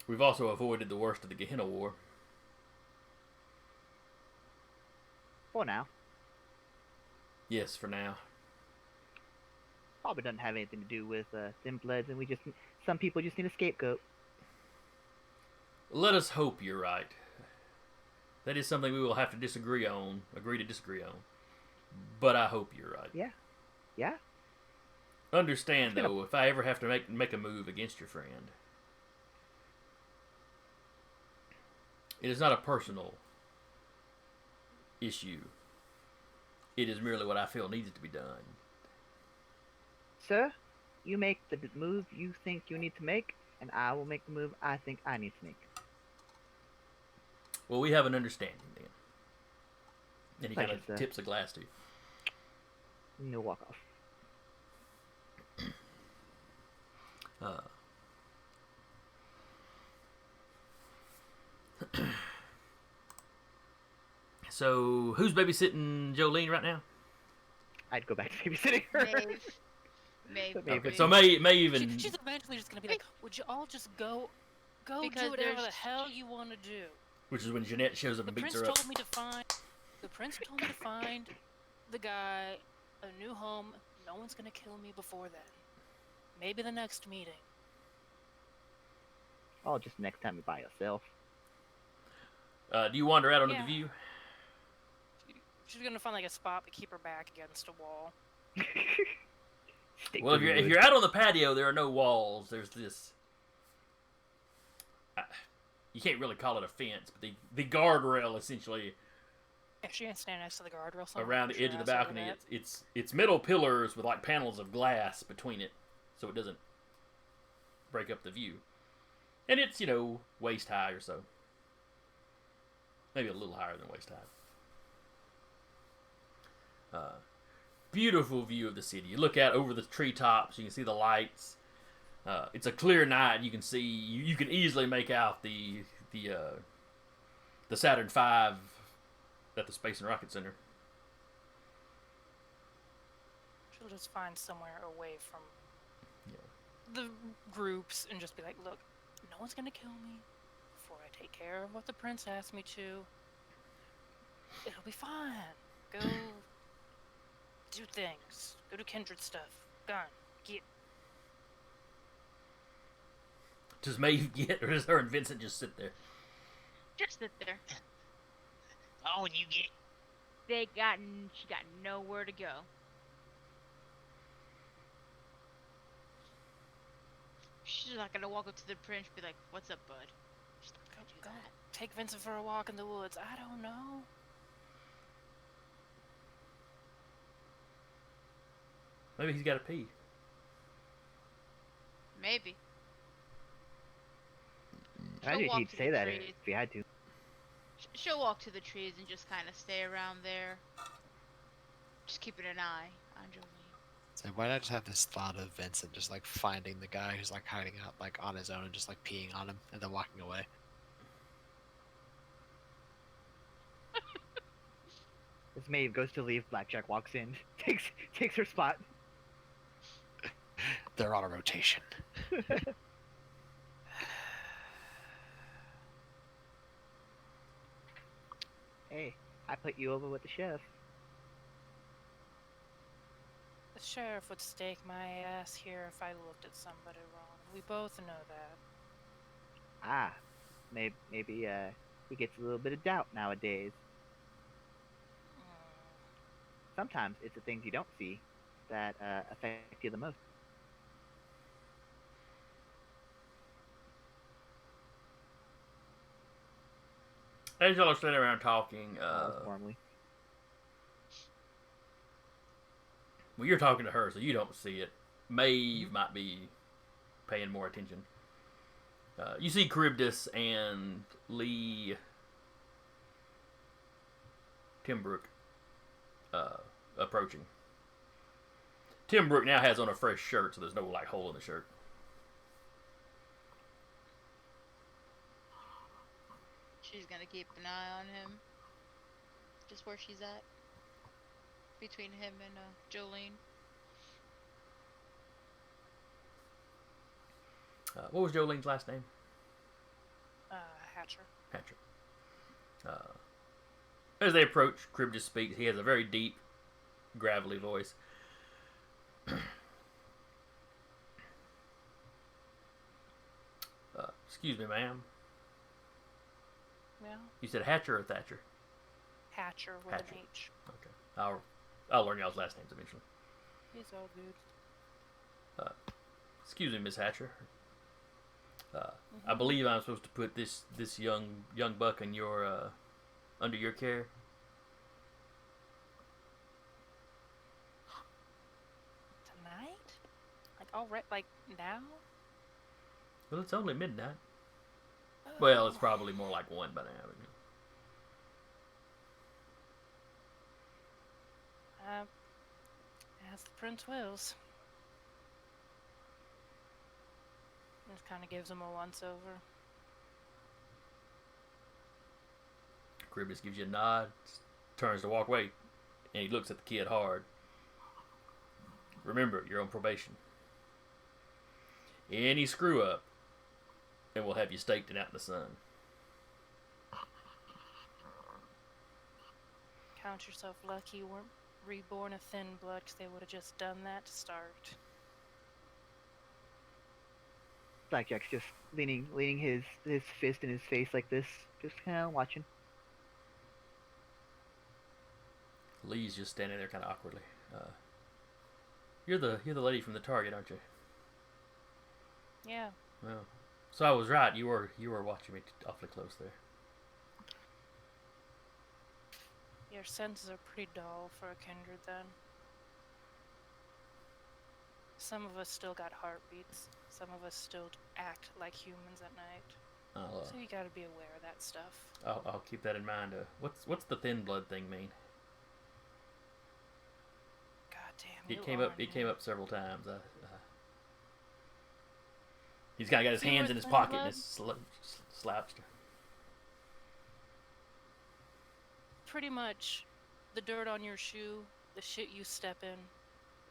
We've also avoided the worst of the Gehenna War. For now. Yes, for now. Probably doesn't have anything to do with thin bloods, and some people just need a scapegoat. Let us hope you're right. That is something we will have to agree to disagree on. But I hope you're right. Yeah. Understand, though, if I ever have to make a move against your friend, it is not a personal issue. It is merely what I feel needs to be done. Sir, you make the move you think you need to make, and I will make the move I think I need to make. Well, we have an understanding then. And he Thank kind you, of sir. tips a glass to you. No walk off. So, who's babysitting Jolene right now? I'd go back to babysitting her. Maeve. Okay, so May even... She's eventually just gonna be like, would you all just go Because do whatever there's- the hell you want to do? Which is when Jeanette shows up The and beats prince her up. told me to find. The prince told me to find the guy a new home. No one's gonna kill me before then. Maybe the next meeting. Oh, just next time you're by yourself. Do you wander out onto Yeah. the view? She's gonna find like a spot to keep her back against a wall. Stick Well, to if the you're out on the patio, there are no walls. There's this... you can't really call it a fence, but the guardrail, essentially, Yeah, she can stand next to the guardrail. so around the push her edge of the ass over balcony. that. It's metal pillars with like panels of glass between it, so it doesn't break up the view. And it's, waist high or so. Maybe a little higher than waist high. Beautiful view of the city. You look out over the treetops. You can see the lights. It's a clear night. You can see. You can easily make out the Saturn V at the Space and Rocket Center. She'll just find somewhere away from the groups and just be like, look, no one's gonna kill me before I take care of what the prince asked me to. It'll be fine. Go do things. Go do Kindred stuff. Gone. Get. Does Maeve get, or does her and Vincent just sit there? Just sit there. Oh, and you get She got nowhere to go. She's not gonna walk up to the prince and be like, "What's up, bud?" She's not gonna do Go that. take Vincent for a walk in the woods. I don't know. Maybe he's got to pee. Maybe. I She'll knew walk he'd to say the that trees. if he had to. She'll walk to the trees and just kind of stay around there. Just keeping an eye on Jolene. So why not just have this thought of Vincent just like finding the guy who's like hiding out like on his own and just like peeing on him and then walking away? As Maeve goes to leave, Blackjack walks in, takes her spot. They're on a rotation. Hey, I put you over with the sheriff. The sheriff would stake my ass here if I looked at somebody wrong. We both know that. Ah, maybe he gets a little bit of doubt nowadays. Sometimes it's the things you don't see that affect you the most. As y'all are sitting around talking, Warmly. well, you're talking to her, so you don't see it. Maeve might be paying more attention. You see Charybdis and Lee Timbrook approaching. Timbrook now has on a fresh shirt, so there's no like hole in the shirt. She's gonna keep an eye on him. Just where she's at. Between him and Jolene. What was Jolene's last name? Hatcher. Hatcher. As they approach, Charybdis speaks. He has a very deep, gravelly voice. Excuse me, ma'am. Yeah. You said Hatcher or Thatcher? Hatcher with Hatcher. an H. Okay. I'll learn y'all's last names eventually. He's all good. Excuse me, Miss Hatcher. I believe I'm supposed to put this young buck in your under your care. Tonight? Like already? Like now? Well, it's only midnight. Well, it's probably more like 1 by now. As the prince wills. Just kind of gives him a once-over. Charybdis gives you a nod, turns to walk away, and he looks at the kid hard. Remember, you're on probation. Any screw up, and we'll have you staked and out in the sun. Count yourself lucky you weren't reborn a thin blood, because they would have just done that to start. Blackjack's just leaning his fist in his face like this, just kind of watching. Lee's just standing there kind of awkwardly. You're the lady from the Target, aren't you? Yeah. Well, so I was right. You were watching me awfully close there. Your senses are pretty dull for a kindred, then. Some of us still got heartbeats. Some of us still act like humans at night. So you gotta be aware of that stuff. I'll keep that in mind. What's the thin blood thing mean? Goddamn. It came up several times. He's kind of got his You hands were in his thin pocket blood? and his slouched. Pretty much the dirt on your shoe, the shit you step in,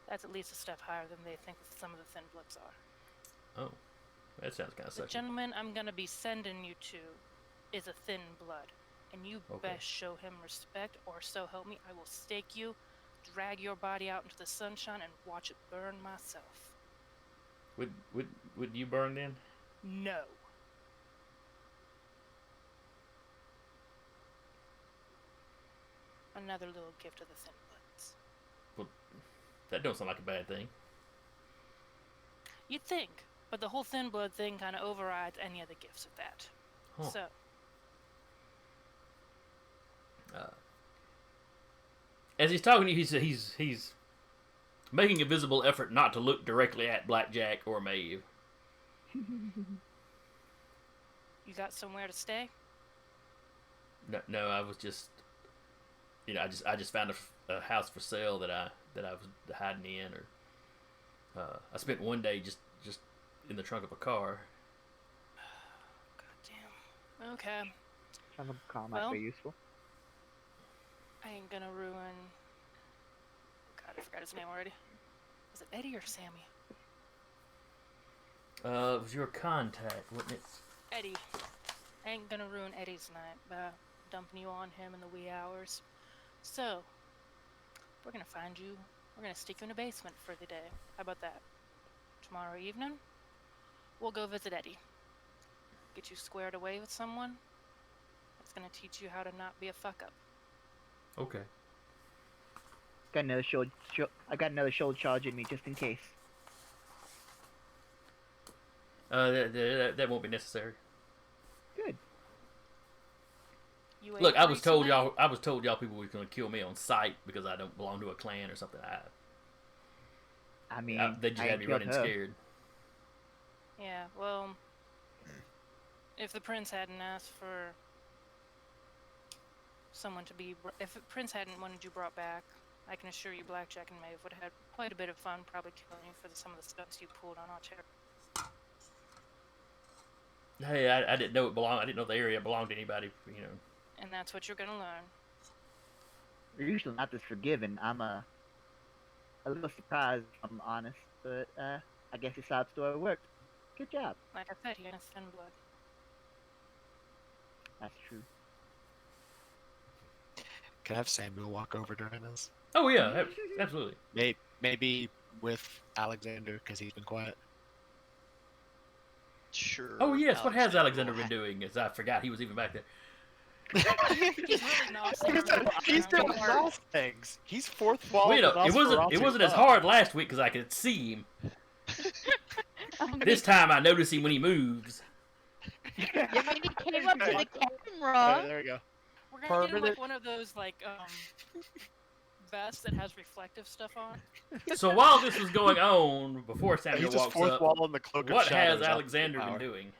that's at least a step higher than they think some of the thin bloods are. Oh, that sounds kind of The sucky. gentleman I'm gonna be sending you to is a thin blood, and you Okay. best show him respect, or so help me, I will stake you, drag your body out into the sunshine, and watch it burn myself. Would you burn then? No. Another little gift of the thin bloods. Well, that don't sound like a bad thing. You'd think, but the whole thin blood thing kind of overrides any other gifts of that. Huh. So, As he's talking to you, he's making a visible effort not to look directly at Blackjack or Maeve. you got somewhere to stay? No, I was just, I just found a house for sale that I was hiding in, or I spent one day just in the trunk of a car. God damn. Okay. Some of the car Well- might be useful. I ain't gonna ruin. God, I forgot his name already. Was it Eddie or Sammy? It was your contact, wasn't it? Eddie. I ain't gonna ruin Eddie's night by dumping you on him in the wee hours. So, we're gonna find you. We're gonna stick you in a basement for the day. How about that? Tomorrow evening, we'll go visit Eddie. Get you squared away with someone that's gonna teach you how to not be a fuck up. Okay. Got another I got another shoulder charge in me just in case. That won't be necessary. Good. You Look, ate I was told recently? y'all people were gonna kill me on sight because I don't belong to a clan or something. I mean, They just I had ain't me killed running her. scared. Yeah, well, if the prince hadn't asked for someone to be, if the prince hadn't wanted you brought back, I can assure you Blackjack and Maeve would have had quite a bit of fun probably killing you for some of the stunts you pulled on our chair. Hey, I didn't know it belonged. I didn't know the area belonged to anybody. You know. And that's what you're gonna learn. We're usually not this forgiving. I'm a little surprised, if I'm honest, but I guess your side story worked. Good job. Like I said, you're gonna thin blood. That's true. Can I have Samuel walk over during this? Oh yeah, absolutely. Maybe with Alexander because he's been quiet. Sure. Oh yes, what has Alexander will been doing? As I forgot he was even back there. He's really not. He's doing lost things. He's fourth wall. Well, you know, it wasn't as hard last week because I could see him. This time I notice him when he moves. Yeah, when he came up to the Oh, camera. there we go. We're gonna get him Permanent- like one of those vests that has reflective stuff on. So while this was going on, before Samuel He's just walks fourth up, wall in the cloak of what shadows. has Alexander been Power. doing?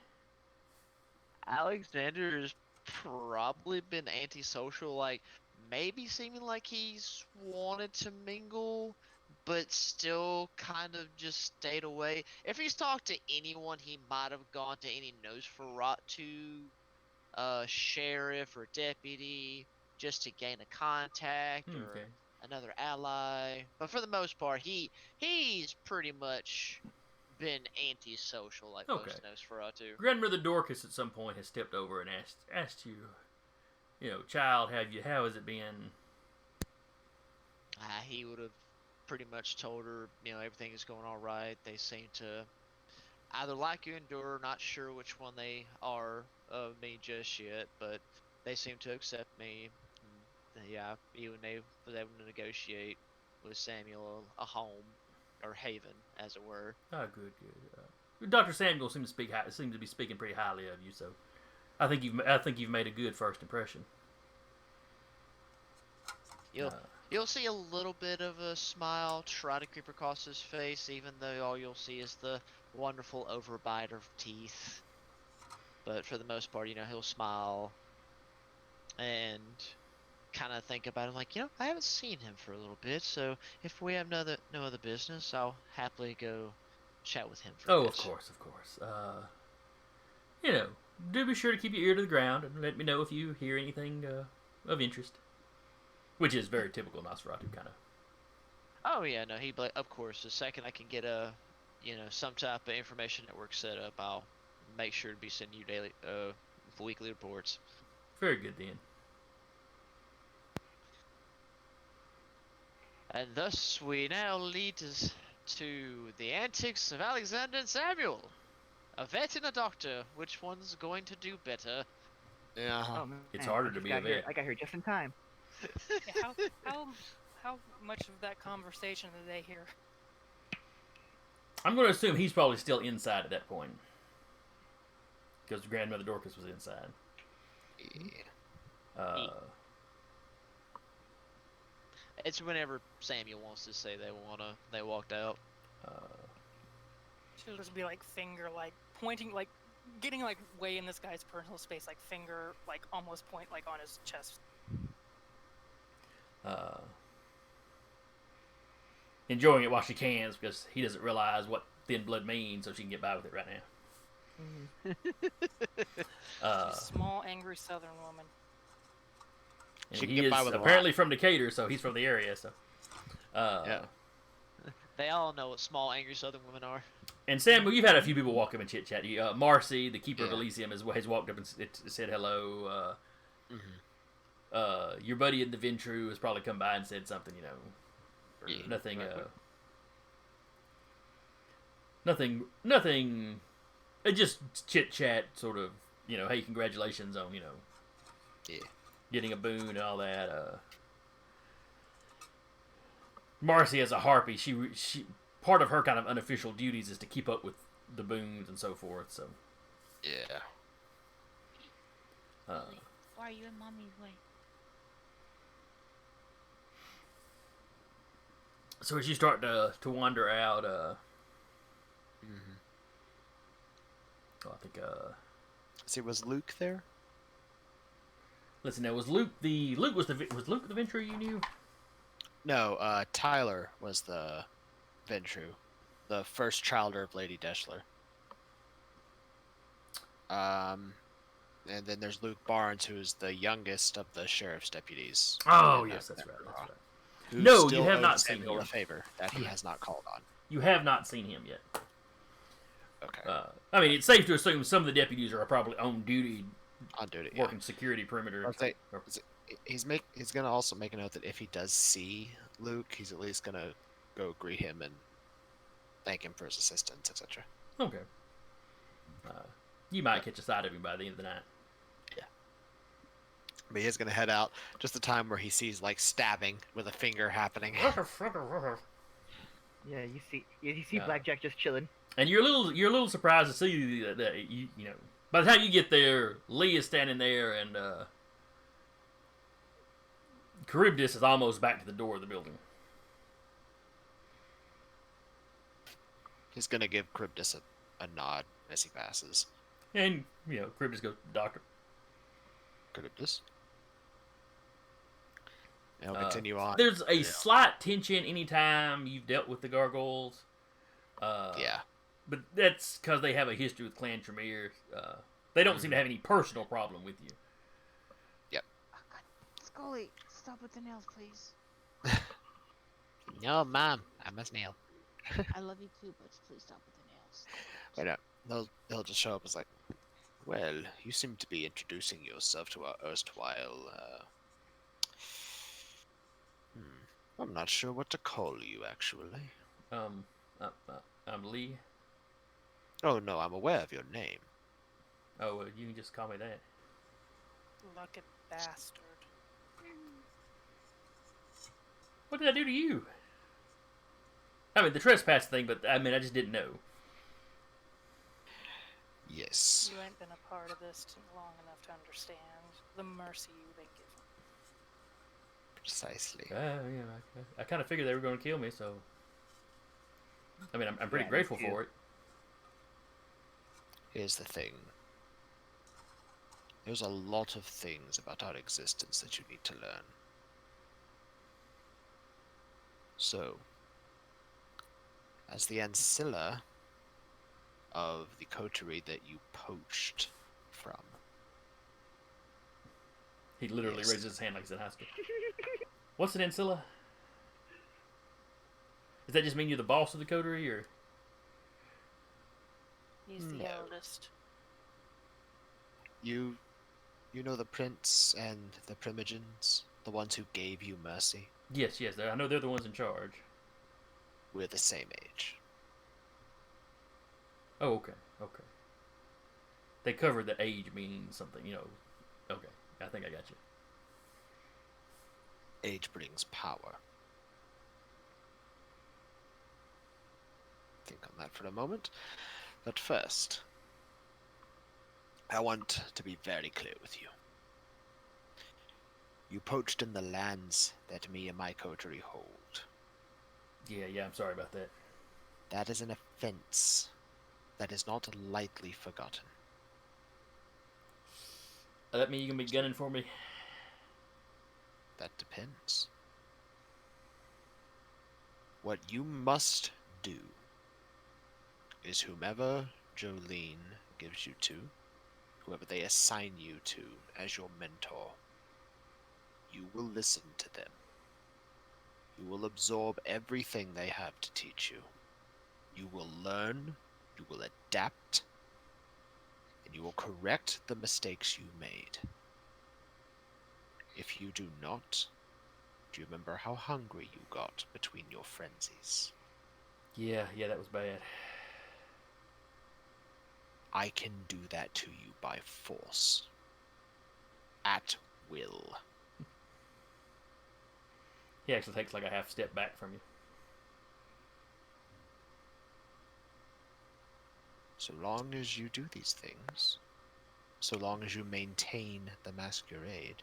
Alexander's probably been antisocial, like maybe seeming like he's wanted to mingle, but still kind of just stayed away. If he's talked to anyone, he might have gone to any Nosferatu, sheriff or deputy, just to gain a contact or Okay. another ally. But for the most part, he's pretty much been antisocial like Okay. most Nosferatu. Grandmother Dorcas at some point has stepped over and asked you, child, how has it been? He would have pretty much told her, everything is going all right. They seem to either like you or not sure which one they are of me just yet, but they seem to accept me. And, yeah, even they was able to negotiate with Samuel a home or haven, as it were. Oh, good. Dr. Samuel seems to be speaking pretty highly of you, so I think you've made a good first impression. You'll see a little bit of a smile try to creep across his face, even though all you'll see is the wonderful overbite of teeth. But for the most part, he'll smile and kind of think about it, like, I haven't seen him for a little bit, so if we have no other business, I'll happily go chat with him for a bit. Of course. Do be sure to keep your ear to the ground and let me know if you hear anything of interest. Which is very typical Nosferatu kind of. Oh yeah, no, of course, the second I can get some type of information network set up, I'll make sure to be sending you daily, weekly reports. Very good then. And thus we now lead to the antics of Alexander and Samuel. A vet and a doctor, which one's going to do better? Yeah. Oh, man. It's harder I to just be a got here- vet. I got here just in time. Yeah, how much of that conversation did they hear? I'm going to assume he's probably still inside at that point. Because Grandmother Dorcas was inside. Yeah. It's whenever Samuel wants to say they walked out. She'll just be pointing, getting way in this guy's personal space, finger, almost point on his chest. enjoying it while she can, because he doesn't realize what thin blood means, so she can get by with it right now. She's a small, angry Southern woman. And She can he get by is with a apparently lot. from Decatur, so he's from the area. So, Yeah. They all know what small, angry Southern women are. And Sam, you've had a few people walk up and chit chat. Marcy, the keeper of Yeah. Elysium, has walked up and said hello. Mhm. Your buddy in the Ventru has probably come by and said something, or Yeah, nothing. right. Nothing. Just chit chat, sort of. Hey, congratulations on Yeah. getting a boon and all that. Marcy, as a harpy, she part of her kind of unofficial duties is to keep up with the boons and so forth. So, Yeah. Why are you in mommy's way? so as you start to wander out, Mhm. I think See, was Luke there? listen, now was Luke the Venture you knew? No, Tyler was the Ventru, the first childer of Lady Deschler. And then there's Luke Barnes, who's the youngest of the sheriff's deputies. Oh in, yes, that's right. Who No, you still have owes not seen Samuel him. a favor that he has not called on. You have not seen him yet. Okay. I mean, it's safe to assume some of the deputies are probably on duty, On duty. working security perimeter. I'll say, he's gonna also make a note that if he does see Luke, he's at least gonna go greet him and thank him for his assistance, etc. Okay. You might catch a sight of him by the end of the night. But he is gonna head out just the time where he sees like stabbing with a finger happening. Yeah, you see Yeah. Blackjack just chilling. And you're a little surprised to see that you know. By the time you get there, Lee is standing there, and Charybdis is almost back to the door of the building. He's gonna give Charybdis a nod as he passes. And Charybdis goes, "Doctor." Charybdis. And he'll continue on. There's a slight tension anytime you've dealt with the gargoyles. Yeah. But that's because they have a history with Clan Tremere. They don't seem to have any personal problem with you. Scully, stop with the nails, please. No, Mom, I must nail. I love you too, but please stop with the nails. Wait up. They'll just show up as like, well, you seem to be introducing yourself to our erstwhile, I'm not sure what to call you, actually. I'm Lee. Oh, no, I'm aware of your name. Oh, you can just call me that. Lucky bastard. What did I do to you? I mean, the trespass thing, but I mean, I just didn't know. Yes. You ain't been a part of this long enough to understand the mercy you've been given. Precisely. I kind of figured they were going to kill me, so. I mean, I'm pretty Yeah, me grateful too. for it. Here's the thing. There's a lot of things about our existence that you need to learn. So, as the ancilla of the coterie that you poached from, He literally Yes. raises his hand like he's in high school. What's an ancilla? Does that just mean you're the boss of the coterie, or? He's the No. eldest. you know the prince and the primogens, the ones who gave you mercy. Yes, I know they're the ones in charge. We're the same age. Oh, okay. They covered that age means something, Okay, I think I got you. Age brings power. Think on that for a moment. But first, I want to be very clear with you. You poached in the lands that me and my coterie hold. Yeah, I'm sorry about that. That is an offense that is not lightly forgotten. That mean you gonna be gunning for me? That depends. What you must do is whomever Jolene gives you to, whoever they assign you to as your mentor, you will listen to them. You will absorb everything they have to teach you. You will learn, you will adapt, and you will correct the mistakes you made. If you do not, do you remember how hungry you got between your frenzies? Yeah, that was bad. I can do that to you by force. At will. He actually takes like a half step back from you. So long as you do these things, so long as you maintain the masquerade,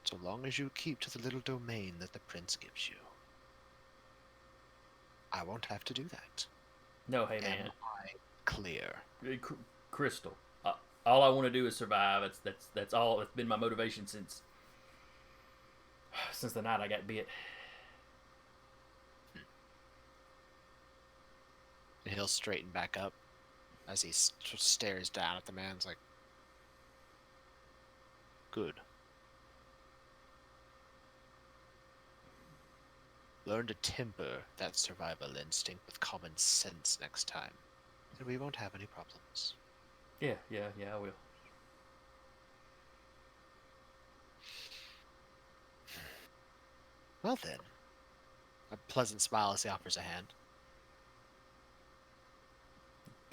so long as you keep to the little domain that the prince gives you, I won't have to do that. No, hey man. Am I clear? Crystal. All I want to do is survive. That's all. That's been my motivation since the night I got bit. And he'll straighten back up as he stares down at the man. It's like, good. Learn to temper that survival instinct with common sense next time, and we won't have any problems. Yeah, I will. Well then. A pleasant smile as he offers a hand.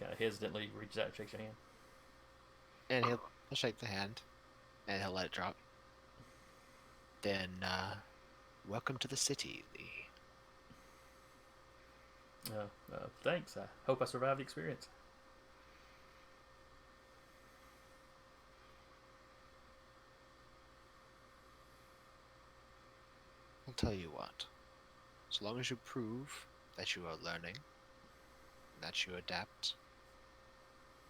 Kind of hesitantly reaches out and shakes your hand. And he'll shake the hand, and he'll let it drop. Then, welcome to the city, Lee. Thanks. I hope I survive the experience. I'll tell you what. So long as you prove that you are learning, and that you adapt,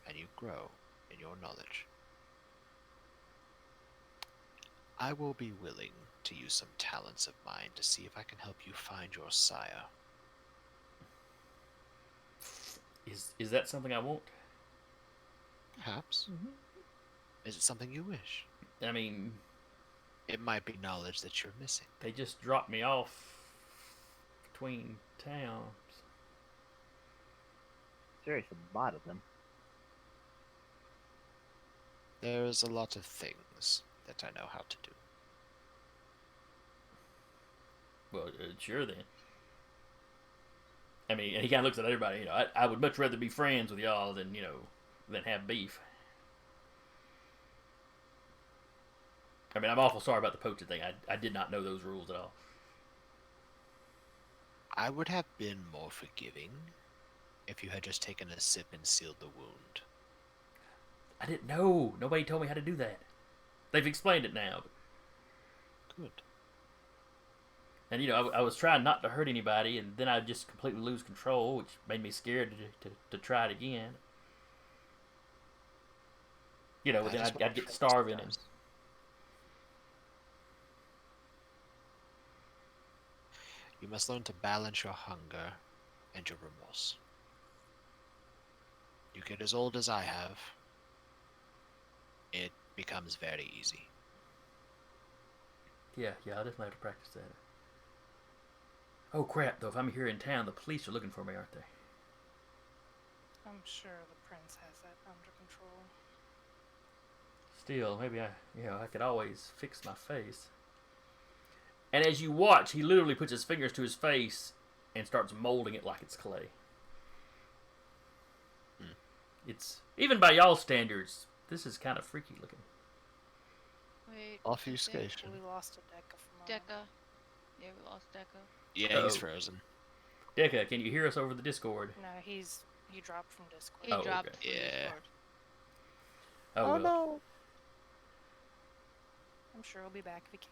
and you grow in your knowledge, I will be willing to use some talents of mine to see if I can help you find your sire. Is that something I want? Perhaps. Mm-hmm. Is it something you wish? I mean, it might be knowledge that you're missing. They just dropped me off between towns. Serious about of them. There's a lot of things that I know how to do. Well, sure then. I mean, and he kind of looks at everybody. You know, I would much rather be friends with y'all than than have beef. I mean, I'm awful sorry about the poacher thing. I did not know those rules at all. I would have been more forgiving if you had just taken a sip and sealed the wound. I didn't know. Nobody told me how to do that. They've explained it now. Good. And, I was trying not to hurt anybody, and then I'd just completely lose control, which made me scared to try it again. Then I'd get starving. And you must learn to balance your hunger and your remorse. You get as old as I have, it becomes very easy. Yeah, I'll definitely have to practice that. Oh crap, though, if I'm here in town, the police are looking for me, aren't they? I'm sure the prince has that under control. Still, maybe I could always fix my face. And as you watch, he literally puts his fingers to his face and starts molding it like it's clay. It's, even by y'all standards, this is kind of freaky looking. Wait. Obfuscation. We lost a Deca from Deca. Yeah, we lost Deca. Yeah, he's frozen. Deca, can you hear us over the Discord? No, he dropped from Discord. He dropped okay. from Discord. Oh well. No. I'm sure he'll be back if he can.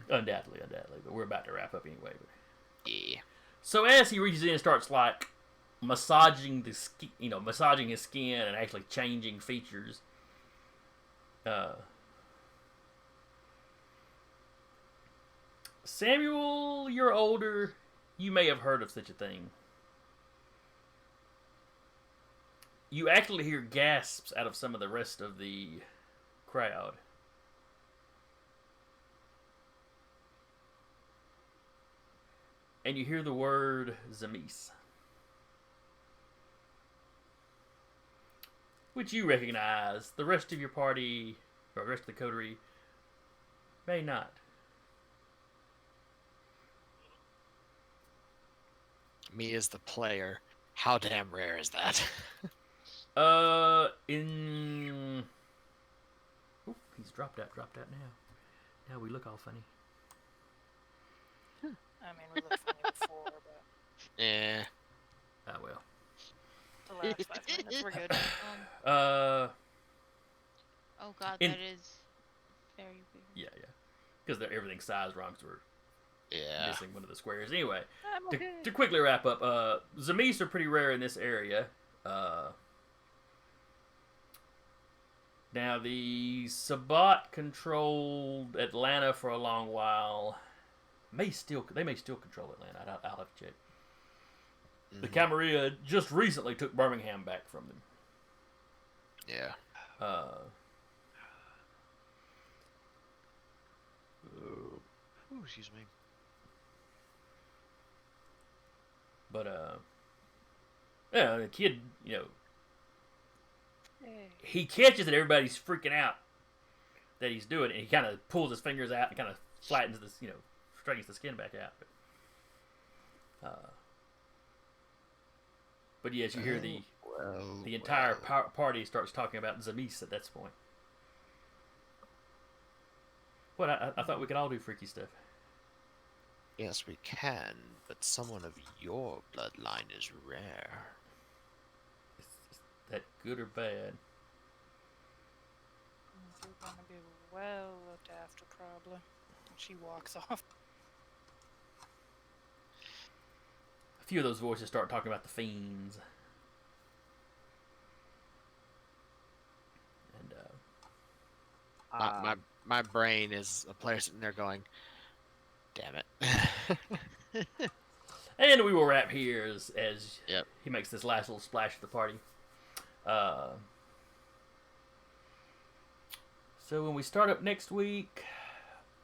Undoubtedly, but we're about to wrap up anyway. But... Yeah. So as he reaches in and starts massaging massaging his skin and actually changing features, Samuel, you're older. You may have heard of such a thing. You actually hear gasps out of some of the rest of the crowd. And you hear the word Zemis, which you recognize. The rest of your party, or the rest of the coterie, may not. Me as the player, how damn rare is that? In... Ooh, he's dropped out now. Now we look all funny. I mean, we looked funny before, but Yeah. Ah, well. the last 5 minutes were good. Uh, Oh god, In- that is very weird. yeah. Because everything's size wrong, so we're Yeah. missing one of the squares. Anyway, I'm okay. to quickly wrap up, Zemis are pretty rare in this area. Now, the Sabbat controlled Atlanta for a long while. They may still control Atlanta. I'll have to check. The Camarilla just recently took Birmingham back from them. Yeah. Ooh, excuse me. But yeah, the kid, he catches that everybody's freaking out that he's doing it, and he kind of pulls his fingers out and kind of flattens this, straightens the skin back out. But yes, you hear the entire party starts talking about Zemis at that point. What, I thought we could all do freaky stuff. Yes, we can, but someone of your bloodline is rare. Is that good or bad? You're gonna be well looked after, probably. She walks off. A few of those voices start talking about the fiends. And, My brain is a player sitting there going, damn it. and we will wrap here as Yep. he makes this last little splash at the party. So when we start up next week,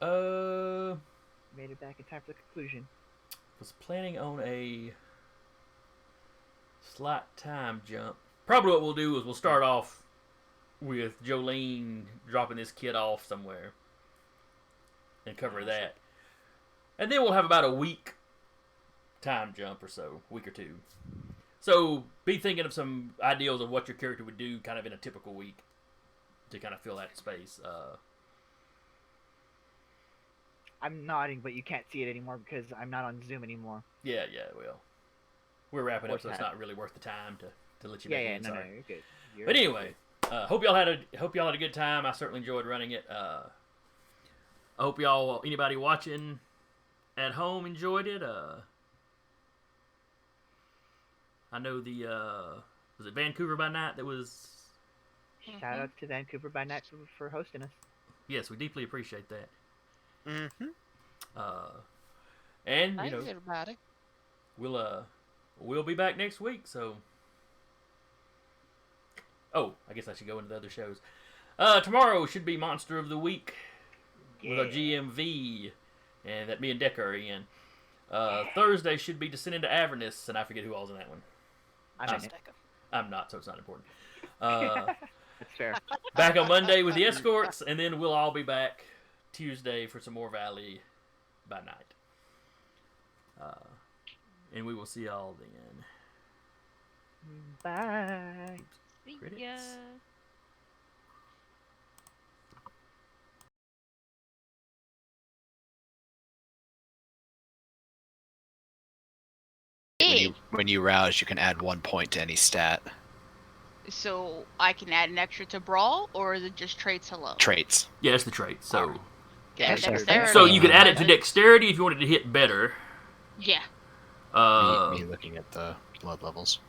Made it back in time for the conclusion. was planning on a slight time jump. Probably what we'll do is we'll start off with Jolene dropping this kid off somewhere and cover that. And then we'll have about a week time jump or so, a week or two. So be thinking of some ideals of what your character would do kind of in a typical week to kind of fill that space. I'm nodding, but you can't see it anymore because I'm not on Zoom anymore. Yeah, well. We're wrapping up, What's so it's that? not really worth the time to let you back Yeah, in. no, Sorry. you're good. But anyway, hope y'all had a good time. I certainly enjoyed running it. I hope anybody watching at home enjoyed it. I know was it Vancouver by Night that was? Shout out to Vancouver by Night for hosting us. Yes, we deeply appreciate that. Mm-hmm. And Thanks, everybody. we'll be back next week. So, I guess I should go into the other shows. Tomorrow should be Monster of the Week with our GMV, and that me and Decker are in. Thursday should be Descend into Avernus, and I forget who all's in that one. I'm in it. I'm not, so it's not important. That's fair. Back on Monday with the escorts, and then we'll all be back Tuesday for some more Valley by Night. And we will see y'all then. Bye. See Credits. ya. When you rouse, you can add 1 point to any stat. So I can add an extra to brawl, or is it just traits alone? Traits. Yeah, it's the trait. So, Yeah, sure. dexterity. so you could add it to dexterity if you wanted to hit better. Yeah. Me looking at the blood levels.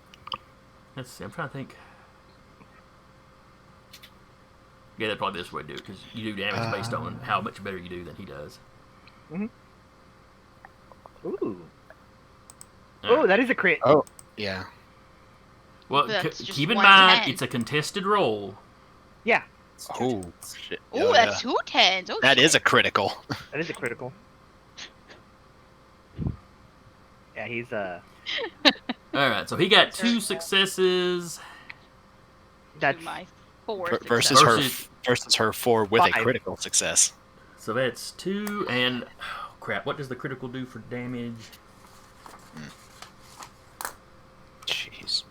Let's see. I'm trying to think. Yeah, that's probably this way to do it because you do damage based on how much better you do than he does. Ooh. Alright. Oh, that is a crit. Oh, yeah. Well, That's just keep in 1 mind 10. it's a contested roll. Yeah, Oh, shit. Ooh, Oh, that's yeah. 2 10s. Oh, That shit. is a critical. that is a critical. Yeah, he's Alright, so he got 2 successes. that's my 4 Versus her Versus- versus her 4 with a 5. critical success. So that's 2, and... Oh, crap, what does the critical do for damage? Jeez.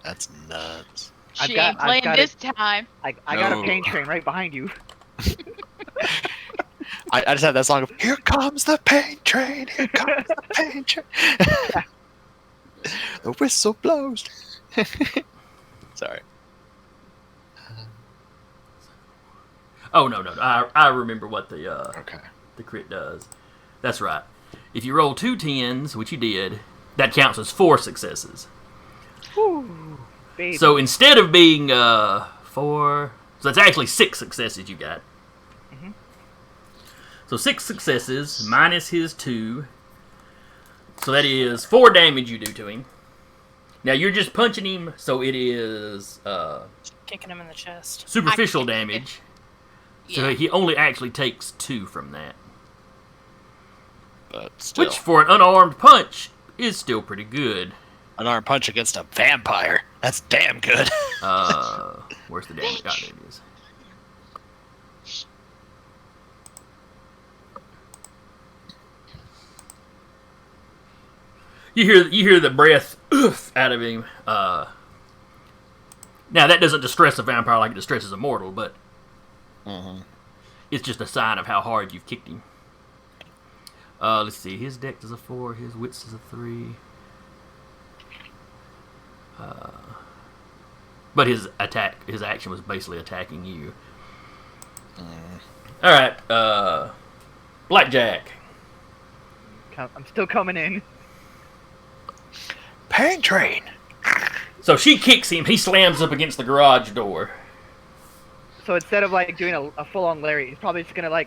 That's nuts. I've She got- ain't I've playing got this time. I got No. a pain train right behind you. I just have that song of "Here comes the pain train, here comes the pain train." The whistle blows. Sorry. Oh, no. I remember what the Okay. the crit does. That's right. If you roll 2 10s, which you did, that counts as 4 successes. Whew, baby. So instead of being 4... So that's actually 6 successes you got. Mhm. So 6 successes minus his 2. So that is 4 damage you do to him. Now you're just punching him, so it is Kicking him in the chest. superficial damage. So Yeah. he only actually takes 2 from that. But still, Which, for an unarmed punch, is still pretty good. an arm punch against a vampire. That's damn good. Where's the damage? Oh, there it is. You hear the breath oof out of him. Now that doesn't distress a vampire like it distresses a mortal, but Mm-hmm. it's just a sign of how hard you've kicked him. Let's see. His dex is a 4. His wits is a 3. But his action was basically attacking you. All right. Blackjack. I'm still coming in. Pain train. So she kicks him. He slams up against the garage door. So instead of like doing a full-on Larry, he's probably just gonna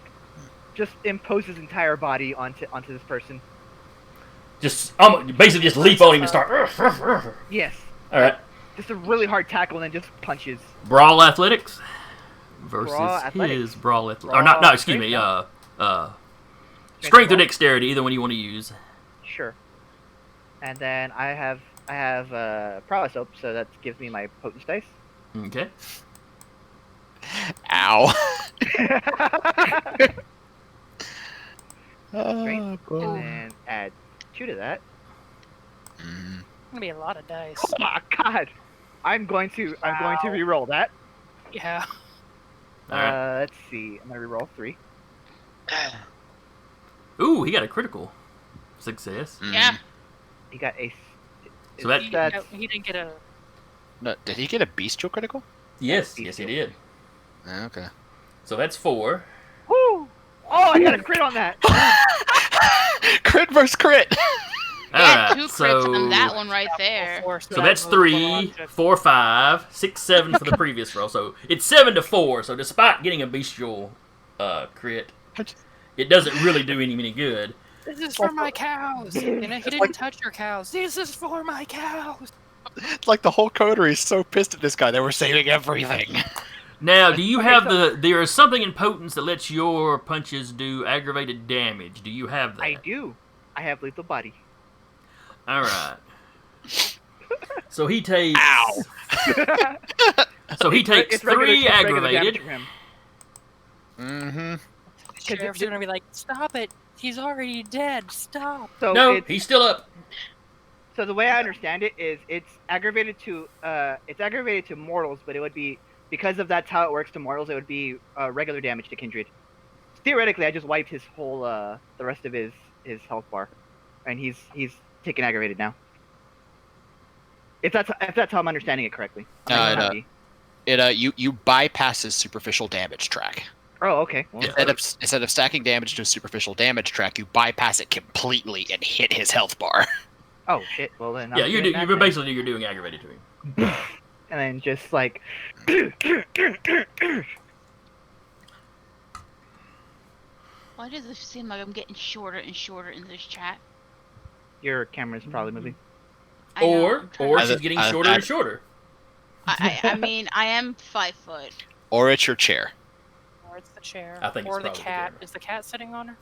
just impose his entire body onto this person. Just basically just leap on him and start. Yes. All right. Just a really hard tackle and then just punches. Brawl athletics versus Brawl athletics. his brawl athletics. Or not? No, excuse me. Strength or brawl? dexterity, either one you want to use. Sure. And then I have prowess up, so that gives me my potence dice. Okay. Ow. And boy. then add 2 to that. Mm. Gonna be a lot of dice. Oh my god! I'm going to re-roll that. Yeah. All right. Let's see. I'm gonna re-roll 3. Ooh, he got a critical success. Yeah. He got a. So that- that's He didn't get a. No, did he get a bestial critical? Yes, he did. Okay. So that's 4. woo! Oh, I got a crit on that. Crit versus crit. Yeah, All 2 right, crits so on that one right there. so that's 3, 4, 5, 6, 7 for the previous roll. So it's 7 to 4. So despite getting a bestial crit, it doesn't really do him any good. This is for my cows. And he didn't touch your cows. This is for my cows. It's like the whole coterie is so pissed at this guy. They were saving everything. Now, do you have there is something in potence that lets your punches do aggravated damage. Do you have that? I do. I have lethal body. All right. So he takes. Ow. So he takes It's regular- 3 it's regular aggravated. damage for him. Mm-hmm. Sheriff's gonna be like, stop it. He's already dead. Stop. So No, it's, he's still up. so the way I understand it is it's aggravated to mortals, but it would be because of that's how it works to mortals. It would be regular damage to Kindred. Theoretically, I just wiped his whole the rest of his health bar, and he's taking aggravated now. If that's how I'm understanding it correctly. I might not be. You bypass his superficial damage track. Oh, okay. Well, Instead of stacking damage to a superficial damage track, you bypass it completely and hit his health bar. oh shit. Well then. Yeah, I'm you're doing that then. basically you're doing aggravated to him. And then just like. Well, Why does it seem like I'm getting shorter and shorter in this chat? Your camera's probably moving. I know, Or I'm trying or to- she's getting shorter and shorter. I mean, I am 5 foot. Or it's your chair. Or it's the chair. I think it's or the probably the cat. camera. Is the cat sitting on her?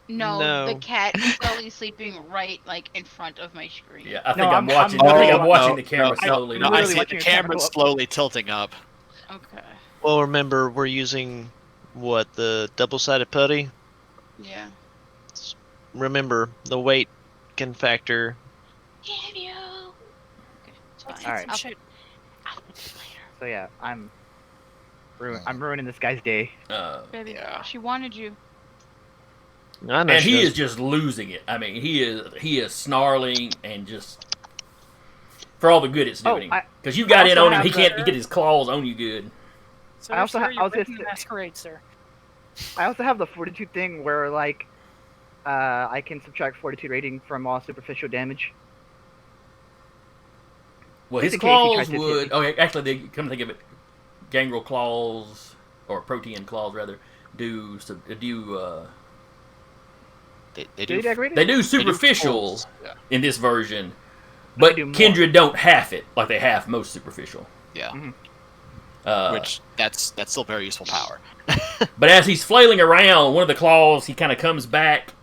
No, the No. cat is slowly sleeping right, like, in front of my screen. Yeah, I think No, I'm I'm watching. I think I'm watching the camera no, slowly. No, I literally see watching the your camera camera's go up. slowly tilting up. Okay. Well, remember, we're using, what, the double-sided putty? Yeah. Remember, the weight can factor. Give you. Okay, it's fine. Let's Alright. eat some shit. I'll do this later. So yeah, I'm ruining this guy's day. Baby, Yeah. she wanted you. I know And she he does. is just losing it. I mean, he is snarling and just for all the good it's doing him. Because you got I in also on him, have he can't the- get his claws on you good. Sir, I also sir, ha- you're I was gonna breaking the say- masquerade, sir. I also have the fortitude thing where like I can subtract fortitude rating from all superficial damage. Well, Just his in case he claws tries to hit would. me. Oh, yeah, actually, they come to think of it, gangrel claws or protean claws rather do They Do do. you decorate it? they do they do superficial pulls, yeah. in this version, but do more. Kindred don't half it like they half most superficial. Yeah. Which, that's still very useful power. but as he's flailing around, one of the claws he kind of comes back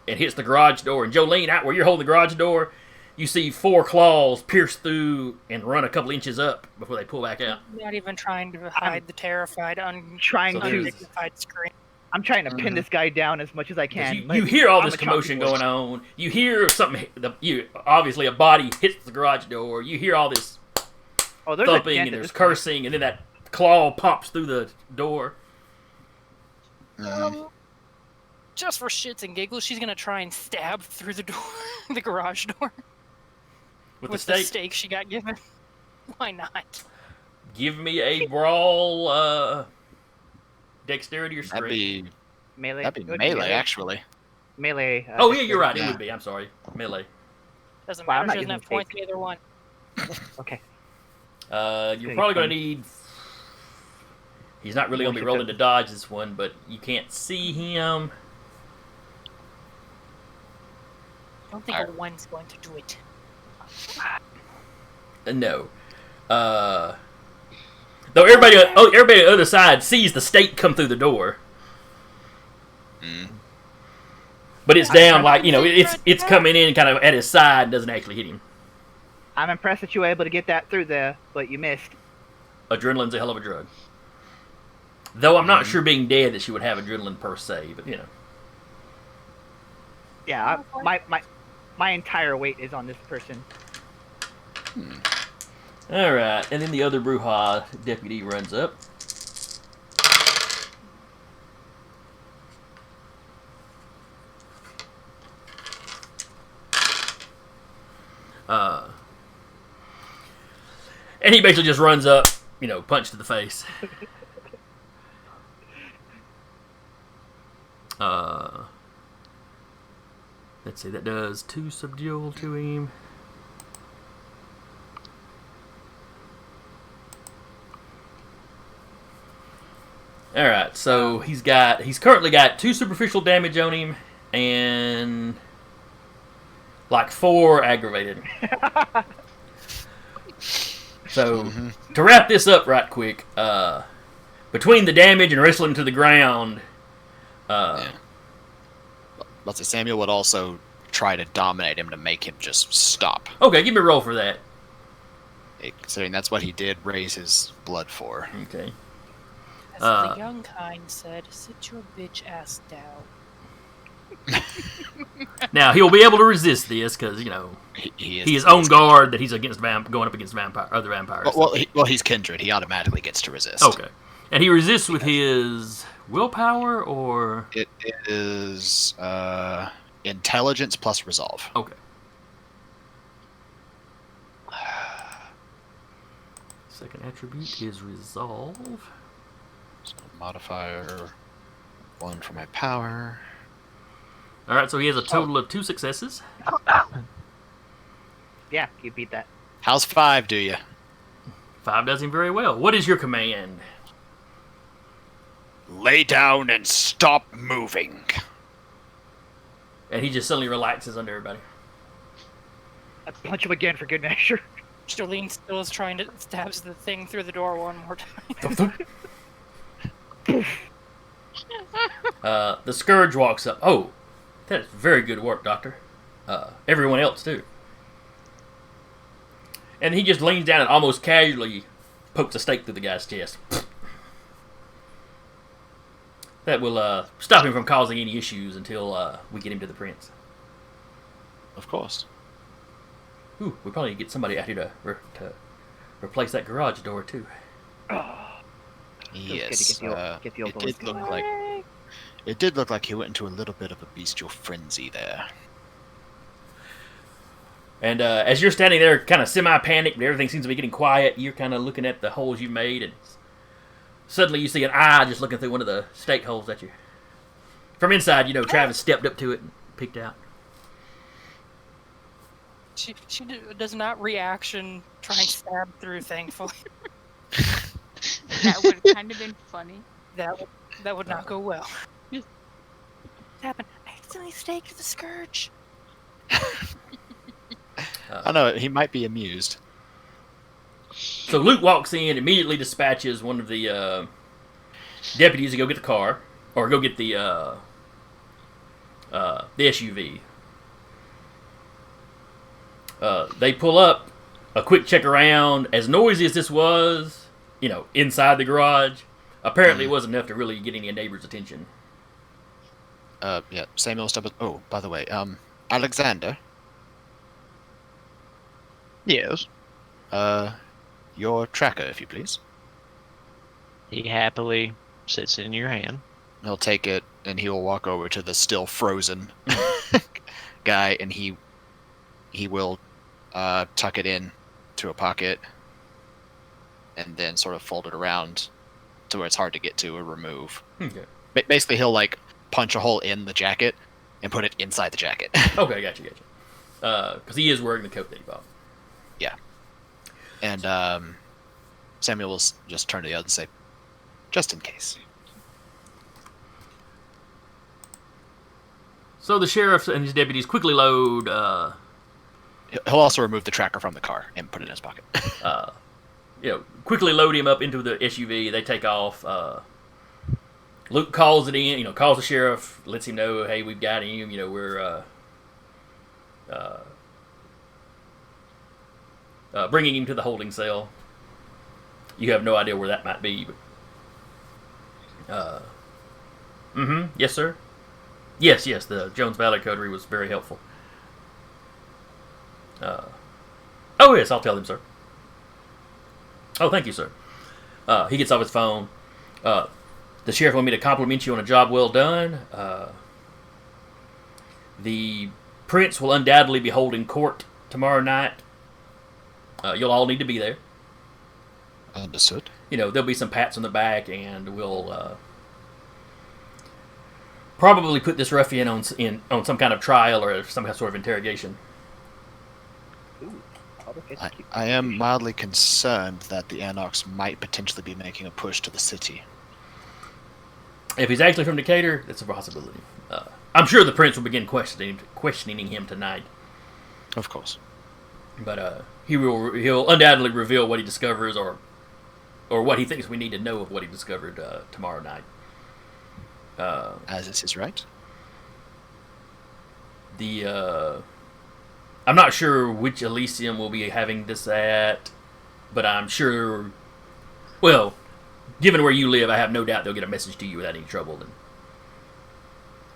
and hits the garage door. And Jolene, out where you're holding the garage door, you see 4 claws pierce through and run a couple inches up before they pull back out. Not even trying to hide the terrified, Trying So to. there's- undignified scream. I'm trying to pin this guy down as much as I 'Cause can. You, but you hear all I'm this a chunky commotion boy. going on. You hear something. Obviously a body hits the garage door. You hear all this Oh, there's a thumping dent and at there's this point. cursing, and then that claw pops through the door. Just for shits and giggles, she's gonna try and stab through the door, the garage door, With with the the stake. stake she got given. Why not? Give me a brawl, dexterity or That'd strength. be Melee. that'd It be would melee actually. Melee. Oh yeah, you're right. It Yeah. would be. I'm sorry, melee. Doesn't Well, I'm matter. not She doesn't using have points in either one. Okay. You're Okay, probably going fine. to need. He's not really going to be More rolling to dodge this one, but you can't see him. I don't think a one's going to do it. No. Though everybody on the other side sees the stake come through the door, but it's down like it's coming in kind of at his side, doesn't actually hit him. I'm impressed that you were able to get that through there, but you missed. Adrenaline's a hell of a drug. Though I'm not sure being dead that she would have adrenaline per se, but Yeah, my entire weight is on this person. All right, and then the other Bruja deputy runs up. And he basically just runs up, punch to the face. Let's see, that does 2 subdual to him. Alright, so he's currently got 2 superficial damage on him and like 4 aggravated. So to wrap this up right quick, between the damage and wrestling to the ground, Let's say Samuel would also try to dominate him to make him just stop. Okay, give me a roll for that. Considering that's what he did raise his blood for. Okay. As the young kind said, sit your bitch ass down. Now he'll be able to resist this because He he is on guard that he's against going up against other vampires. Well, he's Kindred. He automatically gets to resist. Okay, and he resists with his willpower, or It is intelligence plus resolve. okay. Second attribute is resolve. So modifier 1 for my power. All right, so he has a total of 2 successes. Yeah, you beat that. How's 5 do you? 5 does him very well. What is your command? Lay down and stop moving. And he just suddenly relaxes under everybody. I punch him again for good measure. Jolene still is trying to stabs the thing through the door one more time. The Scourge walks up. Oh, that is very good work, Doctor. Everyone else, too. And he just leans down and almost casually pokes a stake through the guy's chest. That will stop him from causing any issues until we get him to the prince. Of course. Ooh, we probably need to get somebody out here to replace that garage door, too. Yes, get the old it did look like he went into a little bit of a bestial frenzy there. And as you're standing there kind of semi-panicked, but everything seems to be getting quiet, you're kind of looking at the holes you made, and suddenly you see an eye just looking through one of the stake holes at you. From inside, Travis stepped up to it and peeked out. She does not reaction try and stab through, thankfully. That would have kind of been funny. That would not go well. What happened? I accidentally staked the Scourge. I know, he might be amused. So Luke walks in, immediately dispatches one of the deputies to go get the car, or go get the SUV. They pull up, a quick check around. As noisy as this was, inside the garage, apparently it wasn't enough to really get any neighbors' attention. Yeah, Samuel stepped. Oh, by the way, Alexander. Yes. Your tracker, if you please. He happily sits in your hand. He'll take it, and he will walk over to the still frozen guy, and he will tuck it in to a pocket, and then sort of fold it around to where it's hard to get to or remove. Okay. Basically, he'll punch a hole in the jacket and put it inside the jacket. Okay, gotcha. Because he is wearing the coat that he bought. Yeah. And Samuel will just turn to the other and say, just in case. So the sheriff and his deputies quickly load... He'll also remove the tracker from the car and put it in his pocket. Quickly load him up into the SUV. They take off. Luke calls it in, calls the sheriff, lets him know, hey, we've got him, we're bringing him to the holding cell. You have no idea where that might be, but... yes, sir. Yes, the Jones Valley Coterie was very helpful. Oh, yes, I'll tell him, sir. Oh, thank you, sir. He gets off his phone. The sheriff wanted me to compliment you on a job well done. The prince will undoubtedly be holding court tomorrow night. You'll all need to be there. Understood. There'll be some pats on the back, and we'll probably put this ruffian on some kind of trial or some sort of interrogation. I am mildly concerned that the Anarchs might potentially be making a push to the city. If he's actually from Decatur, that's a possibility. I'm sure the prince will begin questioning him tonight. Of course. But he'll undoubtedly reveal what he discovers or what he thinks we need to know of what he discovered tomorrow night. As is his right. I'm not sure which Elysium we'll be having this at, but I'm sure... Well, given where you live, I have no doubt they'll get a message to you without any trouble.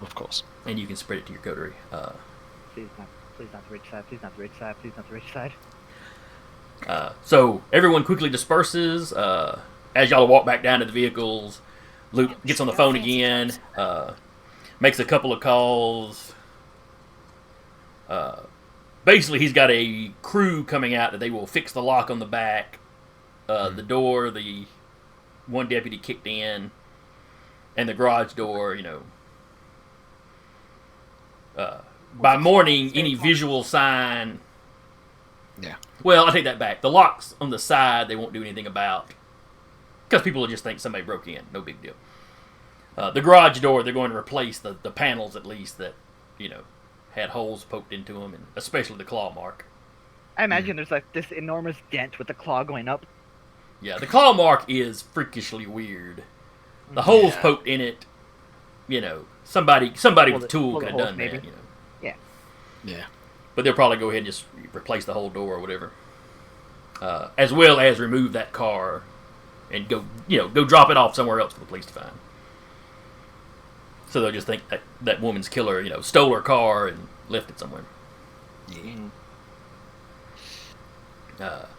Of course. And you can spread it to your coterie. Please not the rich side. Please not the rich side. Please not the rich side. So everyone quickly disperses. As y'all walk back down to the vehicles, Luke gets on the phone again, makes a couple of calls. Basically, he's got a crew coming out that they will fix the lock on the back, the door, the one deputy kicked in, and the garage door, by morning, any visual sign... Yeah. Well, I take that back. The locks on the side, they won't do anything about. Because people will just think somebody broke in. No big deal. The garage door, they're going to replace the panels, at least, that, had holes poked into them, and especially the claw mark. I imagine there's like this enormous dent with the claw going up. Yeah, the claw mark is freakishly weird. The holes poked in it, somebody with a tool could have done maybe. that, Yeah. But they'll probably go ahead and just replace the whole door or whatever. As well as remove that car and go drop it off somewhere else for the police to find. So they'll just think that woman's killer, stole her car and left it somewhere. Yeah.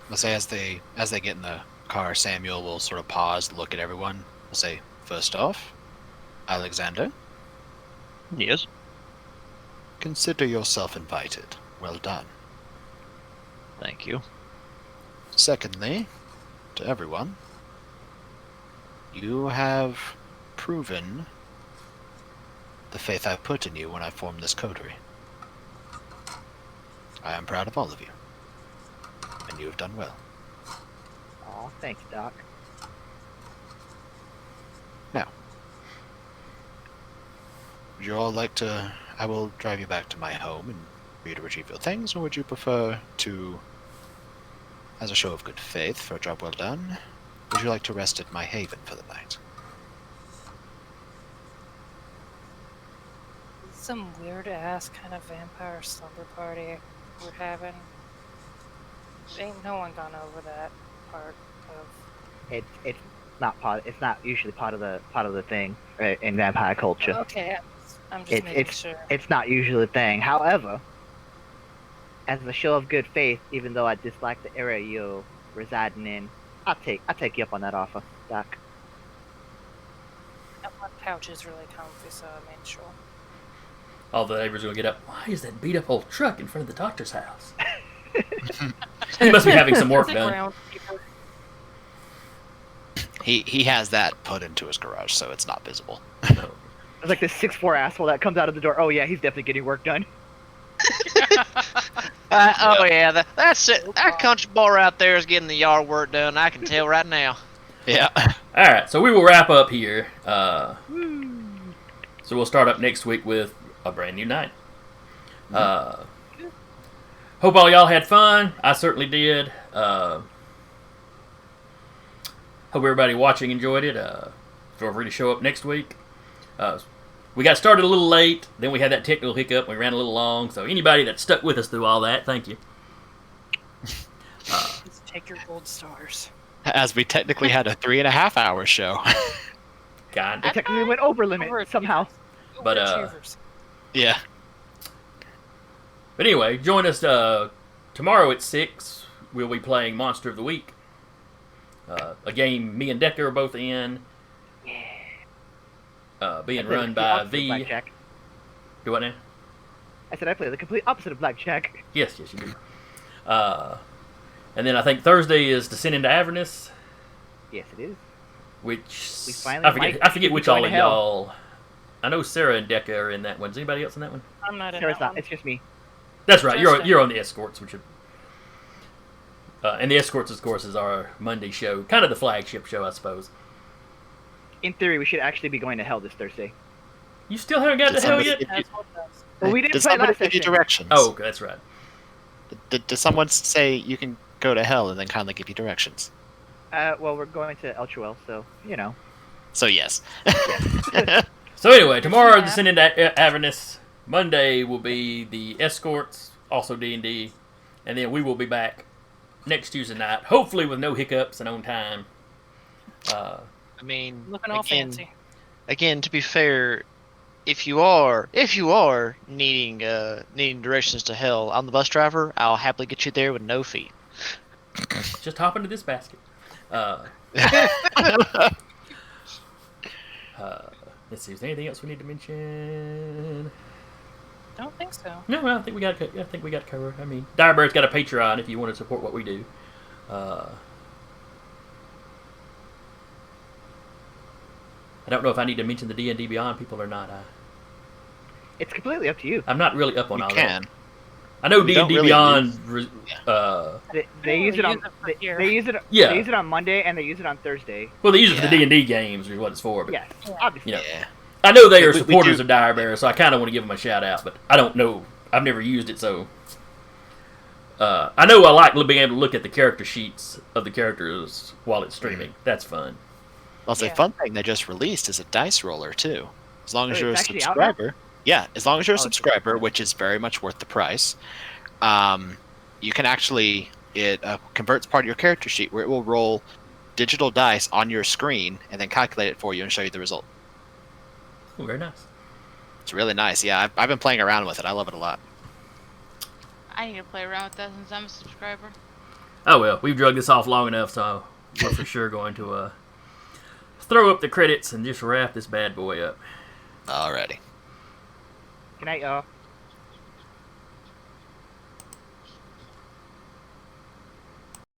Let's say as they get in the car, Samuel will sort of pause, look at everyone. We'll say, first off, Alexander, Yes. consider yourself invited. Well done. Thank you. Secondly, to everyone, you have proven the faith I put in you when I formed this coterie. I am proud of all of you, and you have done well. Aw, thanks, Doc. Now, would you all like to... I will drive you back to my home and for you to retrieve your things, or would you prefer to, as a show of good faith for a job well done, would you like to rest at my haven for the night? Some weird ass kind of vampire slumber party we're having. Ain't no one gone over that part of. It's not part. It's not usually part of the thing in vampire culture. Okay, I'm just making sure. It's not usually a thing. However, as a show of good faith, even though I dislike the area you're residing in, I'll take you up on that offer, Doc. My couch is really comfy, so I made sure. All the neighbors will get up. Why is that beat up old truck in front of the doctor's house? He must be having some work done. He has that put into his garage, so it's not visible. No. It's like this 6'4" asshole that comes out of the door. Oh yeah, he's definitely getting work done. Oh yeah, that's it. That country boy out there is getting the yard work done. I can tell right now. Yeah. All right, so we will wrap up here. So we'll start up next week with a brand new night. Hope all y'all had fun. I certainly did. Hope everybody watching enjoyed it. Feel free to show up next week. We got started a little late. Then we had that technical hiccup. We ran a little long. So anybody that stuck with us through all that, thank you. Please take your gold stars. As we technically had a 3.5-hour show. Kind I of. technically went over limit somehow. But, Overachievers. Yeah. But anyway, join us tomorrow at 6. We'll be playing Monster of the Week. A game me and Decker are both in. Being run by V. Blackjack. Do what now? I said I play the complete opposite of blackjack. Yes, you do. And then I think Thursday is Descend into Avernus, Yes, it is. which We finally I forget might which be all going of to hell. y'all. I know Sarah and Decca are in that one. Is anybody else in that one? I'm not in Sarah's that not. one. It's just me. That's right. Justin. You're on the escorts, which are, and the escorts, of course, is our Monday show, kind of the flagship show, I suppose. In theory, we should actually be going to hell this Thursday. You still haven't got to hell somebody- yet? That's what does. Well, we didn't Did play somebody last give you session. directions? Oh, okay, that's right. Did someone say you can go to hell and then kindly give you directions? Well, we're going to Actualplay, so you know. So yes. So anyway, tomorrow Yeah. Descend into Avernus. Monday will be the escorts, also D&D, and then we will be back next Tuesday night, hopefully with no hiccups and on time. I mean, Looking all fancy. Again, to be fair, if you are needing directions to hell, I'm the bus driver. I'll happily get you there with no fee. Just hop into this basket. Let's see. Is there anything else we need to mention? Don't think so. No, I think we got. I think we got covered. I mean, Direbird's got a Patreon if you want to support what we do. I don't know if I need to mention the D&D Beyond people or not. It's completely up to you. I'm not really up on You all can. that. I know You don't D&D really Beyond. They use it on. here. They use it. Yeah. They use it on Monday and they use it on Thursday. Well, they use it for the Yeah. D&D games, is what it's for. But Yes, obviously. you know, Yeah. I know they are We supporters do- of Direbear, so I kind of want to give them a shout out. But I don't know I've never used it, so I know I like being able to look at the character sheets of the characters while it's streaming. That's fun. Also, Yeah. a fun thing they just released is a dice roller too. As long as Oh, you're a it's actually out now? subscriber, yeah, as long as you're a Oh, it's subscriber, which is very much worth the price, you can actually it converts part of your character sheet where it will roll digital dice on your screen and then calculate it for you and show you the result. Oh, very nice. It's really nice. Yeah, I've been playing around with it. I love it a lot. I need to play around with that since I'm a subscriber. Oh well, we've drugged this off long enough, so we're for sure going to throw up the credits and just wrap this bad boy up. Alrighty. Good night, y'all.